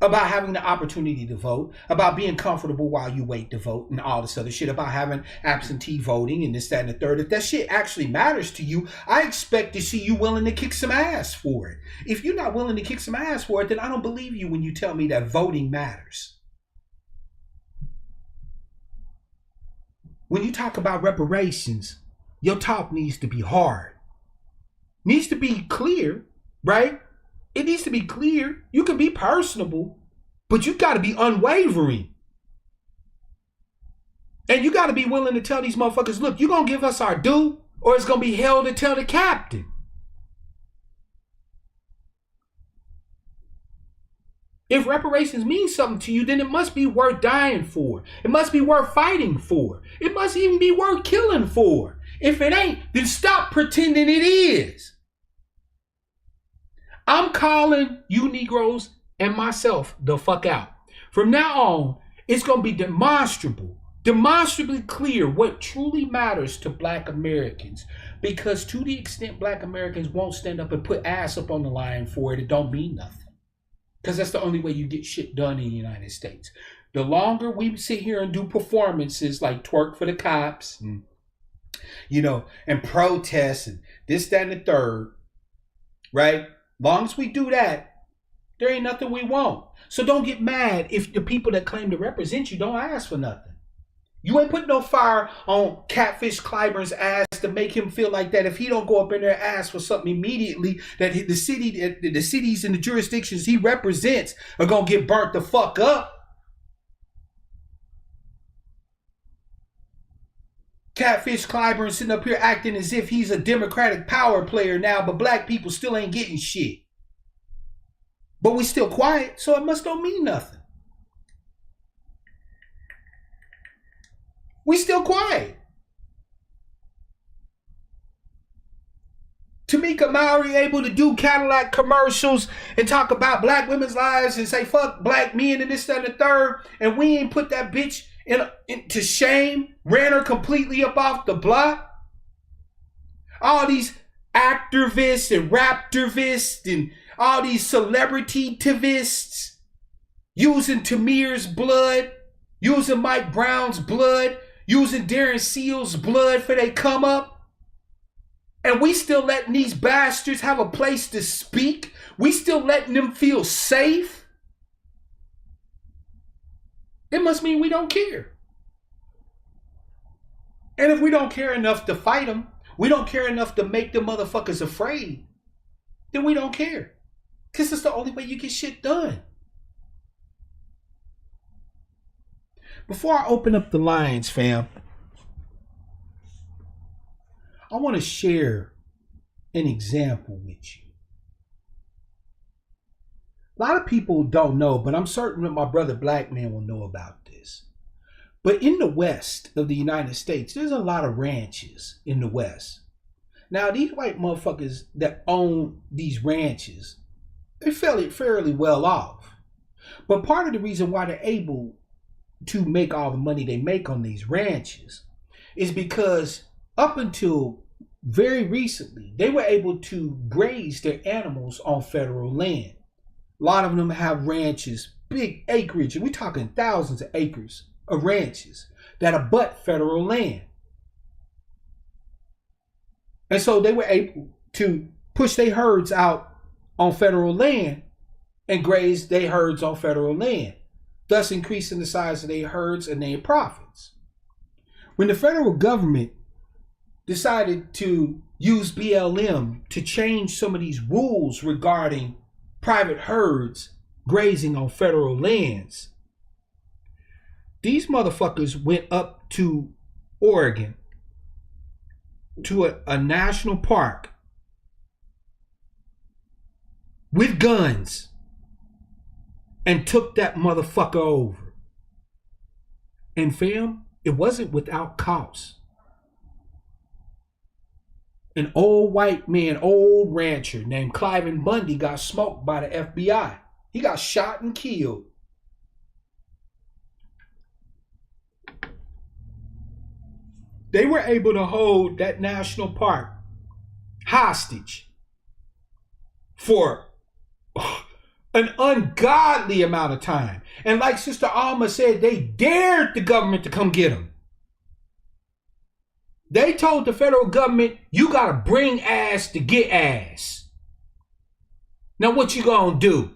about having the opportunity to vote, about being comfortable while you wait to vote and all this other shit, about having absentee voting and this, that, and the third, if that shit actually matters to you, I expect to see you willing to kick some ass for it. If you're not willing to kick some ass for it, then I don't believe you when you tell me that voting matters. When you talk about reparations, your talk needs to be hard. Needs to be clear, right? It needs to be clear. You can be personable, but you got to be unwavering. And you got to be willing to tell these motherfuckers, look, you're going to give us our due or it's going to be hell to tell the captain. If reparations mean something to you, then it must be worth dying for. It must be worth fighting for. It must even be worth killing for. If it ain't, then stop pretending it is. I'm calling you Negroes and myself the fuck out. From now on, it's going to be demonstrably clear what truly matters to black Americans. Because to the extent black Americans won't stand up and put ass up on the line for it, it don't mean nothing. Because that's the only way you get shit done in the United States. The longer we sit here and do performances like twerk for the cops, and, and protest and this, that, and the third, right? Long as we do that, there ain't nothing we want. So don't get mad if the people that claim to represent you don't ask for nothing. You ain't put no fire on Catfish Clyburn's ass to make him feel like that if he don't go up in there and ask for something immediately, that the cities and the jurisdictions he represents are gonna get burnt the fuck up. Catfish Clyburn sitting up here acting as if he's a Democratic power player now, but black people still ain't getting shit. But we still quiet, so it must don't mean nothing. We still quiet. Tamika Mowry able to do Cadillac commercials and talk about black women's lives and say fuck black men and this, that, and the third, and we ain't put that bitch into shame, ran her completely up off the block. All these activists and raptivists and all these celebrity-tivists using Tamir's blood, using Mike Brown's blood, using Darren Seal's blood for they come up. And we still letting these bastards have a place to speak. We still letting them feel safe. It must mean we don't care. And if we don't care enough to fight them, we don't care enough to make them motherfuckers afraid, then we don't care. Because it's the only way you get shit done. Before I open up the lines, fam, I want to share an example with you. A lot of people don't know, but I'm certain that my brother Black Man will know about this. But in the west of the United States, there's a lot of ranches in the west. Now, these white motherfuckers that own these ranches, they're fairly well off. But part of the reason why they're able to make all the money they make on these ranches is because up until very recently, they were able to graze their animals on federal land. A lot of them have ranches, big acreage, and we're talking thousands of acres of ranches that abut federal land. And so they were able to push their herds out on federal land and graze their herds on federal land, thus increasing the size of their herds and their profits. When the federal government decided to use BLM to change some of these rules regarding private herds grazing on federal lands, these motherfuckers went up to Oregon to a national park with guns and took that motherfucker over. And fam, it wasn't without cost. An old white man, old rancher named Cliven Bundy got smoked by the FBI. He got shot and killed. They were able to hold that national park hostage for an ungodly amount of time. And like Sister Alma said, they dared the government to come get them. They told the federal government, you gotta bring ass to get ass. Now what you gonna do?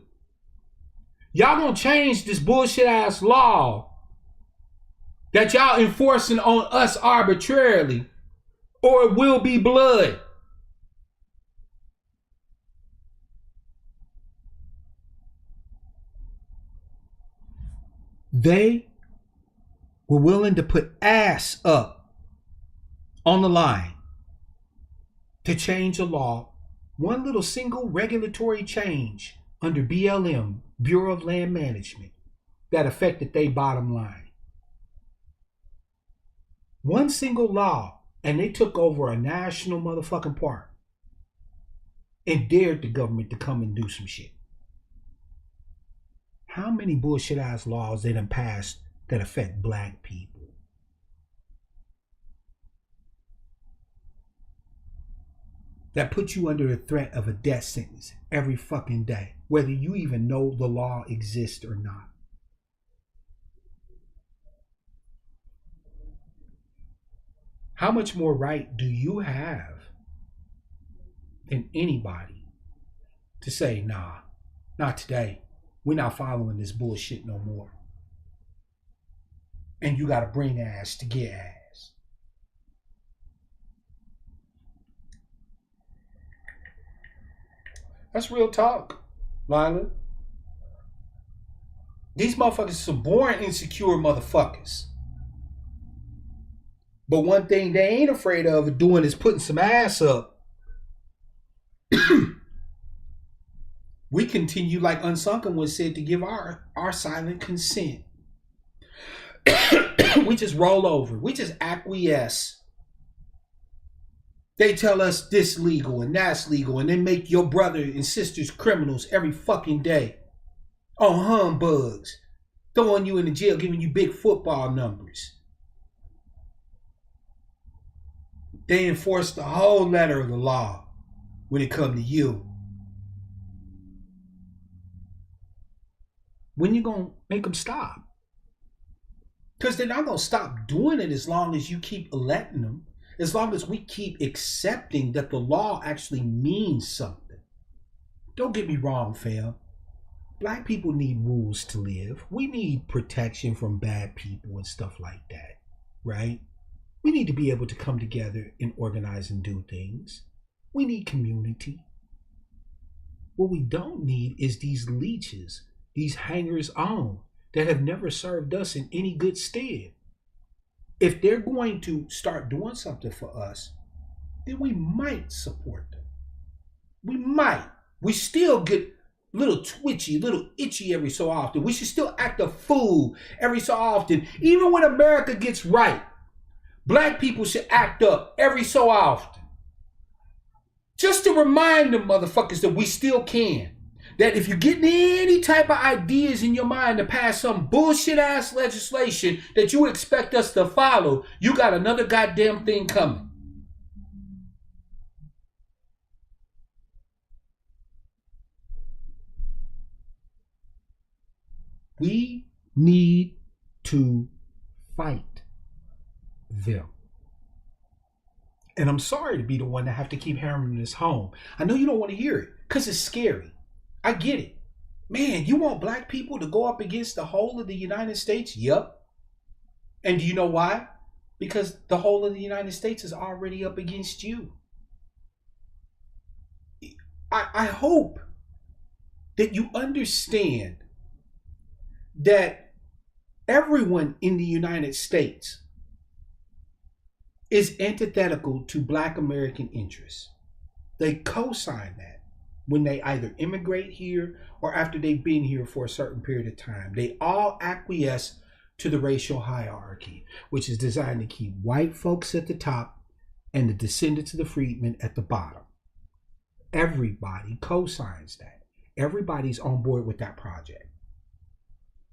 Y'all gonna change this bullshit ass law that y'all enforcing on us arbitrarily, or it will be blood. They were willing to put ass up on the line to change a law, one little single regulatory change under BLM, Bureau of Land Management, that affected their bottom line. One single law, and they took over a national motherfucking park and dared the government to come and do some shit. How many bullshit ass laws they done passed that affect black people? That put you under the threat of a death sentence every fucking day, whether you even know the law exists or not. How much more right do you have than anybody to say, nah, not today. We're not following this bullshit no more. and you got to bring ass to get ass. That's real talk, Lila. These motherfuckers are some born insecure motherfuckers. But one thing they ain't afraid of doing is putting some ass up. We continue, like Unsunken was said, to give our silent consent. We just roll over. We just acquiesce. They tell us this legal and that's legal, and they make your brother and sisters criminals every fucking day. On humbugs. Throwing you in the jail, giving you big football numbers. They enforce the whole letter of the law when it comes to you. When you gonna make them stop? Because they're not gonna stop doing it as long as you keep electing them. As long as we keep accepting that the law actually means something. Don't get me wrong, fam. Black people need rules to live. We need protection from bad people and stuff like that, right? We need to be able to come together and organize and do things. We need community. What we don't need is these leeches, these hangers on that have never served us in any good stead. If they're going to start doing something for us, then we might support them. We might. We still get a little twitchy, a little itchy every so often. We should still act a fool every so often. Even when America gets right, black people should act up every so often. Just to remind them motherfuckers that we still can. That if you're getting any type of ideas in your mind to pass some bullshit ass legislation that you expect us to follow, you got another goddamn thing coming. We need to fight them. And I'm sorry to be the one that have to keep hammering this home. I know you don't want to hear it because it's scary. I get it. Man, you want black people to go up against the whole of the United States? Yup. And do you know why? Because the whole of the United States is already up against you. I hope that you understand that everyone in the United States is antithetical to Black American interests. They co-sign that when they either immigrate here or after they've been here for a certain period of time. They all acquiesce to the racial hierarchy, which is designed to keep white folks at the top and the descendants of the freedmen at the bottom. Everybody co-signs that. Everybody's on board with that project.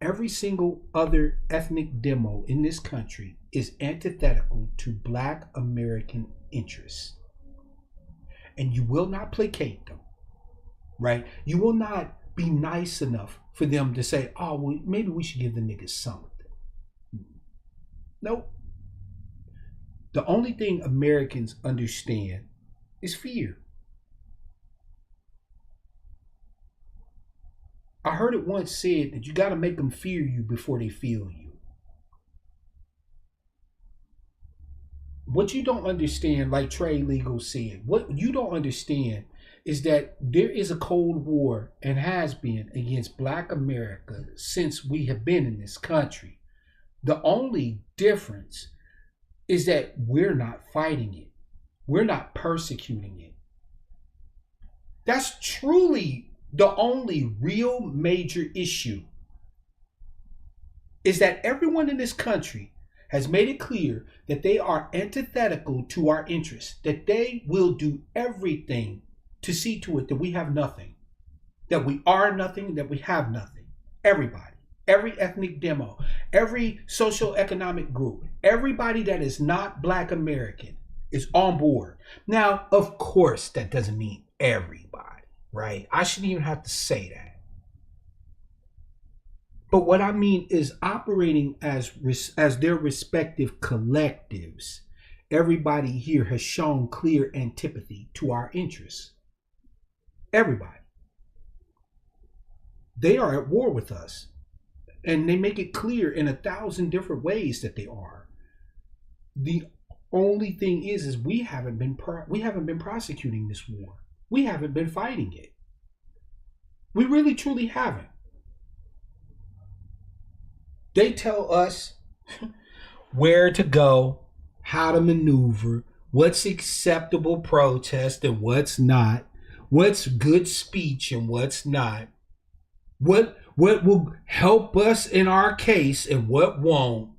Every single other ethnic demo in this country is antithetical to Black American interests. And you will not placate them, right? You will not be nice enough for them to say, oh, well, maybe we should give the niggas something. Nope. The only thing Americans understand is fear. I heard it once said that you got to make them fear you before they feel you. What you don't understand, like Trey Legal said, what you don't understand is that there is a Cold War and has been against Black America since we have been in this country. The only difference is that we're not fighting it. We're not persecuting it. That's truly the only real major issue, is that everyone in this country has made it clear that they are antithetical to our interests, that they will do everything to see to it that we have nothing, that we are nothing, that we have nothing. Everybody, every ethnic demo, every social economic group, everybody that is not Black American is on board. Now, of course, that doesn't mean everybody. Right? I shouldn't even have to say that. But what I mean is operating as their respective collectives. Everybody here has shown clear antipathy to our interests. Everybody. They are at war with us. And they make it clear in 1,000 different ways that they are. The only thing is we haven't been prosecuting this war. We haven't been fighting it. We really truly haven't. They tell us where to go, how to maneuver, what's acceptable protest and what's not, what's good speech and what's not, what will help us in our case and what won't.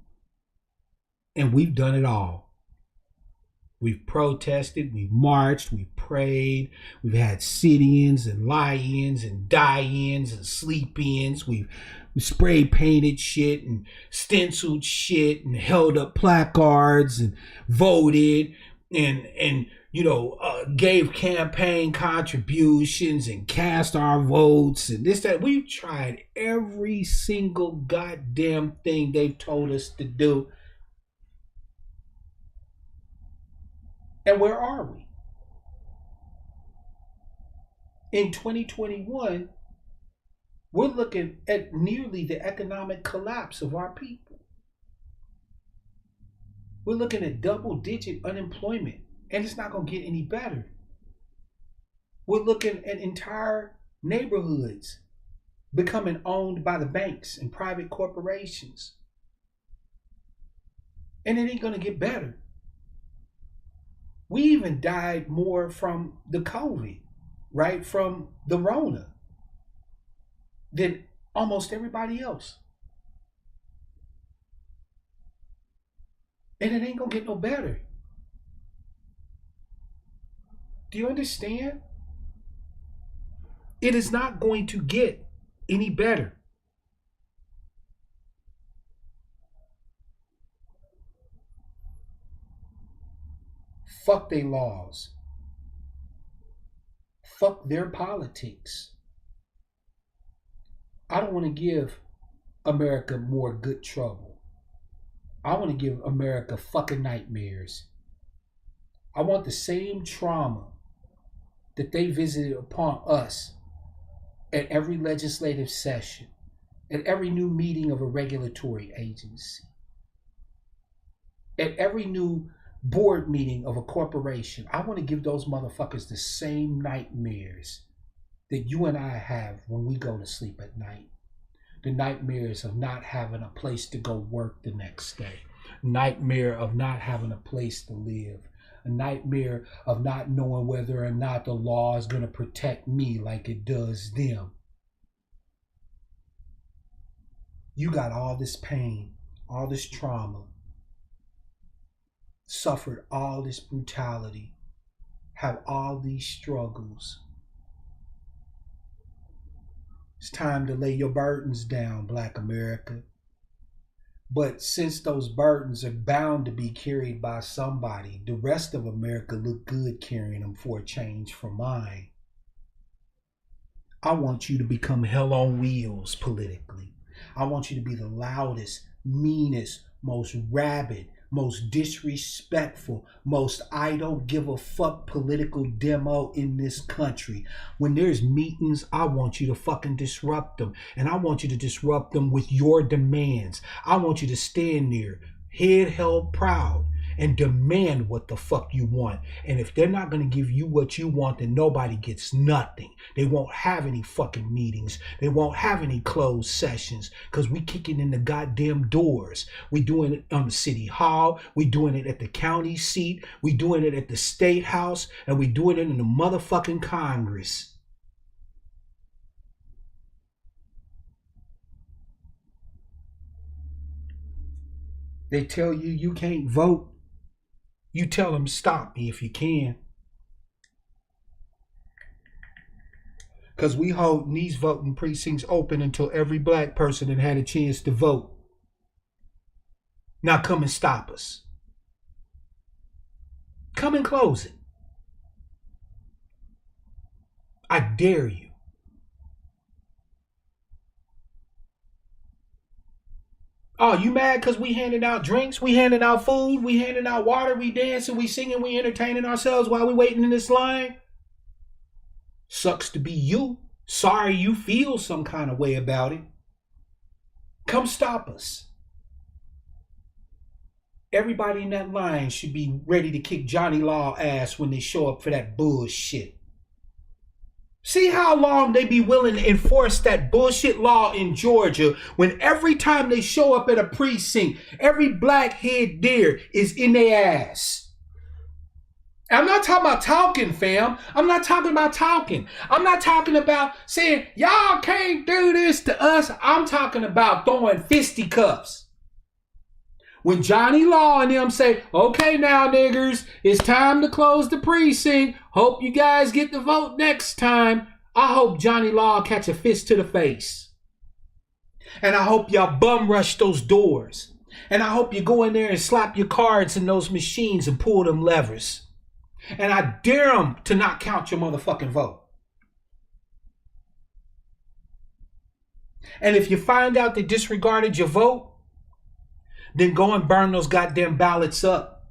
And we've done it all. We've protested, we've marched, we've prayed, we've had sit-ins and lie-ins and die-ins and sleep-ins. We spray painted shit and stenciled shit and held up placards and voted and gave campaign contributions and cast our votes and this, that. We've tried every single goddamn thing they've told us to do. And where are we? In 2021, we're looking at nearly the economic collapse of our people. We're looking at double-digit unemployment, and it's not going to get any better. We're looking at entire neighborhoods becoming owned by the banks and private corporations. And it ain't going to get better. We even died more from the COVID, right? From the Rona than almost everybody else. And it ain't gonna get no better. Do you understand? It is not going to get any better. Fuck their laws. Fuck their politics. I don't want to give America more good trouble. I want to give America fucking nightmares. I want the same trauma that they visited upon us at every legislative session, at every new meeting of a regulatory agency, at every new board meeting of a corporation. I want to give those motherfuckers the same nightmares that you and I have when we go to sleep at night. The nightmares of not having a place to go work the next day. Nightmare of not having a place to live. A nightmare of not knowing whether or not the law is going to protect me like it does them. You got all this pain, all this trauma, suffered all this brutality, have all these struggles. It's time to lay your burdens down, Black America. But since those burdens are bound to be carried by somebody, the rest of America look good carrying them for a change from mine. I want you to become hell on wheels politically. I want you to be the loudest, meanest, most rabid, most disrespectful, most I don't give a fuck political demo in this country. When there's meetings, I want you to fucking disrupt them. And I want you to disrupt them with your demands. I want you to stand there, head held proud, and demand what the fuck you want. And if they're not going to give you what you want, then nobody gets nothing. They won't have any fucking meetings. They won't have any closed sessions because we kicking in the goddamn doors. We doing it on the city hall. We doing it at the county seat. We doing it at the state house. And we doing it in the motherfucking Congress. They tell you you can't vote. You tell them, stop me if you can. Because we hold these voting precincts open until every black person that had a chance to vote. Now come and stop us. Come and close it. I dare you. Oh, you mad because we handing out drinks, we handing out food, we handing out water, we dancing, we singing, we entertaining ourselves while we waiting in this line? Sucks to be you. Sorry you feel some kind of way about it. Come stop us. Everybody in that line should be ready to kick Johnny Law ass when they show up for that bullshit. See how long they be willing to enforce that bullshit law in Georgia when every time they show up at a precinct, every black-head deer is in their ass. I'm not talking about talking, fam. I'm not talking about talking. I'm not talking about saying, y'all can't do this to us. I'm talking about throwing fisticuffs. When Johnny Law and them say, okay now, niggers, it's time to close the precinct. Hope you guys get the vote next time. I hope Johnny Law catch a fist to the face. And I hope y'all bum rush those doors. And I hope you go in there and slap your cards in those machines and pull them levers. And I dare them to not count your motherfucking vote. And if you find out they disregarded your vote, then go and burn those goddamn ballots up.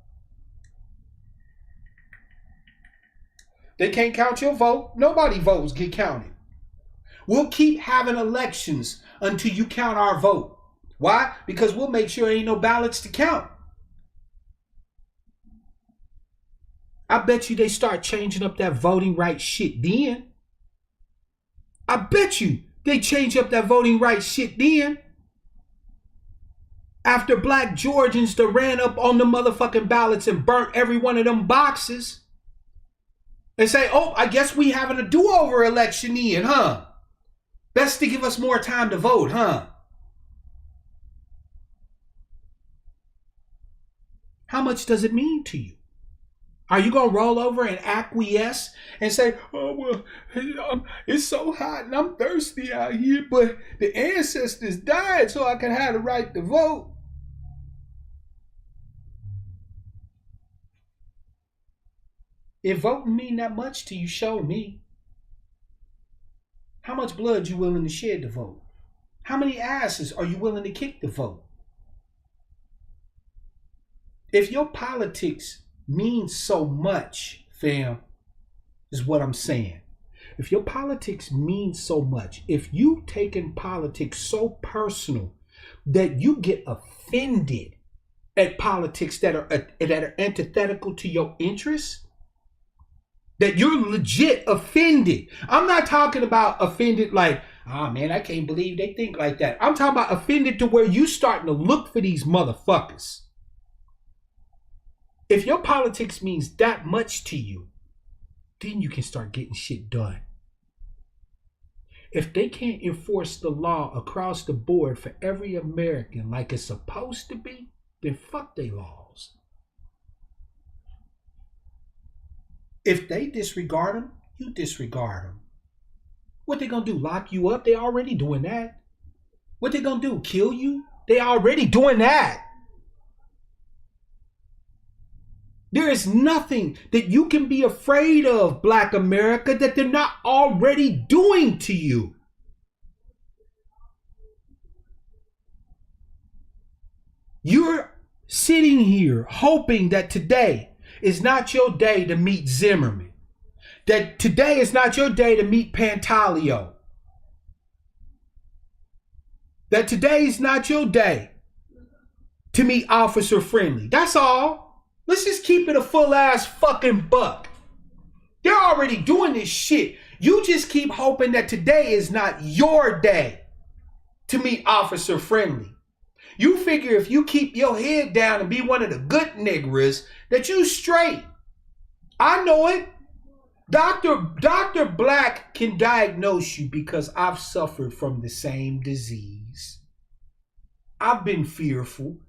They can't count your vote. Nobody votes get counted. We'll keep having elections until you count our vote. Why? Because we'll make sure there ain't no ballots to count. I bet you they start changing up that voting rights shit then. I bet you they change up that voting rights shit then. After black Georgians that ran up on the motherfucking ballots and burnt every one of them boxes. They say, oh, I guess we having a do-over election in, huh? Best to give us more time to vote, huh? How much does it mean to you? Are you going to roll over and acquiesce and say, oh, well, it's so hot and I'm thirsty out here, but the ancestors died so I can have the right to vote? If voting mean that much to you, show me. How much blood you willing to shed to vote? How many asses are you willing to kick to vote? If your politics means so much, fam, is what I'm saying. If your politics means so much, if you taking politics so personal that you get offended at politics that are antithetical to your interests, that you're legit offended. I'm not talking about offended like, oh man, I can't believe they think like that. I'm talking about offended to where you starting to look for these motherfuckers. If your politics means that much to you, then you can start getting shit done. If they can't enforce the law across the board for every American like it's supposed to be, then fuck they laws. If they disregard them, you disregard them. What they gonna do, lock you up? They already doing that. What they gonna do, kill you? They already doing that. There is nothing that you can be afraid of, Black America, that they're not already doing to you. You're sitting here hoping that today is not your day to meet Zimmerman. That today is not your day to meet Pantaleo. That today is not your day to meet Officer Friendly. That's all. Let's just keep it a full ass fucking buck. They're already doing this shit. You just keep hoping that today is not your day to meet Officer Friendly. You figure if you keep your head down and be one of the good niggers, that you straight. I know it. Dr. Black can diagnose you because I've suffered from the same disease. I've been fearful.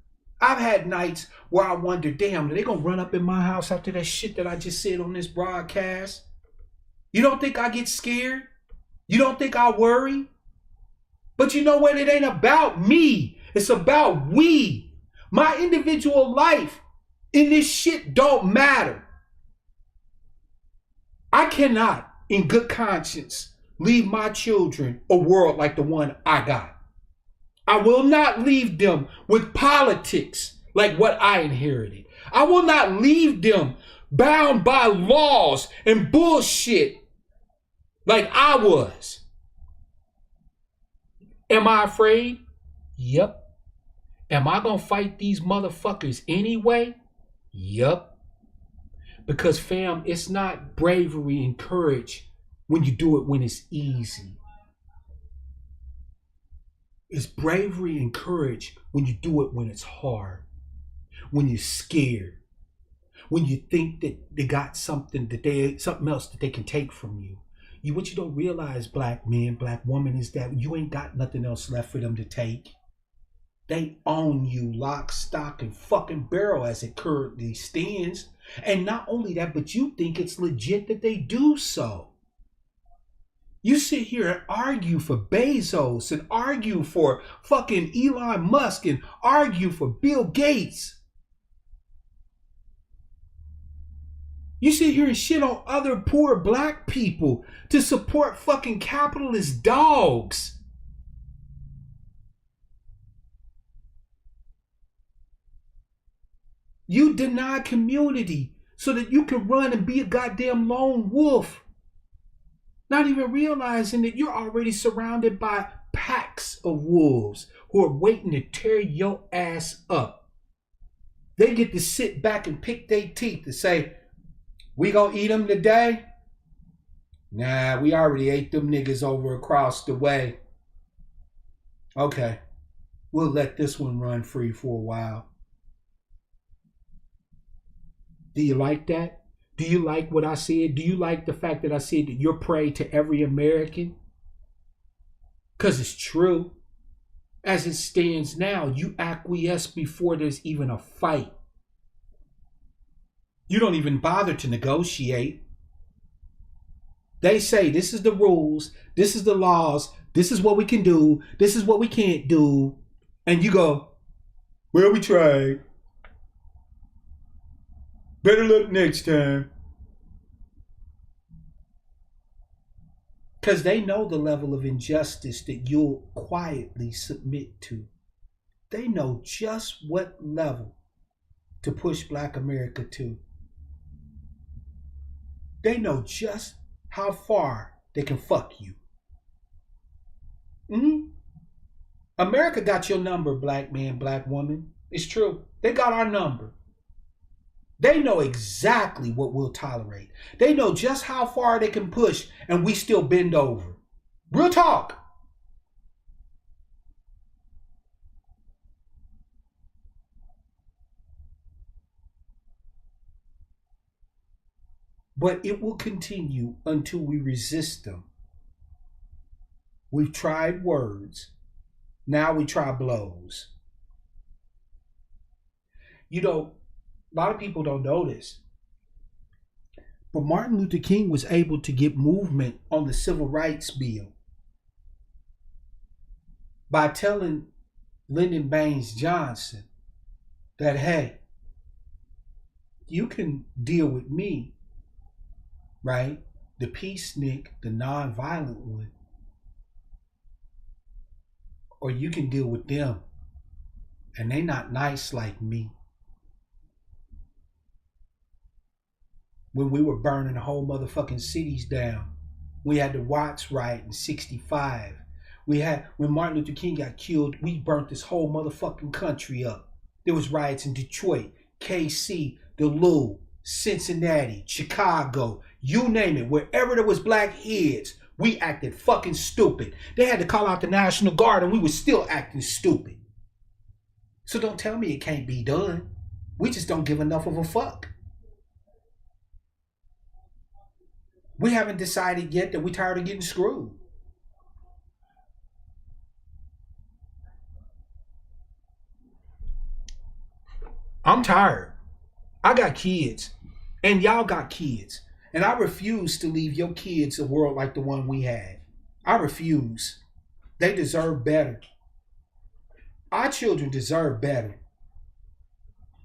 I've had nights where I wonder, damn, are they gonna run up in my house after that shit that I just said on this broadcast? You don't think I get scared? You don't think I worry? But you know what? It ain't about me. It's about we. My individual life in this shit don't matter. I cannot, in good conscience, leave my children a world like the one I got. I will not leave them with politics like what I inherited. I will not leave them bound by laws and bullshit like I was. Am I afraid? Yep. Am I gonna fight these motherfuckers anyway? Yep. Because fam, it's not bravery and courage when you do it when it's easy. It's bravery and courage when you do it when it's hard, when you're scared, when you think that they got something else that they can take from you. What you don't realize, black man, black woman, is that you ain't got nothing else left for them to take. They own you lock, stock, and fucking barrel as it currently stands. And not only that, but you think it's legit that they do so. You sit here and argue for Bezos and argue for fucking Elon Musk and argue for Bill Gates. You sit here and shit on other poor black people to support fucking capitalist dogs. You deny community so that you can run and be a goddamn lone wolf. Not even realizing that you're already surrounded by packs of wolves who are waiting to tear your ass up. They get to sit back and pick their teeth and say, we gonna eat them today? Nah, we already ate them niggas over across the way. Okay, we'll let this one run free for a while. Do you like that? Do you like what I said? Do you like the fact that I said that you're prey to every American? Because it's true. As it stands now, you acquiesce before there's even a fight. You don't even bother to negotiate. They say this is the rules, this is the laws, this is what we can do, this is what we can't do. And you go, well, we tried. Better luck next time. Because they know the level of injustice that you'll quietly submit to. They know just what level to push Black America to. They know just how far they can fuck you. America got your number, black man, black woman. It's true. They got our number. They know exactly what we'll tolerate. They know just how far they can push and we still bend over. Real talk. But it will continue until we resist them. We've tried words. Now we try blows. You know, a lot of people don't know this, but Martin Luther King was able to get movement on the Civil Rights Bill by telling Lyndon Baines Johnson that, hey, you can deal with me, right? The peacenik, the non-violent one, or you can deal with them, and they not nice like me. When we were burning the whole motherfucking cities down, we had the Watts riot in '65. When Martin Luther King got killed, we burnt this whole motherfucking country up. There was riots in Detroit, KC, Duluth, Cincinnati, Chicago, you name it. Wherever there was black heads, we acted fucking stupid. They had to call out the National Guard and we were still acting stupid. So don't tell me it can't be done. We just don't give enough of a fuck. We haven't decided yet that we're tired of getting screwed. I'm tired. I got kids, and y'all got kids, and I refuse to leave your kids a world like the one we had. I refuse. They deserve better. Our children deserve better.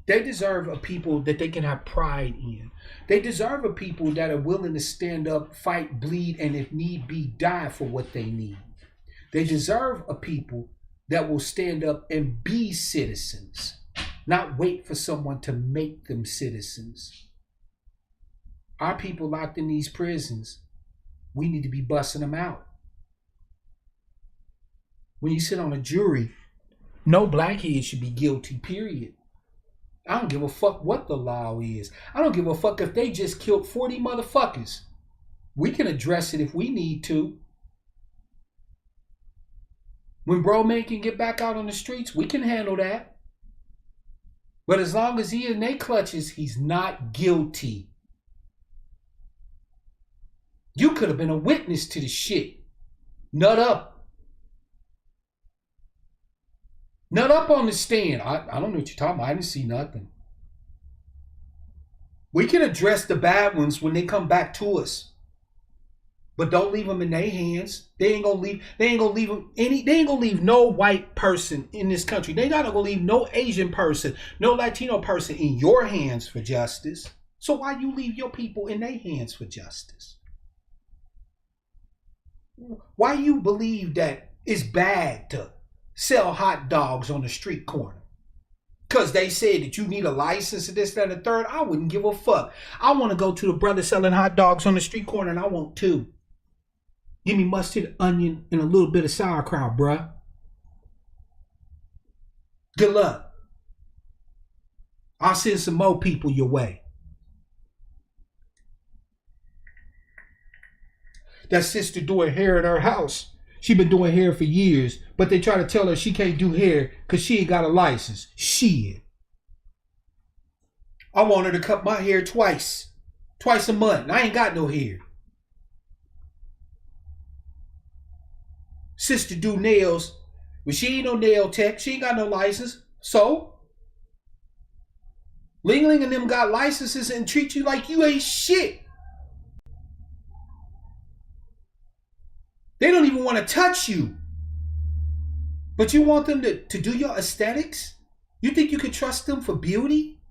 They deserve a people that they can have pride in. They deserve a people that are willing to stand up, fight, bleed, and if need be, die for what they need. They deserve a people that will stand up and be citizens, not wait for someone to make them citizens. Our people locked in these prisons, we need to be busting them out. When you sit on a jury, No blackhead should be guilty, period. I don't give a fuck what the law is. I don't give a fuck if they just killed 40 motherfuckers. We can address it if we need to. When bro man can get back out on the streets, we can handle that. But as long as he in their clutches, he's not guilty. You could have been a witness to the shit. Nut up. Nut up on the stand. I don't know what you're talking about. I didn't see nothing. We can address the bad ones when they come back to us. But don't leave them in their hands. They ain't gonna leave no white person in this country. They not gonna leave no Asian person, no Latino person in your hands for justice. So why you leave your people in their hands for justice? Why you believe that it's bad to sell hot dogs on the street corner? Because they said that you need a license and this, that, and the third. I wouldn't give a fuck. I want to go to the brother selling hot dogs on the street corner, and I want two. Give me mustard, onion, and a little bit of sauerkraut, bruh. Good luck. I'll send some more people your way. That sister doing hair in her house. She been doing hair for years, but they try to tell her she can't do hair because she ain't got a license. Shit. I want her to cut my hair twice a month, and I ain't got no hair. Sister do nails, but she ain't no nail tech. She ain't got no license. So, Ling Ling and them got licenses and treat you like you ain't shit. They don't even want to touch you. But you want them to do your aesthetics? You think you can trust them for beauty?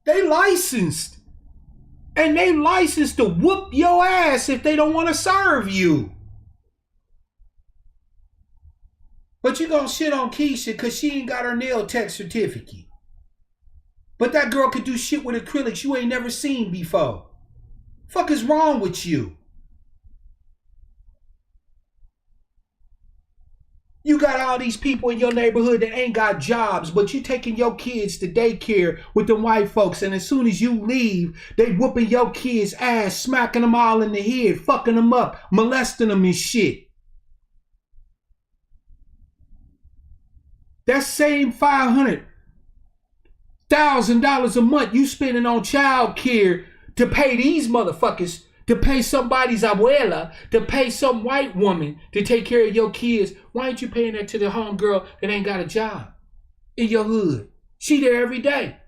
They licensed. And they licensed to whoop your ass if they don't want to serve you. But you gonna shit on Keisha because she ain't got her nail tech certificate. But that girl could do shit with acrylics you ain't never seen before. Fuck is wrong with you? You got all these people in your neighborhood that ain't got jobs, but you taking your kids to daycare with them white folks, and as soon as you leave, they whooping your kids' ass, smacking them all in the head, fucking them up, molesting them and shit. That same $500,000 a month you spending on child care to pay these motherfuckers, to pay somebody's abuela, to pay some white woman to take care of your kids. Why ain't you paying that to the homegirl that ain't got a job in your hood? She there every day.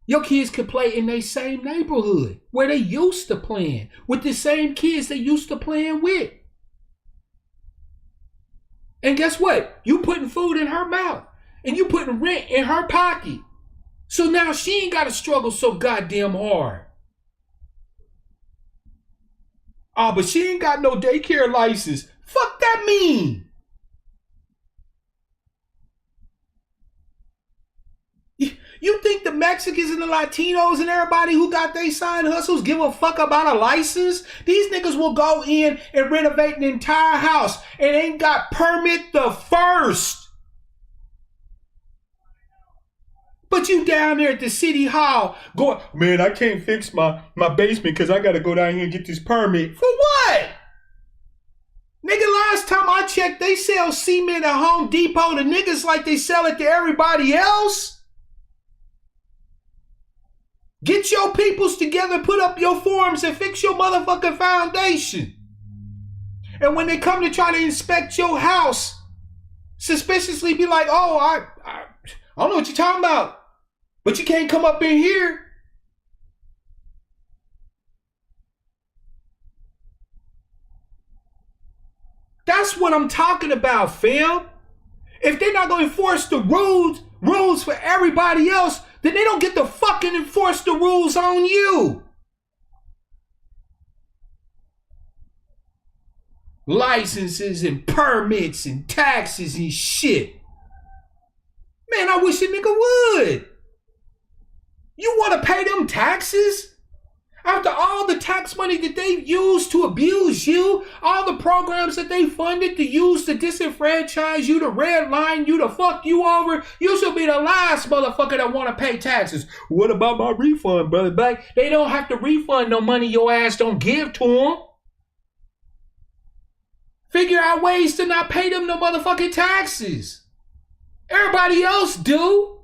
Your kids could play in their same neighborhood where they used to playing with the same kids they used to playing with. And guess what? You putting food in her mouth and you putting rent in her pocket. So now she ain't got to struggle so goddamn hard. Oh, but she ain't got no daycare license. Fuck that mean? You think the Mexicans and the Latinos and everybody who got their side hustles give a fuck about a license? These niggas will go in and renovate an entire house and ain't got permit the first. But you down there at the city hall going, man, I can't fix my basement because I got to go down here and get this permit. For what? Nigga, last time I checked, they sell cement at Home Depot to niggas like they sell it to everybody else. Get your peoples together, put up your forms, and fix your motherfucking foundation. And when they come to try to inspect your house, suspiciously be like, oh, I don't know what you're talking about. But you can't come up in here. That's what I'm talking about, fam. If they're not going to enforce the rules for everybody else, then they don't get to fucking enforce the rules on you. Licenses and permits and taxes and shit. Man, I wish a nigga would. You want to pay them taxes? After all the tax money that they've used to abuse you, all the programs that they funded to use to disenfranchise you, to redline you, to fuck you over, you should be the last motherfucker that want to pay taxes. What about my refund, brother Black? They don't have to refund no money your ass don't give to them. Figure out ways to not pay them no motherfucking taxes. Everybody else do.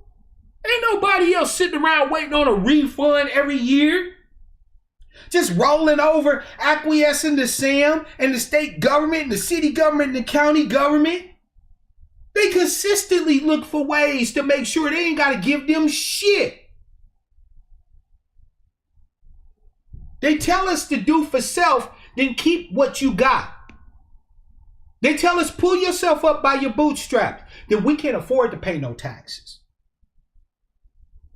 Ain't nobody else sitting around waiting on a refund every year. Just rolling over, acquiescing to Sam and the state government and the city government and the county government. They consistently look for ways to make sure they ain't got to give them shit. They tell us to do for self, then keep what you got. They tell us pull yourself up by your bootstraps, then we can't afford to pay no taxes.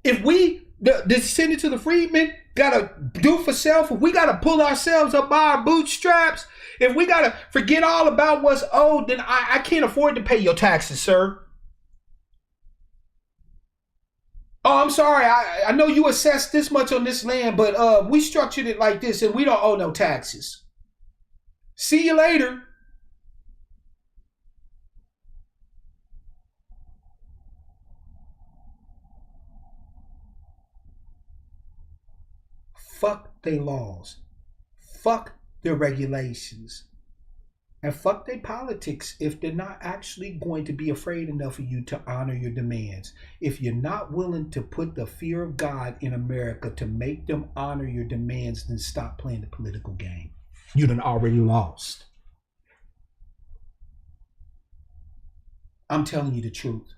If we, the descendants of the freedmen, gotta do for self, if we gotta pull ourselves up by our bootstraps, if we gotta forget all about what's owed, then I can't afford to pay your taxes, sir. Oh, I'm sorry. I know you assessed this much on this land, but we structured it like this and we don't owe no taxes. See you later. Fuck their laws. Fuck their regulations. And fuck their politics if they're not actually going to be afraid enough of you to honor your demands. If you're not willing to put the fear of God in America to make them honor your demands, then stop playing the political game. You done already lost. I'm telling you the truth.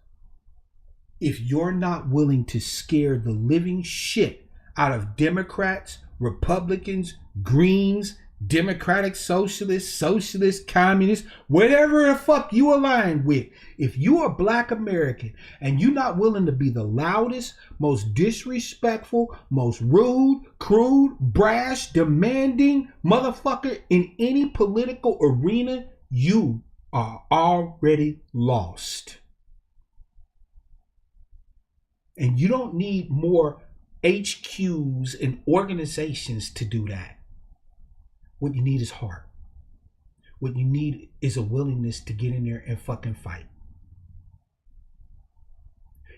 If you're not willing to scare the living shit out of Democrats, Republicans, Greens, Democratic Socialists, Communists, whatever the fuck you align with. If you are Black American and you're not willing to be the loudest, most disrespectful, most rude, crude, brash, demanding motherfucker in any political arena, you are already lost. And you don't need more HQs and organizations to do that. What you need is heart. What you need is a willingness to get in there and fucking fight.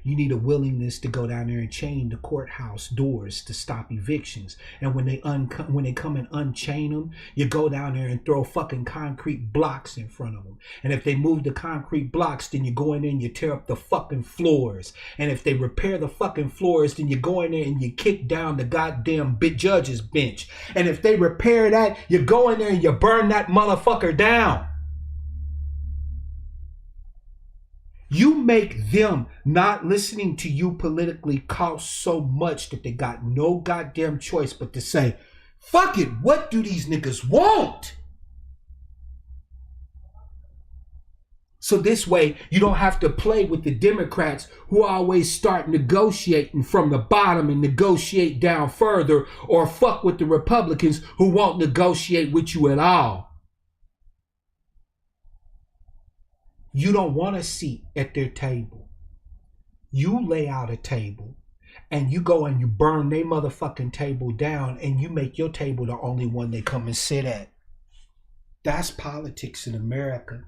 You need a willingness to go down there and chain the courthouse doors to stop evictions. And when they come and unchain them, you go down there and throw fucking concrete blocks in front of them. And if they move the concrete blocks, then you go in there and you tear up the fucking floors. And if they repair the fucking floors, then you go in there and you kick down the goddamn judge's bench. And if they repair that, you go in there and you burn that motherfucker down. You make them not listening to you politically cost so much that they got no goddamn choice but to say, fuck it, what do these niggas want? So this way, you don't have to play with the Democrats who always start negotiating from the bottom and negotiate down further, or fuck with the Republicans who won't negotiate with you at all. You don't want a seat at their table. You lay out a table and you go and you burn their motherfucking table down and you make your table the only one they come and sit at. That's politics in America.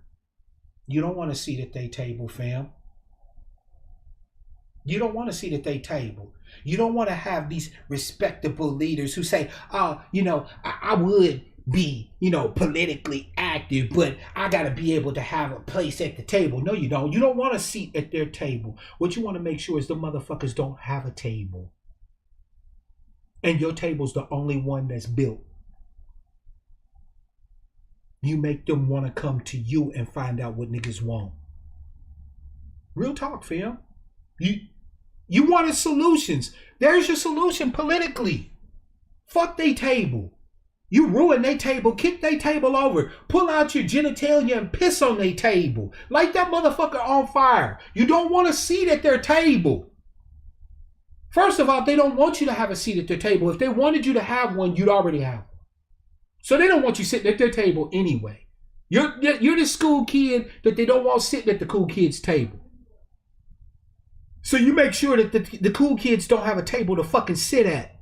You don't want a seat at their table, fam. You don't want a seat at their table. You don't want to have these respectable leaders who say, oh, I would be, politically active, but I got to be able to have a place at the table. No, you don't. You don't want a seat at their table. What you want to make sure is the motherfuckers don't have a table. And your table's the only one that's built. You make them want to come to you and find out what niggas want. Real talk, fam. You wanted solutions. There's your solution politically. Fuck they table. You ruin their table, kick their table over, pull out your genitalia and piss on their table. Light that motherfucker on fire. You don't want a seat at their table. First of all, they don't want you to have a seat at their table. If they wanted you to have one, you'd already have one. So they don't want you sitting at their table anyway. You're the school kid that they don't want sitting at the cool kids' table. So you make sure that the cool kids don't have a table to fucking sit at.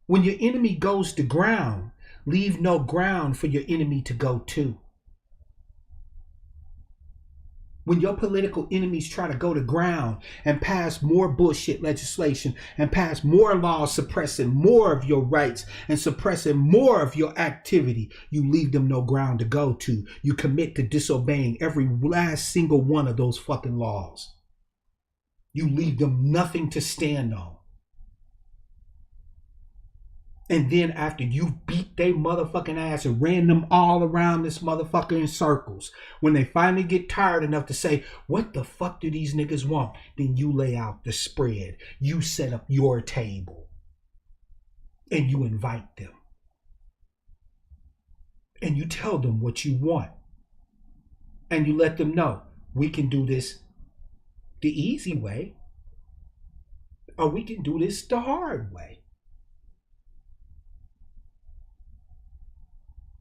When your enemy goes to ground, leave no ground for your enemy to go to. When your political enemies try to go to ground and pass more bullshit legislation and pass more laws suppressing more of your rights and suppressing more of your activity, you leave them no ground to go to. You commit to disobeying every last single one of those fucking laws. You leave them nothing to stand on. And then after you've beat their motherfucking ass and ran them all around this motherfucker in circles, when they finally get tired enough to say, what the fuck do these niggas want? Then you lay out the spread. You set up your table. And you invite them. And you tell them what you want. And you let them know, we can do this the easy way. Or we can do this the hard way.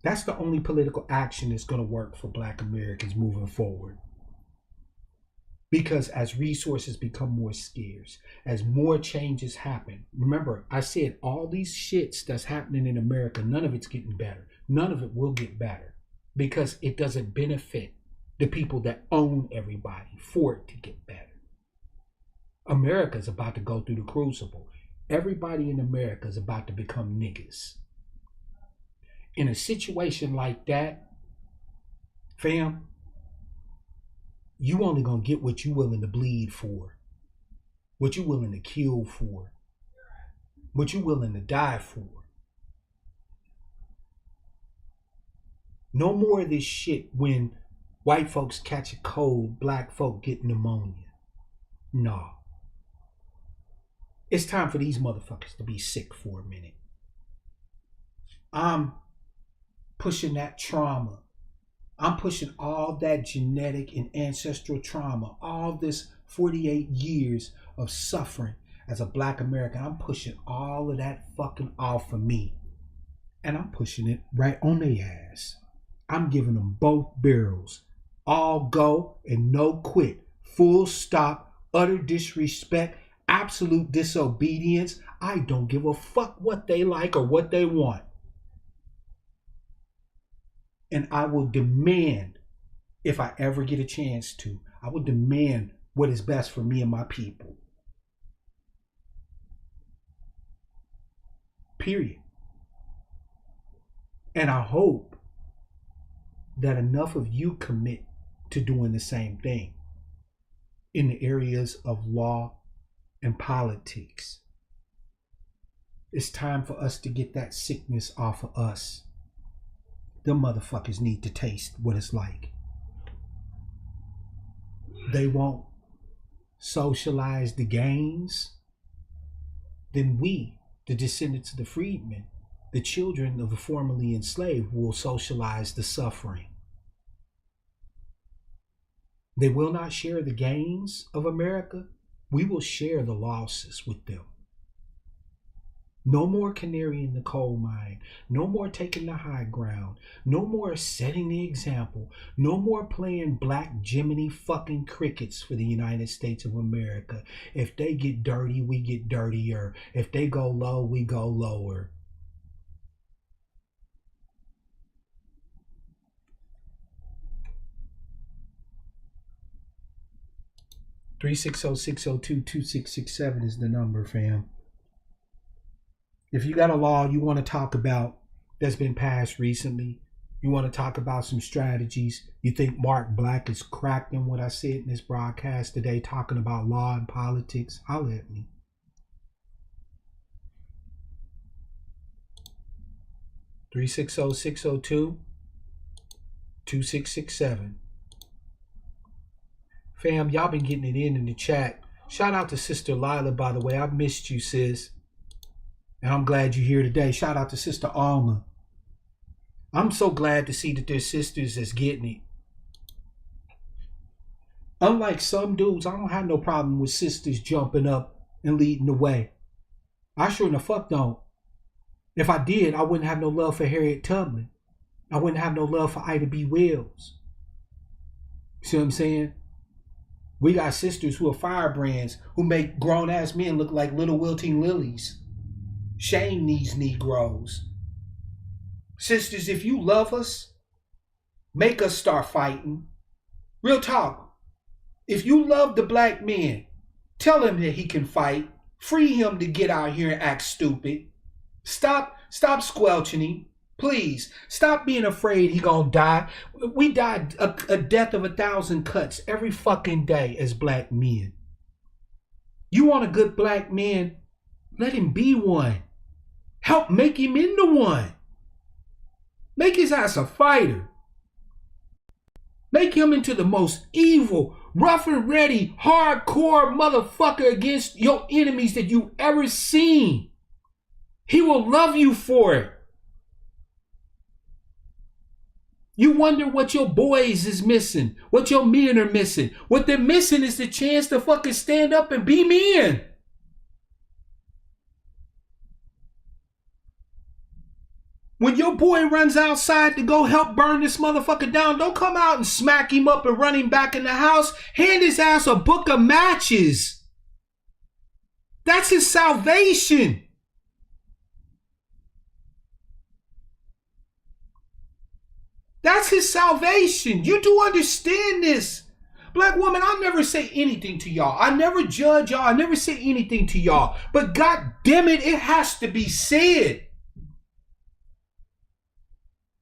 That's the only political action that's going to work for Black Americans moving forward. Because as resources become more scarce, as more changes happen, remember, I said all these shits that's happening in America, none of it's getting better. None of it will get better because it doesn't benefit the people that own everybody for it to get better. America's about to go through the crucible. Everybody in America is about to become niggas. In a situation like that, fam, you only gonna get what you willing to bleed for, what you willing to kill for, what you willing to die for. No more of this shit when white folks catch a cold, black folk get pneumonia. No. It's time for these motherfuckers to be sick for a minute. I'm pushing that trauma. I'm pushing all that genetic and ancestral trauma, all this 48 years of suffering as a Black American. I'm pushing all of that fucking off of me. And I'm pushing it right on their ass. I'm giving them both barrels. All go and no quit. Full stop, utter disrespect, absolute disobedience. I don't give a fuck what they like or what they want. And I will demand, if I ever get a chance to, I will demand what is best for me and my people. Period. And I hope that enough of you commit to doing the same thing in the areas of law and politics. It's time for us to get that sickness off of us. Them motherfuckers need to taste what it's like. They won't socialize the gains. Then we, the descendants of the freedmen, the children of the formerly enslaved, will socialize the suffering. They will not share the gains of America. We will share the losses with them. No more canary in the coal mine. No more taking the high ground. No more setting the example. No more playing black Jiminy fucking crickets for the United States of America. If they get dirty, we get dirtier. If they go low, we go lower. Three 602-2667 is the number, fam. If you got a law you want to talk about that's been passed recently, you want to talk about some strategies, you think Mark Black is cracked in what I said in this broadcast today talking about law and politics, holler at me. 360-602-2667. Fam, y'all been getting it in the chat. Shout out to Sister Lila, by the way. I've missed you, sis. And I'm glad you're here today. Shout out to Sister Alma. I'm so glad to see that there's sisters that's getting it. Unlike some dudes, I don't have no problem with sisters jumping up and leading the way. I sure in the fuck don't. If I did, I wouldn't have no love for Harriet Tubman. I wouldn't have no love for Ida B. Wells. See what I'm saying? We got sisters who are firebrands, who make grown-ass men look like little wilting lilies. Shame these Negroes. Sisters, if you love us, make us start fighting. Real talk. If you love the black man, tell him that he can fight. Free him to get out here and act stupid. Stop squelching him. Please, stop being afraid he gonna die. We die a death of 1,000 cuts every fucking day as black men. You want a good black man? Let him be one. Help make him into one. Make his ass a fighter. Make him into the most evil, rough and ready, hardcore motherfucker against your enemies that you've ever seen. He will love you for it. You wonder what your boys is missing, what your men are missing. What they're missing is the chance to fucking stand up and be men. When your boy runs outside to go help burn this motherfucker down, don't come out and smack him up and run him back in the house. Hand his ass a book of matches. That's his salvation. That's his salvation. You do understand this. Black woman, I never say anything to y'all. I never judge y'all. I never say anything to y'all. But God damn it, it has to be said.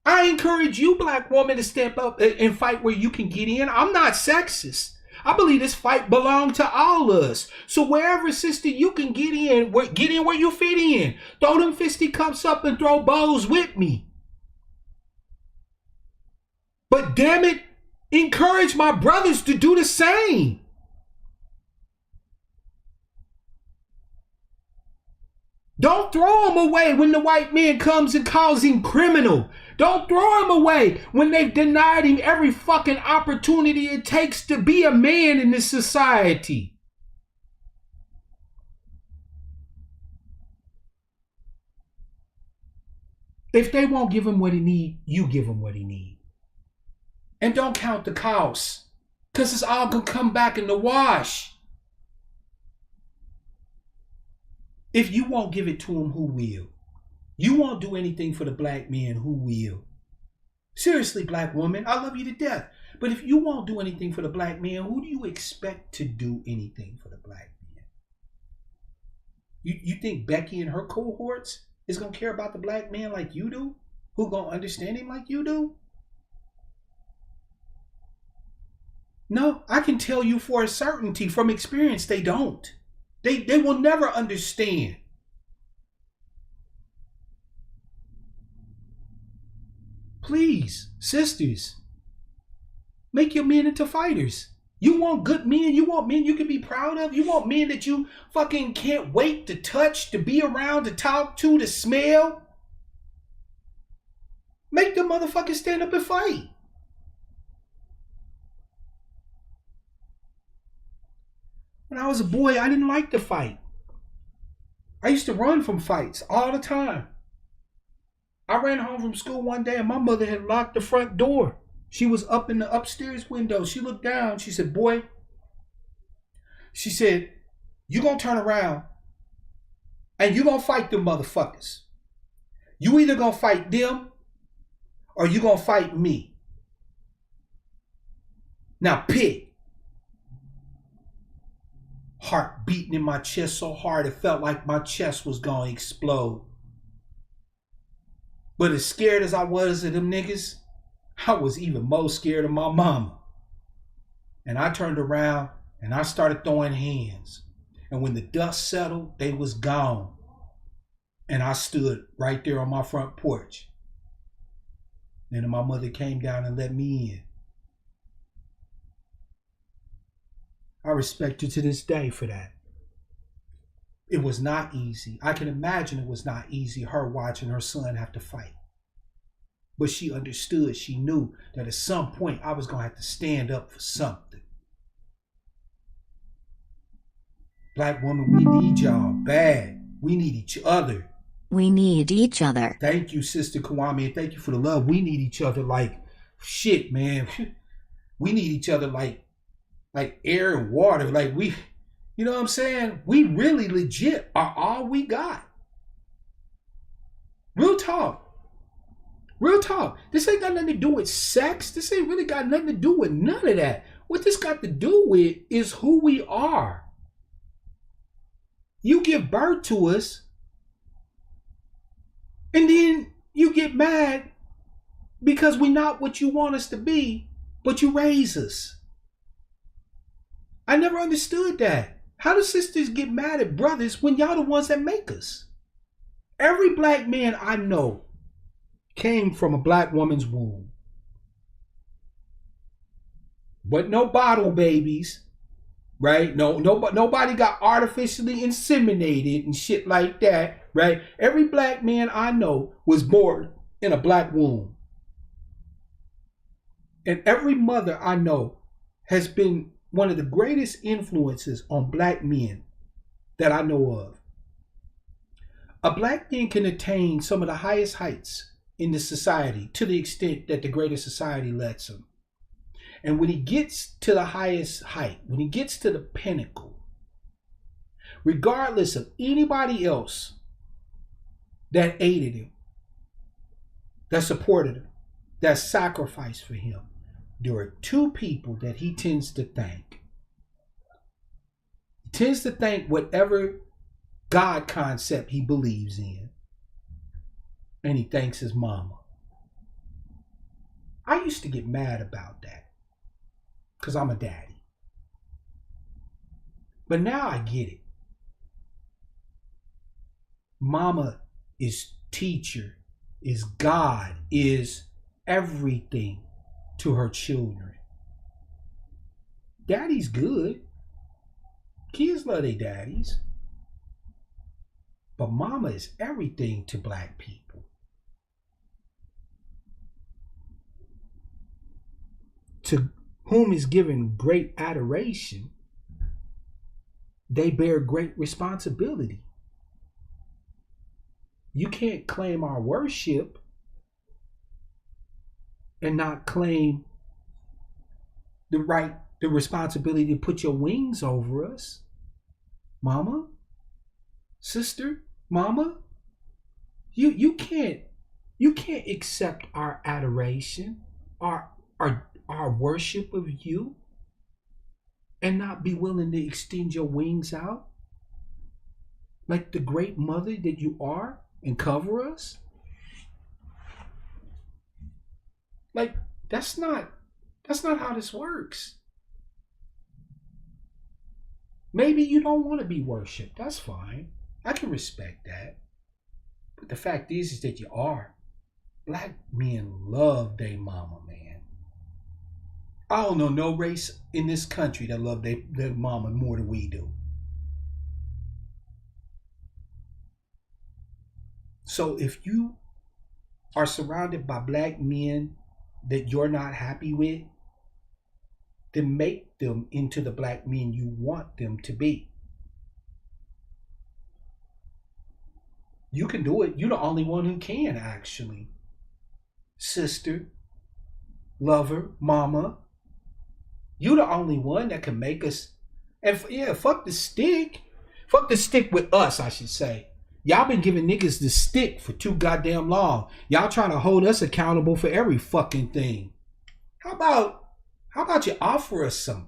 I encourage you, black woman, to step up and fight where you can get in. I'm not sexist. I believe this fight belongs to all of us. So wherever, sister, you can get in where you fit in. Throw them fisticuffs up and throw bows with me. But damn it, encourage my brothers to do the same. Don't throw them away when the white man comes and calls him criminal. Don't throw him away when they've denied him every fucking opportunity it takes to be a man in this society. If they won't give him what he needs, you give him what he needs. And don't count the cost, because it's all going to come back in the wash. If you won't give it to him, who will? You won't do anything for the black man, who will? Seriously, black woman, I love you to death. But if you won't do anything for the black man, who do you expect to do anything for the black man? You think Becky and her cohorts is going to care about the black man like you do? Who going to understand him like you do? No, I can tell you for a certainty from experience, they don't. They will never understand. Please, sisters, make your men into fighters. You want good men. You want men you can be proud of. You want men that you fucking can't wait to touch, to be around, to talk to smell. Make the motherfuckers stand up and fight. When I was a boy, I didn't like to fight. I used to run from fights all the time. I ran home from school one day and my mother had locked the front door. She was up in the upstairs window. She looked down. She said, boy, she said, you gonna turn around and you gonna fight them motherfuckers. You either gonna fight them or you gonna fight me. Now pick. Heart beating in my chest so hard it felt like my chest was gonna explode. But as scared as I was of them niggas, I was even more scared of my mama. And I turned around and I started throwing hands. And when the dust settled, they was gone. And I stood right there on my front porch. Then my mother came down and let me in. I respect her to this day for that. It was not easy. I can imagine it was not easy, her watching her son have to fight. But she understood, she knew that at some point I was going to have to stand up for something. Black woman, we need y'all bad. We need each other. We need each other. Thank you, Sister Kwame, and thank you for the love. We need each other like shit, man. We need each other like air and water. Like we, you know what I'm saying? We really legit are all we got. Real talk. Real talk. This ain't got nothing to do with sex. This ain't really got nothing to do with none of that. What this got to do with is who we are. You give birth to us, and then you get mad because we're not what you want us to be, but you raise us. I never understood that. How do sisters get mad at brothers when y'all the ones that make us? Every black man I know came from a black woman's womb. But no bottle babies, right? Nobody got artificially inseminated and shit like that, right? Every black man I know was born in a black womb. And every mother I know has been one of the greatest influences on black men that I know of. A black man can attain some of the highest heights in the society to the extent that the greater society lets him. And when he gets to the highest height, when he gets to the pinnacle, regardless of anybody else that aided him, that supported him, that sacrificed for him, there are two people that he tends to thank. He tends to thank whatever God concept he believes in. And he thanks his mama. I used to get mad about that because I'm a daddy. But now I get it. Mama is teacher, is God, is everything to her children. Daddy's good. Kids love their daddies. But mama is everything to black people. To whom is given great adoration, they bear great responsibility. You can't claim our worship and not claim the responsibility to put your wings over us. Mama, sister, mama, you can't accept our adoration, our worship of you, and not be willing to extend your wings out like the great mother that you are and cover us. Like, that's not how this works. Maybe you don't want to be worshipped. That's fine. I can respect that. But the fact is that you are. Black men love their mama, man. I don't know no race in this country that love their mama more than we do. So if you are surrounded by black men that you're not happy with, then make them into the black men you want them to be. You can do it. You're the only one who can, actually. Sister, lover, mama. You're the only one that can make us. And fuck the stick. Fuck the stick with us, I should say. Y'all been giving niggas the stick for too goddamn long. Y'all trying to hold us accountable for every fucking thing. How about you offer us something?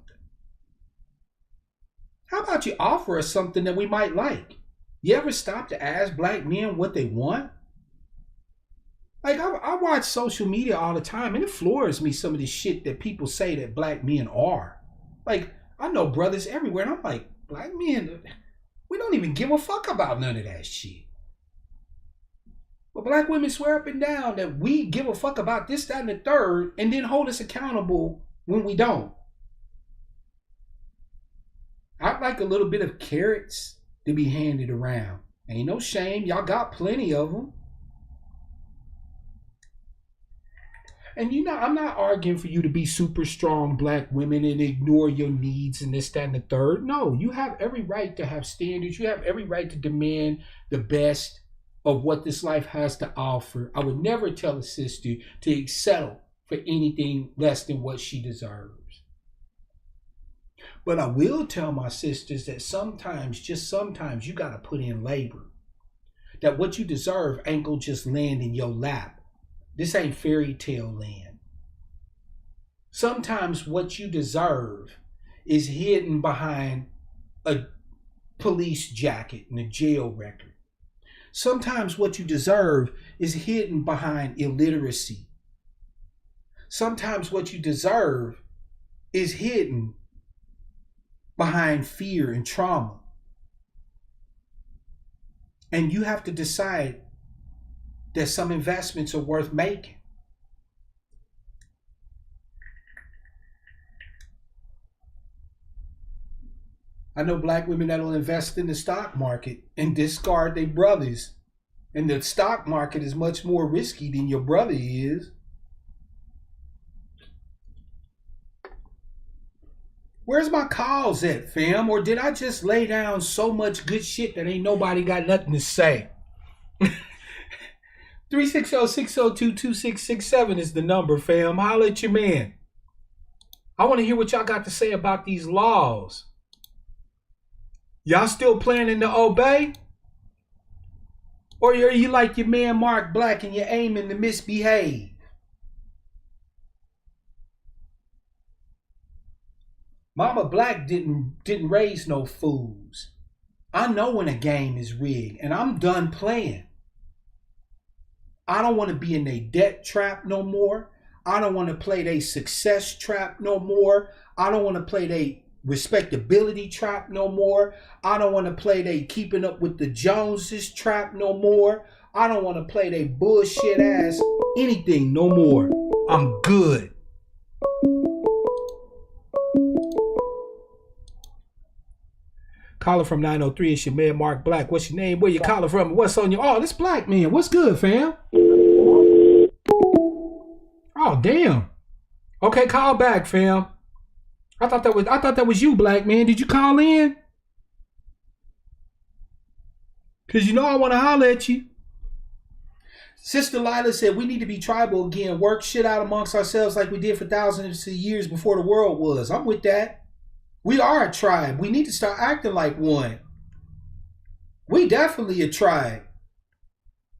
How about you offer us something that we might like? You ever stop to ask black men what they want? Like, I watch social media all the time, and it floors me, some of the shit that people say that black men are. Like, I know brothers everywhere, and I'm like, black men, we don't even give a fuck about none of that shit. But black women swear up and down that we give a fuck about this, that, and the third, and then hold us accountable when we don't. I'd like a little bit of carrots to be handed around. Ain't no shame. Y'all got plenty of them. And I'm not arguing for you to be super strong black women and ignore your needs and this, that, and the third. No, you have every right to have standards. You have every right to demand the best of what this life has to offer. I would never tell a sister to settle for anything less than what she deserves. But I will tell my sisters that sometimes, just sometimes, you got to put in labor. that what you deserve ain't gonna just land in your lap. This ain't fairy tale land. Sometimes what you deserve is hidden behind a police jacket and a jail record. Sometimes what you deserve is hidden behind illiteracy. Sometimes what you deserve is hidden behind fear and trauma. And you have to decide that some investments are worth making. I know black women that'll invest in the stock market and discard their brothers. And the stock market is much more risky than your brother is. Where's my calls at, fam? Or did I just lay down so much good shit that ain't nobody got nothing to say? 360-602-2667 is the number, fam. Holla at your man. I want to hear what y'all got to say about these laws. Y'all still planning to obey? Or are you like your man Mark Black and you're aiming to misbehave? Mama Black didn't raise no fools. I know when a game is rigged, and I'm done playing. I don't want to be in a debt trap no more. I don't want to play they success trap no more. I don't want to play they respectability trap no more. I don't want to play they keeping up with the Joneses trap no more. I don't want to play they bullshit ass anything no more. I'm good. Caller from 903, it's your man Mark Black. What's your name? Where you calling from? What's on your... Oh, this Black man. What's good, fam? Oh, damn. Okay, call back, fam. I thought that was you, Black man. Did you call in? Cause you know I want to holler at you. Sister Lila said we need to be tribal again. Work shit out amongst ourselves like we did for thousands of years before the world was. I'm with that. We are a tribe. We need to start acting like one. We definitely a tribe.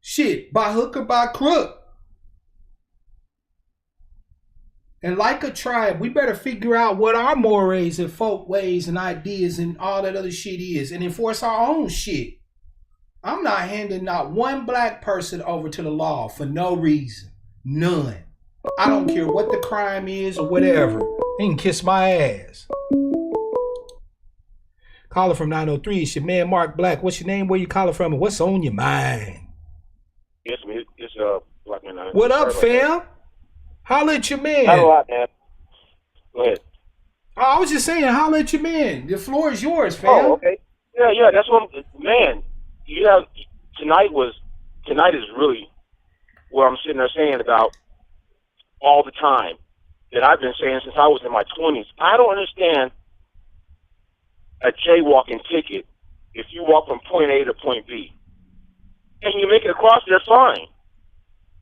Shit, by hook or by crook. And like a tribe, we better figure out what our mores and folk ways and ideas and all that other shit is and enforce our own shit. I'm not handing not one black person over to the law for no reason. None. I don't care what the crime is or whatever. They can kiss my ass. Caller from 903, it's your man Mark Black. What's your name? Where you calling from? And what's on your mind? Yes, it's Black man. What up, fam? Holla at your man. Not a lot, man. Go ahead. Oh, I was just saying, holla at your man. The floor is yours, fam. Oh, okay. Yeah, that's what, man. You have tonight is really what I'm sitting there saying about all the time that I've been saying since I was in my 20s. I don't understand a jaywalking ticket if you walk from point A to point B and you make it across there, fine.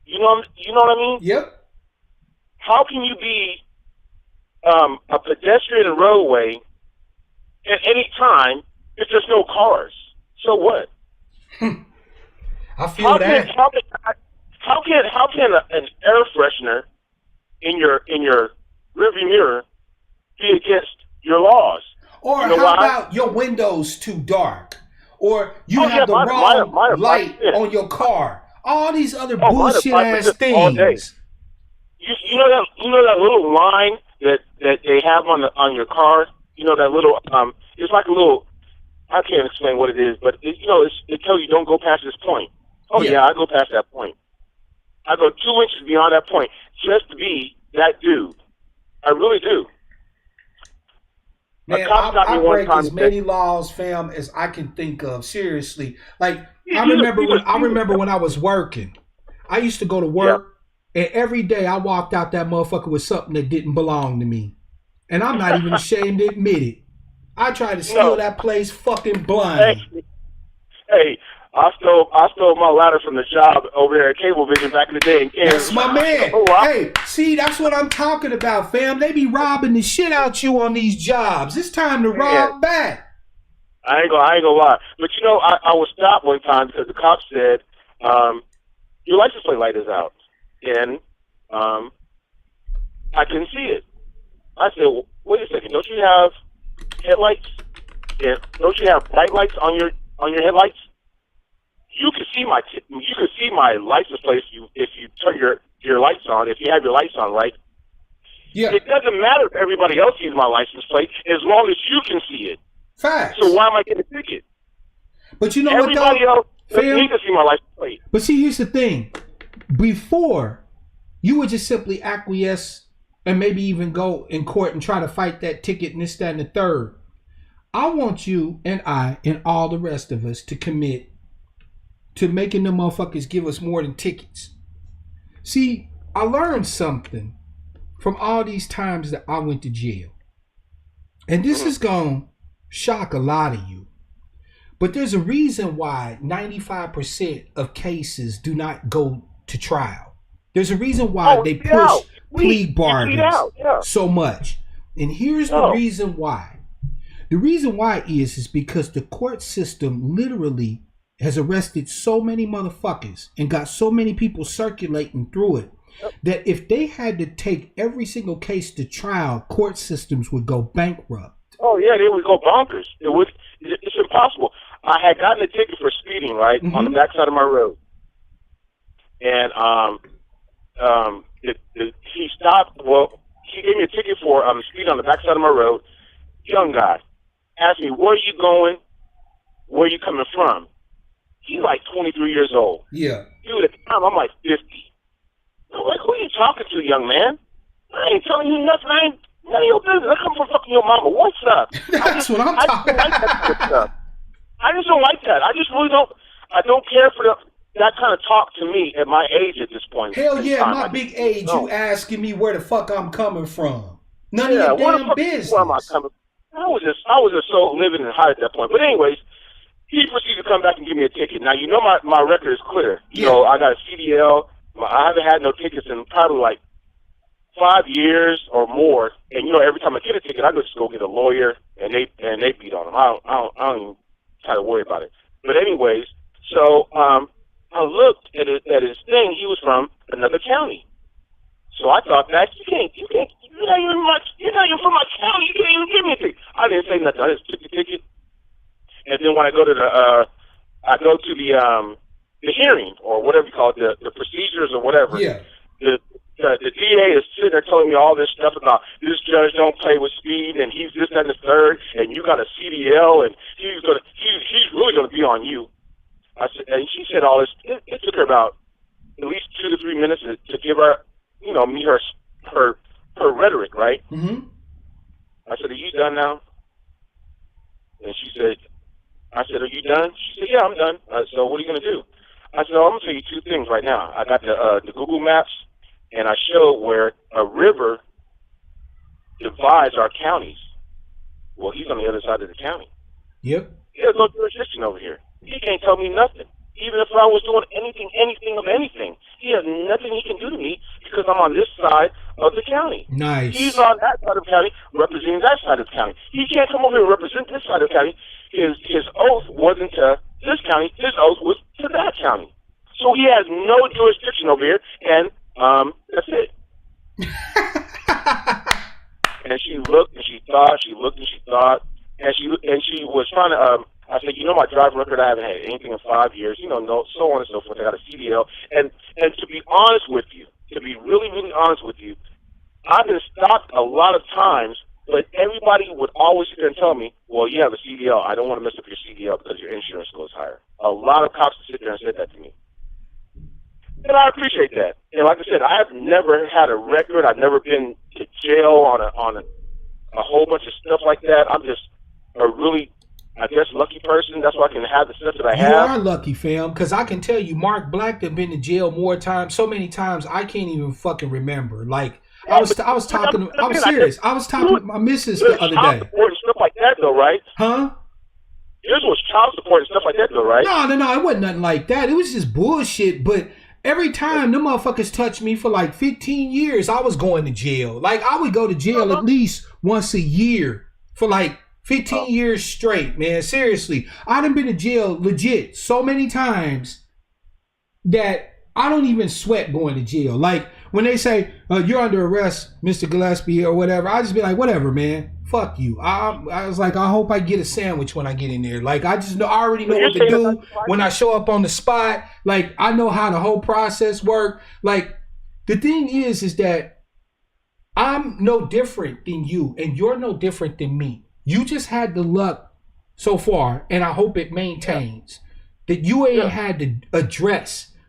You know what I mean? Yep. How can you be a pedestrian roadway at any time if there's no cars? So what? I feel that. How can an air freshener in your rearview mirror be against your laws? Or you know how about your windows too dark? Or you have the wrong light on your car. All these other bullshit ass things. You know that little line that they have on your car. You know that little it's like a little. I can't explain what it is, but it tells you don't go past this point. Oh yeah, I go past that point. I go 2 inches beyond that point just to be that dude. I really do. Man, I break as many laws, fam, as I can think of. Seriously, like I remember when I was working. I used to go to work, and every day I walked out that motherfucker with something that didn't belong to me, and I'm not even ashamed to admit it. I tried to steal that place fucking blind. Hey, I stole my ladder from the job over there at Cablevision back in the day. That's my man. Hey, see, that's what I'm talking about, fam. They be robbing the shit out you on these jobs. It's time to rob back. I ain't gonna lie. But you know, I was stopped one time because the cop said, your license plate light is out, and I couldn't see it. I said, well, wait a second, don't you have headlights? And don't you have bright lights on your headlights? You can see my license plate if you turn your lights on. If you have your lights on, right? Yeah. It doesn't matter if everybody else sees my license plate as long as you can see it. Facts. So why am I getting a ticket? But you know everybody what, though? else needs to see my license plate. But see, here's the thing. Before, you would just simply acquiesce and maybe even go in court and try to fight that ticket and this, that, and the third. I want you and I and all the rest of us to commit to making the motherfuckers give us more than tickets. See, I learned something from all these times that I went to jail. And this is going to shock a lot of you. But there's a reason why 95% of cases do not go to trial. There's a reason why they push plea bargains so much. And here's the reason why. The reason why is because the court system literally has arrested so many motherfuckers and got so many people circulating through it that if they had to take every single case to trial, court systems would go bankrupt. Oh yeah, they would go bonkers. It's impossible. I had gotten a ticket for speeding, right, on the backside of my road, and he stopped. Well, he gave me a ticket for speeding on the backside of my road. Young guy asked me, "Where are you going? Where are you coming from?" He's like 23 years old. Yeah. Dude, at the time I'm like 50. I'm like, who are you talking to, young man? I ain't telling you nothing. I ain't none of your business. I come from fucking your mama. What's up? That's what I'm talking about. I just don't like that kind of stuff. I just don't like that. I just really don't. I don't care for that kind of talk to me at my age at this point. Hell yeah, my big age. You asking me where the fuck I'm coming from? None of your damn business. Where am I coming? I was just so living in high at that point. But anyways, he proceeded to come back and give me a ticket. Now you know my record is clear. You know, I got a CDL. I haven't had no tickets in probably like 5 years or more. And you know, every time I get a ticket, I just go get a lawyer, and they beat on them. I don't even try to worry about it. But anyways, so I looked at his thing. He was from another county. So I thought that you're not even from my county. You can't even give me a ticket. I didn't say nothing. I just took the ticket. And then when I go to the hearing or whatever you call it, the procedures or whatever. Yeah. The DA is sitting there telling me all this stuff about this judge don't play with speed and he's this, that, and the third, and you got a CDL and he's really gonna be on you. I said, and she said all this. It took her about at least 2 to 3 minutes to give her, me her rhetoric, right? Mm-hmm. I said, "Are you done now?" And she said, "I said, are you done?" She said, "Yeah, I'm done." So what are you gonna do? I said, "I'm gonna tell you 2 things right now. I got the Google Maps, and I showed where a river divides our counties. Well, he's on the other side of the county. Yep. There's no jurisdiction over here. He can't tell me nothing. Even if I was doing anything of anything, he has nothing he can do to me because I'm on this side of the county. Nice. He's on that side of the county, representing that side of the county. He can't come over here and represent this side of the county. His oath wasn't to this county. His oath was to that county. So he has no jurisdiction over here, and that's it." And she looked and she thought. She looked and she thought, and she was trying to. I said, my driving record, I haven't had anything in 5 years, so on and so forth. I got a CDL. And to be honest with you, to be really, really honest with you, I've been stopped a lot of times, but everybody would always sit there and tell me, "Well, you have a CDL. I don't want to mess up your CDL because your insurance goes higher." A lot of cops would sit there and said that to me. And I appreciate that. And like I said, I have never had a record. I've never been to jail on a whole bunch of stuff like that. I'm just a really, I guess, lucky person. That's why I can have the stuff that I have. You are lucky, fam, because I can tell you, Mark Black has been to jail more times, so many times, I can't even fucking remember. Like, I was serious. I was talking with my missus the other day. Support and stuff like that, though, right? Huh? Yours was child support and stuff like that, though, right? No, it wasn't nothing like that. It was just bullshit, but every time them motherfuckers touched me for like 15 years, I was going to jail. Like, I would go to jail at least once a year for like 15 years straight, man. Seriously. I done been to jail legit so many times that I don't even sweat going to jail. Like when they say, you're under arrest, Mr. Gillespie or whatever, I just be like, whatever, man. Fuck you. I was like, I hope I get a sandwich when I get in there. Like I already know what to do when I show up on the spot. Like I know how the whole process work. Like the thing is that I'm no different than you and you're no different than me. You just had the luck so far, and I hope it maintains, that you ain't had to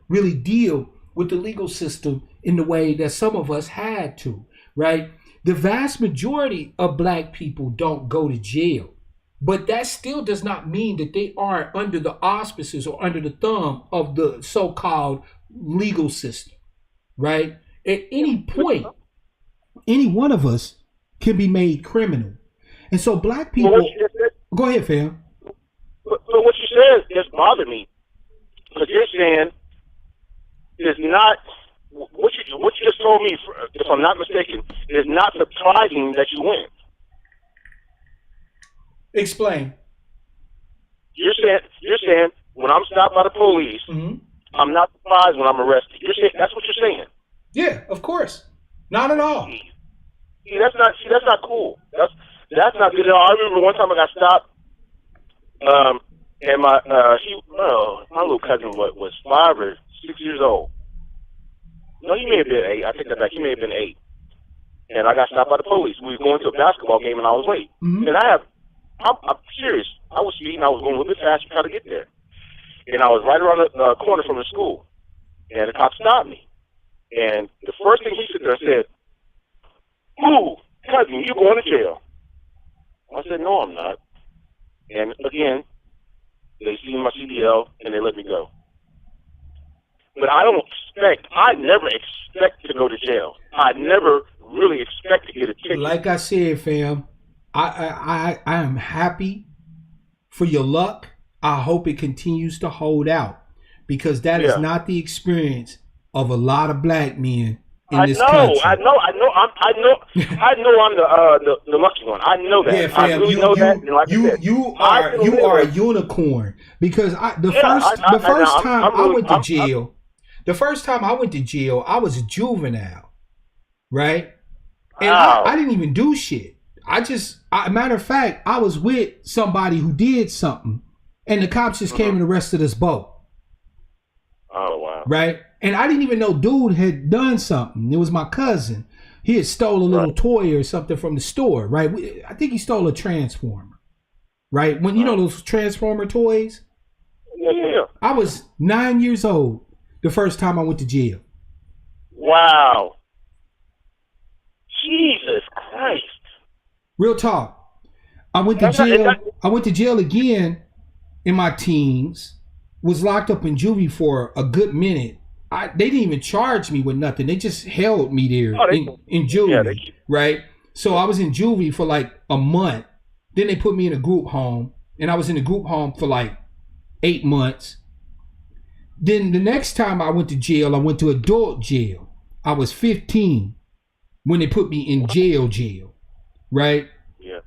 really deal with the legal system in the way that some of us had to, right? The vast majority of black people don't go to jail, but that still does not mean that they aren't under the auspices or under the thumb of the so-called legal system, right? At any point, any one of us can be made criminal. And so black people... Go ahead, fam. But what you said just bothered me. Because you're saying it's not... What you just told me, if I'm not mistaken, is not surprising that you win. Explain. You're saying when I'm stopped by the police, I'm not surprised when I'm arrested. You're saying that's what you're saying. Yeah, of course. Not at all. See, that's not cool. That's not good at all. I remember one time I got stopped, and my little cousin was 5 or 6 years old. No, he may have been 8. I take that back. He may have been 8. And I got stopped by the police. We were going to a basketball game, and I was late. And I'm serious. I was speeding. I was going a little bit fast to try to get there. And I was right around the corner from the school. And the cop stopped me. And the first thing he said there said, "Ooh, cousin, you going to jail." I said, "No, I'm not." And again, they see my CDL and they let me go. But I never expect to go to jail. I never really expect to get a ticket. Like I said, fam, I am happy for your luck. I hope it continues to hold out, because that is not the experience of a lot of black men in this country. I know. I'm the lucky one. I know that. Yeah, fam, I really know that. And like you are a unicorn, because the first time I went to jail, I was a juvenile, right? And I didn't even do shit. Matter of fact, I was with somebody who did something, and the cops just came and arrested us both. Oh, wow. Right? And I didn't even know dude had done something. It was my cousin. He had stole a little toy or something from the store, right? I think he stole a transformer, right? When you know those transformer toys? Yeah. I was 9 years old the first time I went to jail. Wow. Jesus Christ. Real talk. I went to jail. I went to jail again in my teens. Was locked up in juvie for a good minute. They didn't even charge me with nothing. They just held me there in juvie, right? So I was in juvie for like a month. Then they put me in a group home, and I was in a group home for like 8 months. Then the next time I went to jail, I went to adult jail. I was 15 when they put me in jail, right? Yeah.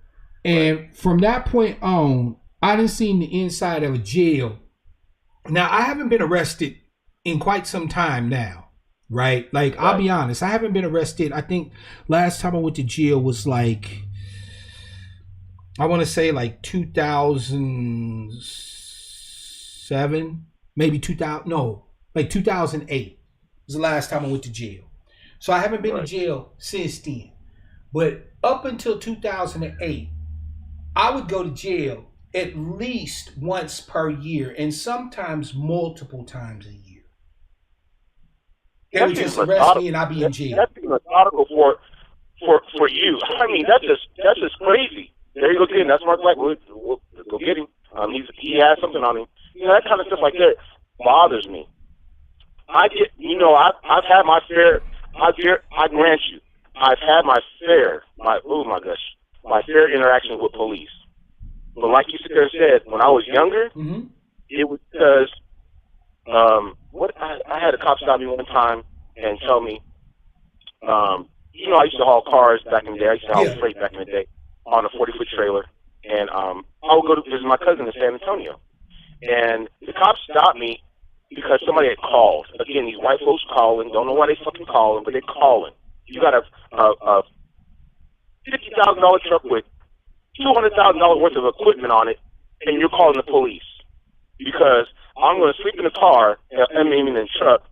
And from that point on, I didn't see the inside of a jail. Now, I haven't been arrested in quite some time now, right? Like, I'll be honest, I haven't been arrested. I think last time I went to jail was like, I want to say like 2007, maybe 2008 was the last time I went to jail. So I haven't been to jail since then. But up until 2008, I would go to jail at least once per year, and sometimes multiple times a year. They would just arrest me and I'd be in jail. That's methodical for you. I mean, that's just crazy. There you go again. That's Mark Black. We'll go get him. He has something on him. You know, that kind of stuff like that bothers me. I've had my fair. I grant you, I've had my fair interaction with police. But like you said, when I was younger, it was because I had a cop stop me one time and tell me, I used to haul cars back in the day. I used to haul freight back in the day on a 40-foot trailer. and I would go to visit my cousin in San Antonio, and the cops stopped me because somebody had called. Again, these white folks calling, don't know why they fucking calling, but they're calling. You got a $50,000 truck with $200,000 worth of equipment on it, and you're calling the police because I'm going to sleep in the car, I mean in the truck,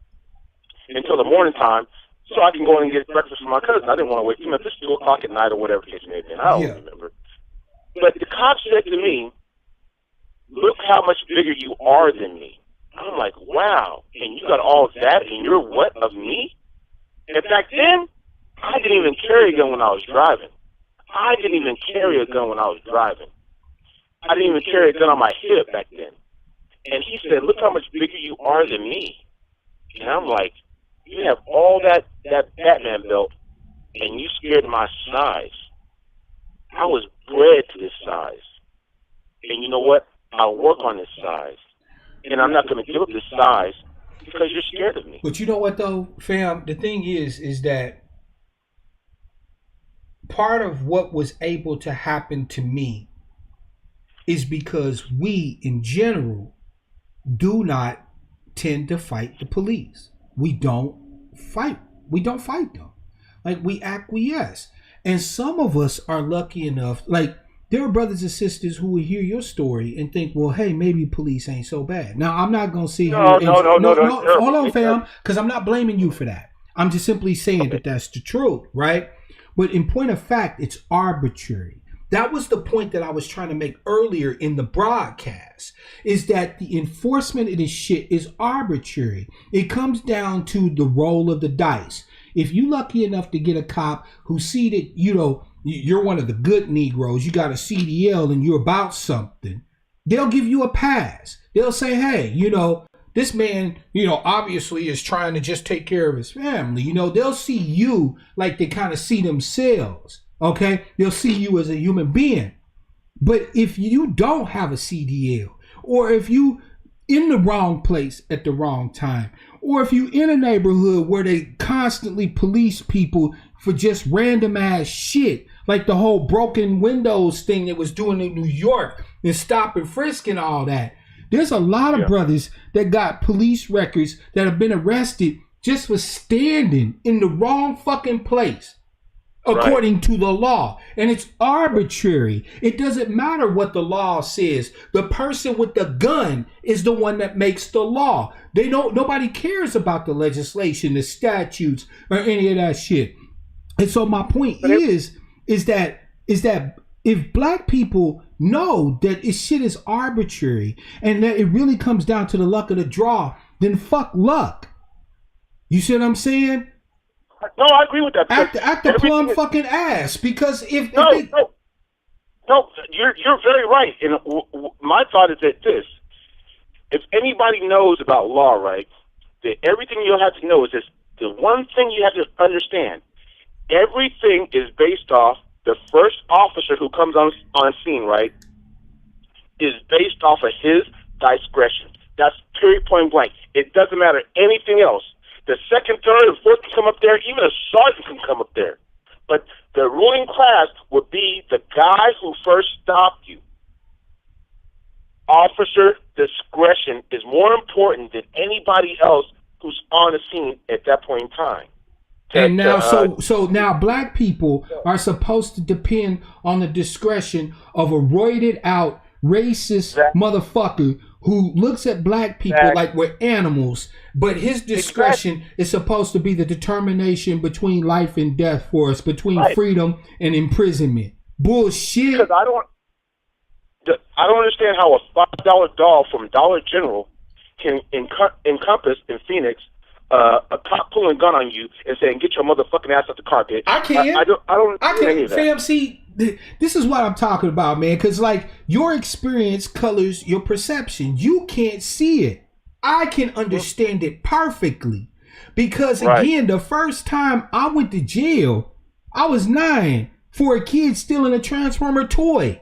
until the morning time, so I can go in and get breakfast for my cousin. I didn't want to wake him up. It's 2 o'clock at night or whatever the case may have been. I don't remember. But the cop said to me, "Look how much bigger you are than me." I'm like, wow, and you got all that, and you're what, of me? And back then, I didn't even carry a gun when I was driving. I didn't even carry a gun when I was driving. I didn't even carry a gun on my hip back then. And he said, "Look how much bigger you are than me." And I'm like, you have all that Batman belt, and you scared of my size. I was bred to this size. And you know what? I'll work on this size. And I'm not going to give up this size because you're scared of me. But you know what, though, fam? The thing is that part of what was able to happen to me is because we, in general, do not tend to fight the police. We don't fight. We don't fight them. Like, we acquiesce. And some of us are lucky enough, like, there are brothers and sisters who will hear your story and think, well, hey, maybe police ain't so bad. Now, I'm not going to sit here and... No, hold on, fam, because I'm not blaming you for that. I'm just simply saying that that's the truth, right? But in point of fact, it's arbitrary. That was the point that I was trying to make earlier in the broadcast, is that the enforcement of this shit is arbitrary. It comes down to the roll of the dice. If you lucky enough to get a cop who see that, you know, you're one of the good Negroes, you got a CDL and you're about something, they'll give you a pass. They'll say, hey, you know, this man, you know, obviously is trying to just take care of his family. You know, they'll see you like they kind of see themselves. Okay, they'll see you as a human being. But if you don't have a CDL, or if you in the wrong place at the wrong time, or if you in a neighborhood where they constantly police people for just random ass shit, like the whole broken windows thing that was doing in New York and stop and frisk and all that. There's a lot of brothers that got police records that have been arrested just for standing in the wrong fucking place. According to the law. And it's arbitrary. It doesn't matter what the law says. The person with the gun is the one that makes the law. Nobody cares about the legislation, the statutes, or any of that shit. And so my point is that if black people know that this shit is arbitrary and that it really comes down to the luck of the draw, then fuck luck. You see what I'm saying? No, I agree with that. Act the plum fucking ass, because if no, you're very right. And my thought is that if anybody knows about law, right, that everything you'll have to know is this: the one thing you have to understand, everything is based off the first officer who comes on scene, right, is based off of his discretion. That's period, point blank. It doesn't matter anything else. The second, third, and fourth can come up there. Even a sergeant can come up there. But the ruling class would be the guy who first stopped you. Officer discretion is more important than anybody else who's on the scene at that point in time. And now, so now black people are supposed to depend on the discretion of a roided out, racist motherfucker who looks at black people like we're animals, but his discretion is supposed to be the determination between life and death for us, between freedom and imprisonment. Bullshit. Because I don't understand how a $5 doll from Dollar General can encompass in Phoenix a cop pulling a gun on you and saying, "Get your motherfucking ass off the car, bitch." I can't. I don't understand any of that. Fam, see, this is what I'm talking about, man. Because like your experience colors your perception. You can't see it. I can understand it perfectly. Because again, the first time I went to jail, I was 9 for a kid stealing a Transformer toy.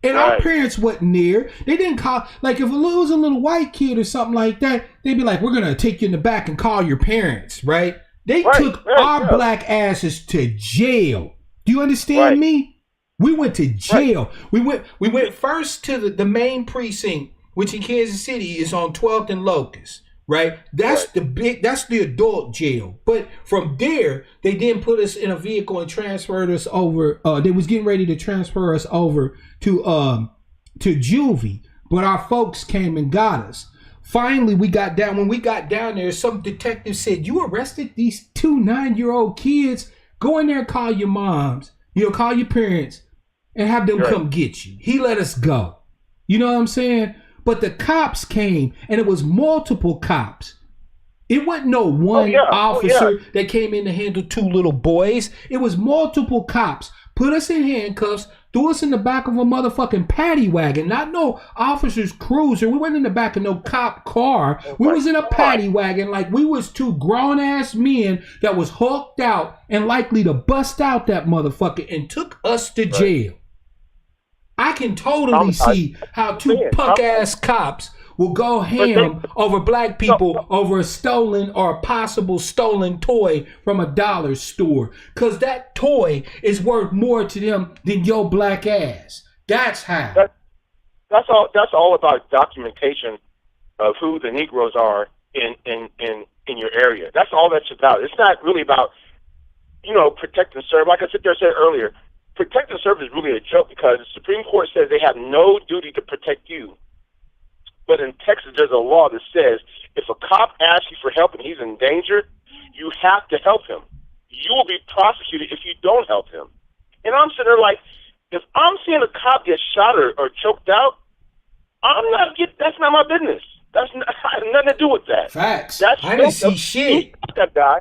And our parents wasn't there. They didn't call, like if it was a little white kid or something like that, they'd be like, "We're going to take you in the back and call your parents," right? They took our black asses to jail. Do you understand me? We went to jail. Right. We went first to the main precinct, which in Kansas City is on 12th and Locust. Right, that's the adult jail. But from there, they then put us in a vehicle and transferred us over. They was getting ready to transfer us over to juvie, but our folks came and got us. Finally, we got down. When we got down there, some detective said, "You arrested these 2 9-year-old kids. Go in there and call your moms. Call your parents and have them come get you." He let us go. You know what I'm saying? But the cops came, and it was multiple cops. It wasn't no one officer that came in to handle 2 little boys. It was multiple cops. Put us in handcuffs, threw us in the back of a motherfucking paddy wagon. Not no officer's cruiser. We went in the back of no cop car. We was in a paddy wagon like we was 2 grown-ass men that was hulked out and likely to bust out that motherfucker and took us to jail. I can totally see how 2 punk-ass cops will go ham over black people over a stolen or a possible stolen toy from a dollar store. Because that toy is worth more to them than your black ass. That's how. That's all about documentation of who the Negroes are in your area. That's all that's about. It's not really about, protect and serve. Like I said earlier, protect and serve is really a joke because the Supreme Court says they have no duty to protect you. But in Texas, there's a law that says if a cop asks you for help and he's in danger, you have to help him. You will be prosecuted if you don't help him. And I'm sitting there like, if I'm seeing a cop get shot or choked out, that's not my business. I have nothing to do with that. Facts. I didn't see shit. You stopped that guy.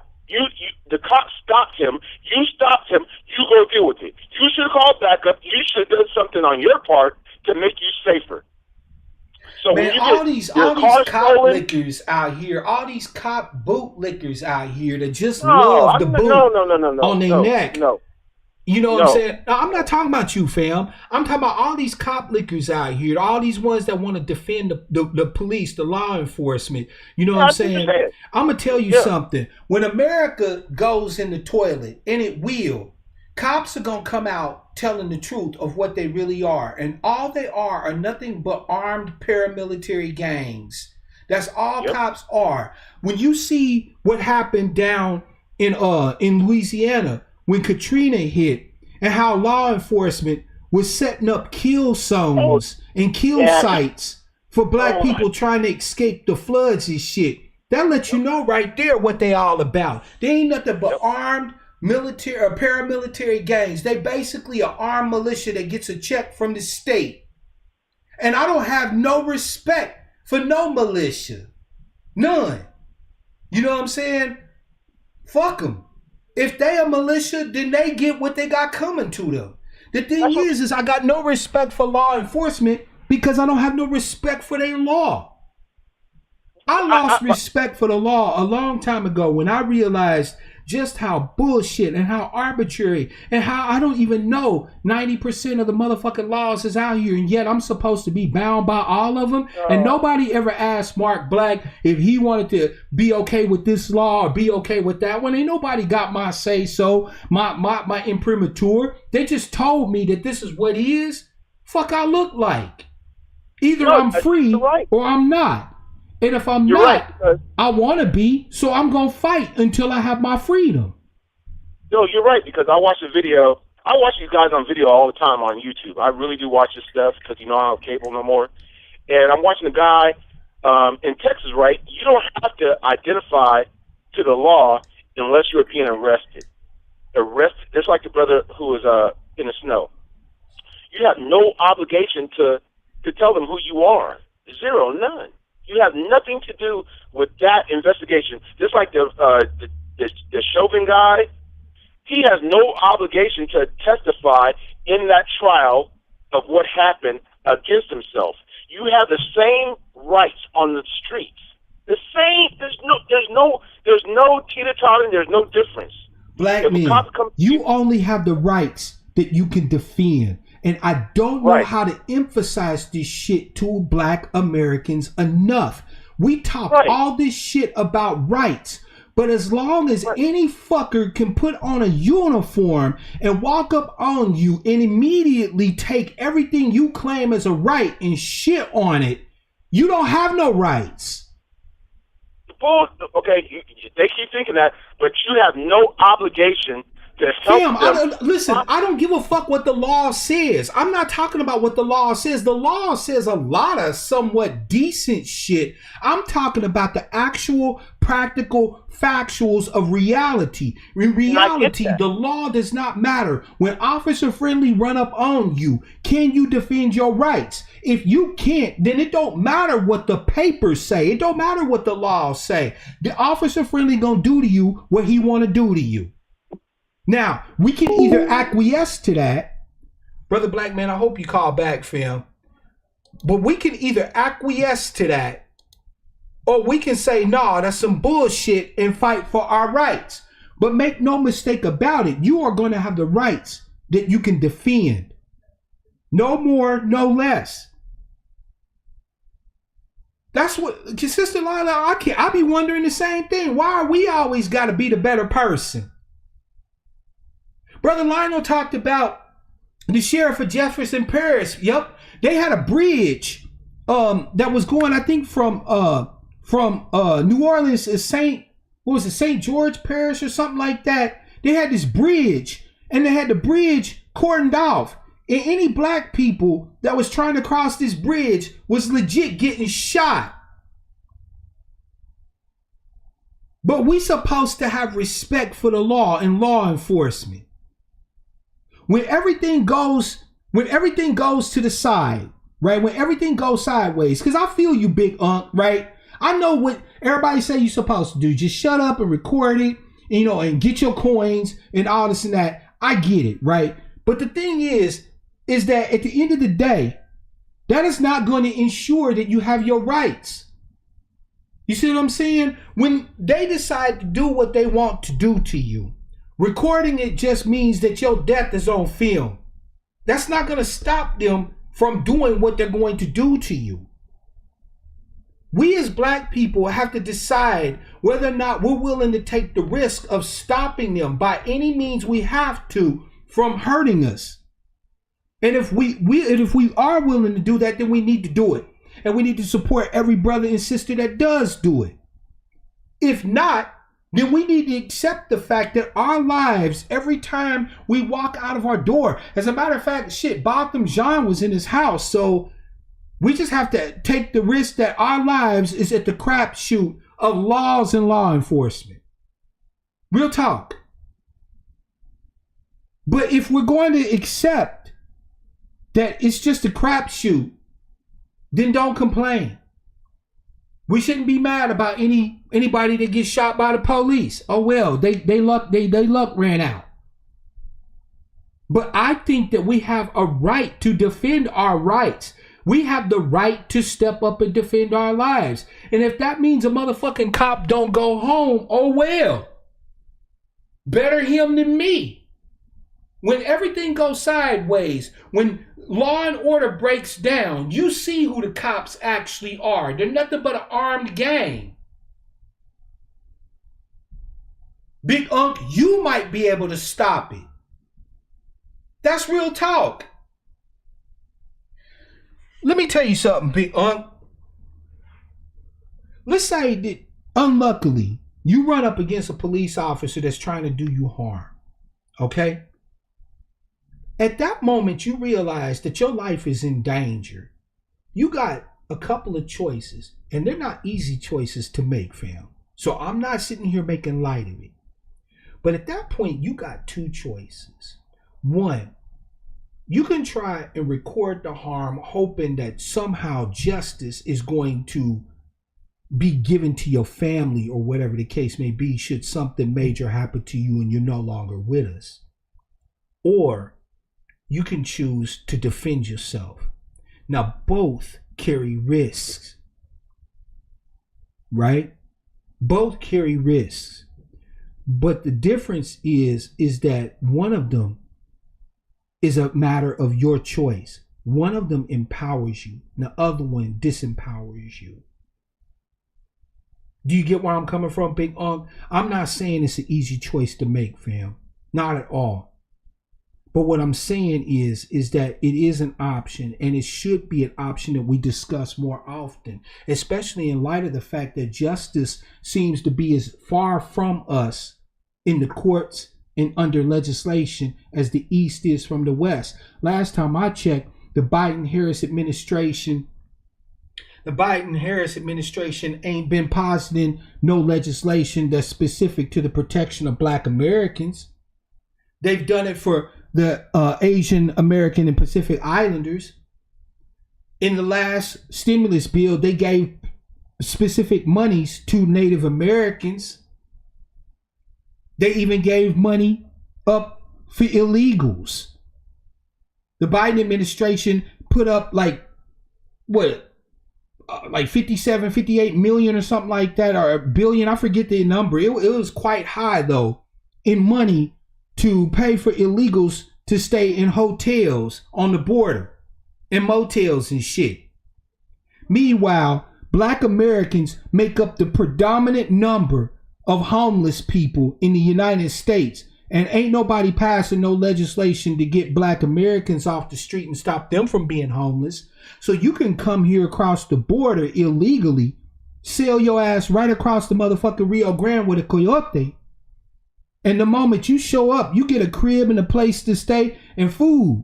The cop stopped him. You stopped him. You go deal with it. You should have called backup. You should have done something on your part to make you safer. So man, all these cop lickers out here, all these cop bootlickers out here that just love the boot on their neck. No. You know what I'm saying? No, I'm not talking about you, fam. I'm talking about all these cop lickers out here, all these ones that want to defend the police, the law enforcement. You know what I'm saying? I'm going to tell you something. When America goes in the toilet, and it will, cops are going to come out telling the truth of what they really are. And all they are nothing but armed paramilitary gangs. That's all cops are. When you see what happened down in Louisiana, when Katrina hit, and how law enforcement was setting up kill zones and kill sites for black people trying to escape the floods and shit. That lets you know right there what they all about. They ain't nothing but armed military or paramilitary gangs. They basically an armed militia that gets a check from the state. And I don't have no respect for no militia. None. You know what I'm saying? Fuck them. If they a militia, then they get what they got coming to them. The thing is I got no respect for law enforcement because I don't have no respect for their law. I lost respect for the law a long time ago when I realized just how bullshit and how arbitrary and how I don't even know 90% of the motherfucking laws is out here, and yet I'm supposed to be bound by all of them. And nobody ever asked Mark Black if he wanted to be okay with this law or be okay with that one. Ain't nobody got my say so, my imprimatur. They just told me that this is what is. Fuck I look like. Either I'm free or I'm not. And if I'm not, I want to be, so I'm going to fight until I have my freedom. No, you're right, because I watch the video. I watch these guys on video all the time on YouTube. I really do watch this stuff because, I don't have cable no more. And I'm watching a guy in Texas, right? You don't have to identify to the law unless you're being arrested. Just like the brother who was in the snow. You have no obligation to tell them who you are. Zero, none. You have nothing to do with that investigation. Just like the Chauvin guy, he has no obligation to testify in that trial of what happened against himself. You have the same rights on the streets. The same. There's no teeter-tottering. There's no difference. Black men, you only have the rights that you can defend. And I don't know how to emphasize this shit to black Americans enough. We talk all this shit about rights, But as long as any fucker can put on a uniform and walk up on you and immediately take everything you claim as a right and shit on it, you don't have no rights. Well, okay, they keep thinking that, but you have no obligation to help them. Listen, I don't give a fuck what the law says. I'm not talking about what the law says. The law says a lot of somewhat decent shit. I'm talking about the actual practical factuals of reality. In reality, the law does not matter. When Officer Friendly run up on you, can you defend your rights? If you can't, then it don't matter what the papers say. It don't matter what the laws say. The Officer Friendly gonna do to you what he want to do to you. Now, we can either acquiesce to that. Brother Black Man, I hope you call back, fam. But we can either acquiesce to that, or we can say, nah, that's some bullshit, and fight for our rights. But make no mistake about it, you are going to have the rights that you can defend. No more, no less. That's what, Sister Lila, I be wondering the same thing. Why are we always got to be the better person? Brother Lionel talked about the sheriff of Jefferson Parish. Yep, they had a bridge that was going, I think, from New Orleans to St. George Parish or something like that. They had this bridge, and they had the bridge cordoned off. And any black people that was trying to cross this bridge was legit getting shot. But we supposed to have respect for the law and law enforcement. When everything goes to the side, right? When everything goes sideways, because I feel you, Big Unk, right? I know what everybody say you're supposed to do. Just shut up and record it, and get your coins and all this and that. I get it, right? But the thing is that at the end of the day, that is not going to ensure that you have your rights. You see what I'm saying? When they decide to do what they want to do to you, recording it just means that your death is on film. That's not going to stop them from doing what they're going to do to you. We as black people have to decide whether or not we're willing to take the risk of stopping them by any means we have to from hurting us. And if we are willing to do that, then we need to do it. And we need to support every brother and sister that does do it. If not, then we need to accept the fact that our lives, every time we walk out of our door, as a matter of fact, Botham Jean was in his house, so we just have to take the risk that our lives is at the crapshoot of laws and law enforcement. Real talk. But if we're going to accept that it's just a crapshoot, then don't complain. We shouldn't be mad about anybody that gets shot by the police. Oh well, they luck ran out. But I think that we have a right to defend our rights. We have the right to step up and defend our lives. And if that means a motherfucking cop don't go home, oh well. Better him than me. When everything goes sideways, when law and order breaks down, you see who the cops actually are. They're nothing but an armed gang. Big Unk, you might be able to stop it. That's real talk. Let me tell you something, Big Unk. Let's say that, unluckily, you run up against a police officer that's trying to do you harm. Okay? At that moment, you realize that your life is in danger. You got a couple of choices, and they're not easy choices to make, fam. So I'm not sitting here making light of it. But at that point, you got two choices. One, you can try and record the harm, hoping that somehow justice is going to be given to your family or whatever the case may be, should something major happen to you and you're no longer with us. Or you can choose to defend yourself. Now, both carry risks, right? Both carry risks. But the difference is that one of them is a matter of your choice. One of them empowers you. The other one disempowers you. Do you get where I'm coming from, Big Unk? I'm not saying it's an easy choice to make, fam. Not at all. But what I'm saying is that it is an option, and it should be an option that we discuss more often, especially in light of the fact that justice seems to be as far from us in the courts and under legislation as the East is from the West. Last time I checked, the Biden-Harris administration ain't been positing no legislation that's specific to the protection of Black Americans. They've done it for the Asian American and Pacific Islanders. In the last stimulus bill, they gave specific monies to Native Americans. They even gave money up for illegals. The Biden administration put up like 57, 58 million or something like that, or a billion. I forget the number. It was quite high though, in money to pay for illegals to stay in hotels on the border and motels and shit. Meanwhile, Black Americans make up the predominant number of homeless people in the United States, and ain't nobody passing no legislation to get Black Americans off the street and stop them from being homeless. So you can come here across the border illegally, sell your ass right across the motherfucking Rio Grande with a coyote, and the moment you show up, you get a crib and a place to stay and food.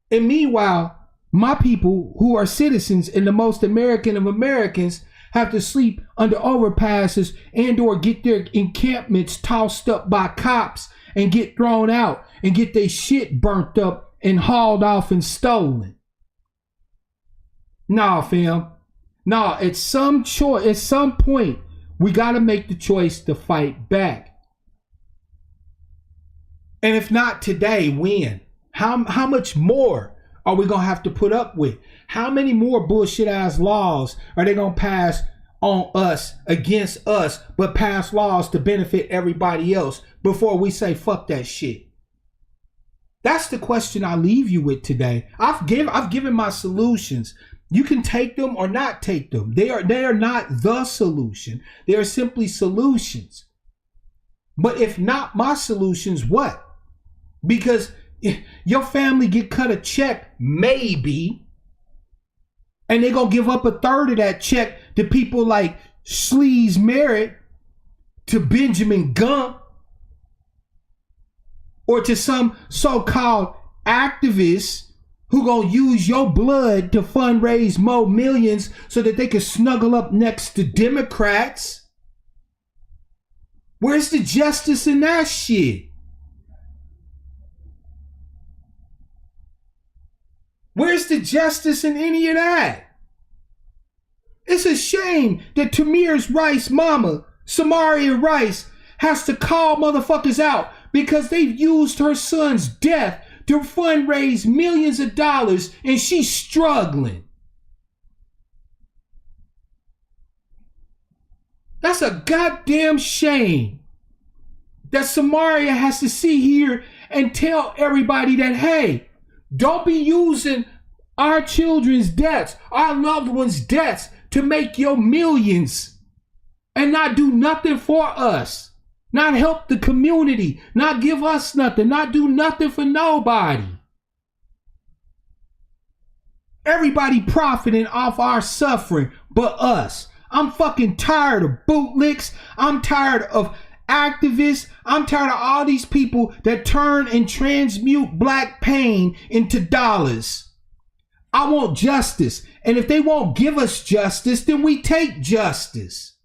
And meanwhile, my people who are citizens and the most American of Americans have to sleep under overpasses and or get their encampments tossed up by cops and get thrown out and get their shit burnt up and hauled off and stolen. Nah, fam. Nah, at some point, we gotta make the choice to fight back. And if not today, when? How much more are we gonna have to put up with? How many more bullshit ass laws are they gonna pass on us, against us, but pass laws to benefit everybody else before we say fuck that shit? That's the question I leave you with today. I've given my solutions. You can take them or not take them. They are not the solution. They are simply solutions. But if not my solutions, what? Because your family get cut a check, maybe, and they're going to give up a third of that check to people like Sleaze Merritt, to Benjamin Gump, or to some so-called activists who gonna use your blood to fundraise more millions so that they can snuggle up next to Democrats. Where's the justice in that shit? Where's the justice in any of that? It's a shame that Tamir Rice's mama, Samaria Rice, has to call motherfuckers out because they've used her son's death to fundraise millions of dollars and she's struggling. That's a goddamn shame that Samaria has to sit here and tell everybody that, hey, don't be using our children's deaths, our loved ones' deaths to make your millions and not do nothing for us, not help the community, not give us nothing, not do nothing for nobody. Everybody profiting off our suffering but us. I'm fucking tired of bootlicks. I'm tired of activists. I'm tired of all these people that turn and transmute black pain into dollars. I want justice. And if they won't give us justice, then we take justice.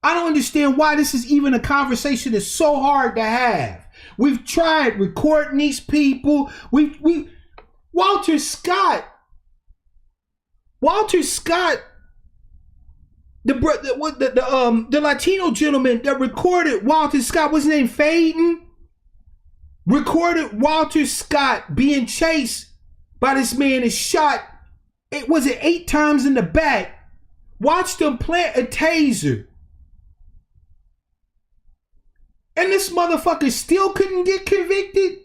I don't understand why this is even a conversation that's so hard to have. We've tried recording these people. Walter Scott, the Latino gentleman that recorded Walter Scott, what's his name, Faden? Recorded Walter Scott being chased by this man and shot, was it 8 times in the back? Watched him plant a taser. And this motherfucker still couldn't get convicted.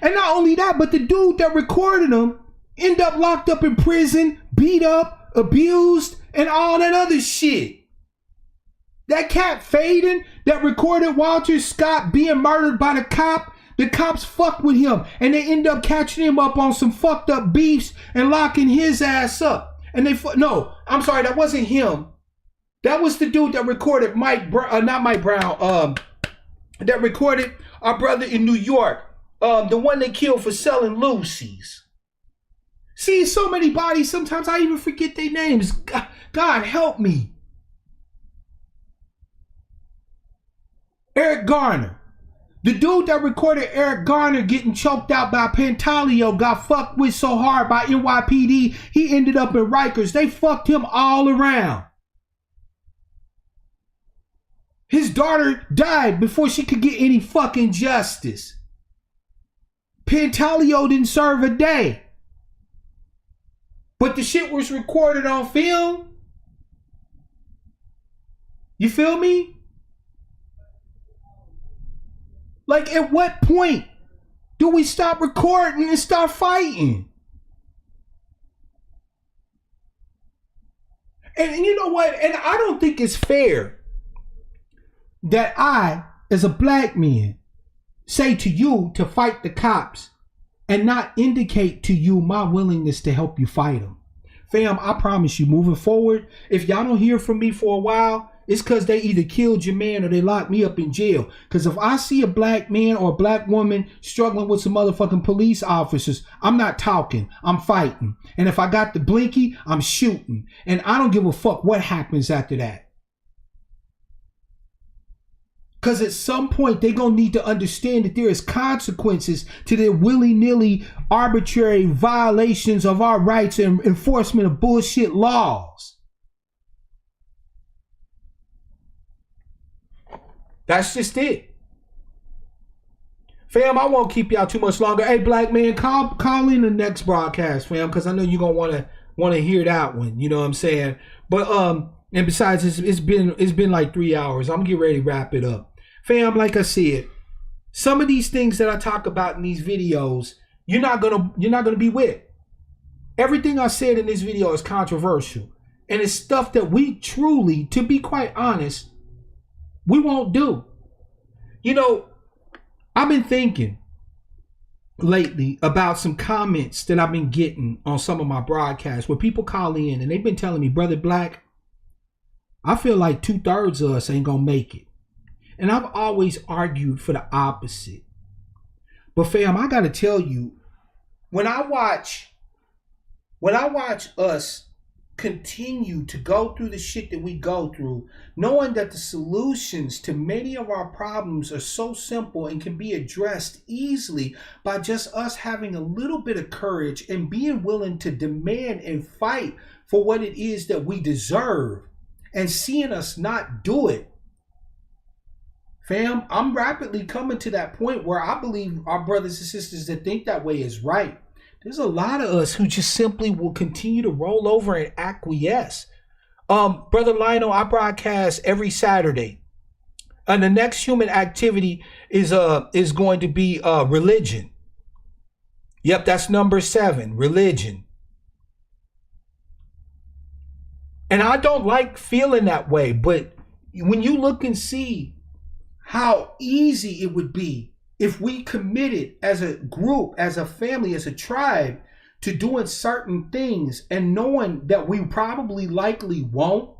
And not only that, but the dude that recorded him ended up locked up in prison, beat up, abused, and all that other shit. That cat Faden that recorded Walter Scott being murdered by the cop. The cops fucked with him and they end up catching him up on some fucked up beefs and locking his ass up. And no, I'm sorry, that wasn't him. That was the dude that recorded not Mike Brown, that recorded our brother in New York, the one they killed for selling Lucy's. See, so many bodies, sometimes I even forget their names. God help me. Eric Garner. The dude that recorded Eric Garner getting choked out by Pantaleo got fucked with so hard by NYPD, he ended up in Rikers. They fucked him all around. His daughter died before she could get any fucking justice. Pantaleo didn't serve a day. But the shit was recorded on film. You feel me? Like, at what point do we stop recording and start fighting? And you know what? And I don't think it's fair that I, as a black man, say to you to fight the cops and not indicate to you my willingness to help you fight them. Fam, I promise you, moving forward, if y'all don't hear from me for a while, it's because they either killed your man or they locked me up in jail. Because if I see a black man or a black woman struggling with some motherfucking police officers, I'm not talking. I'm fighting. And if I got the blinky, I'm shooting. And I don't give a fuck what happens after that. Because at some point, they're going to need to understand that there is consequences to their willy-nilly arbitrary violations of our rights and enforcement of bullshit laws. That's just it. Fam, I won't keep y'all too much longer. Hey, black man, call in the next broadcast, fam, because I know you're gonna wanna hear that one. You know what I'm saying? But and besides, it's been like 3 hours. I'm gonna get ready to wrap it up. Fam, like I said, some of these things that I talk about in these videos, you're not gonna be with. Everything I said in this video is controversial. And it's stuff that we truly, to be quite honest, we won't do. You know, I've been thinking lately about some comments that I've been getting on some of my broadcasts where people call in and they've been telling me, Brother Black, I feel like 2/3 of us ain't gonna make it. And I've always argued for the opposite. But fam, I gotta tell you, when I watch us continue to go through the shit that we go through, knowing that the solutions to many of our problems are so simple and can be addressed easily by just us having a little bit of courage and being willing to demand and fight for what it is that we deserve, and seeing us not do it. Fam, I'm rapidly coming to that point where I believe our brothers and sisters that think that way is right. There's a lot of us who just simply will continue to roll over and acquiesce. Brother Lionel, I broadcast every Saturday. And the next human activity is going to be religion. Yep, that's number 7, religion. And I don't like feeling that way, but when you look and see how easy it would be if we committed as a group, as a family, as a tribe to doing certain things and knowing that we probably likely won't.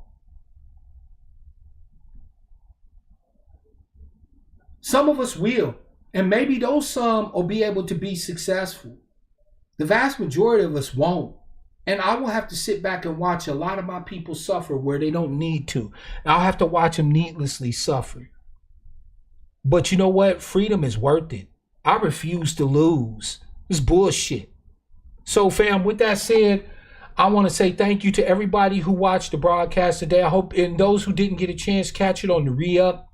Some of us will, and maybe those some will be able to be successful. The vast majority of us won't. And I will have to sit back and watch a lot of my people suffer where they don't need to. I'll have to watch them needlessly suffer. But you know what? Freedom is worth it. I refuse to lose. It's bullshit. So fam, with that said, I want to say thank you to everybody who watched the broadcast today. I hope, and those who didn't get a chance, catch it on the re-up.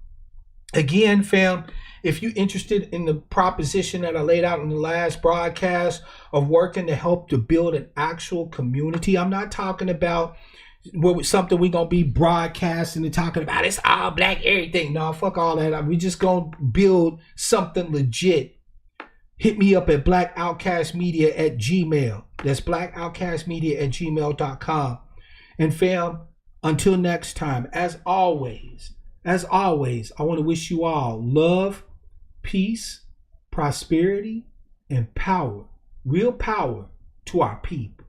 Again, fam, if you're interested in the proposition that I laid out in the last broadcast of working to help to build an actual community, I'm not talking about something we're going to be broadcasting and talking about. It's all black everything. No, fuck all that. We just going to build something legit. Hit me up at blackoutcastmedia@gmail. That's blackoutcastmedia@gmail.com. And fam, until next time, as always, as always, I want to wish you all love, peace, prosperity, and power, real power to our people.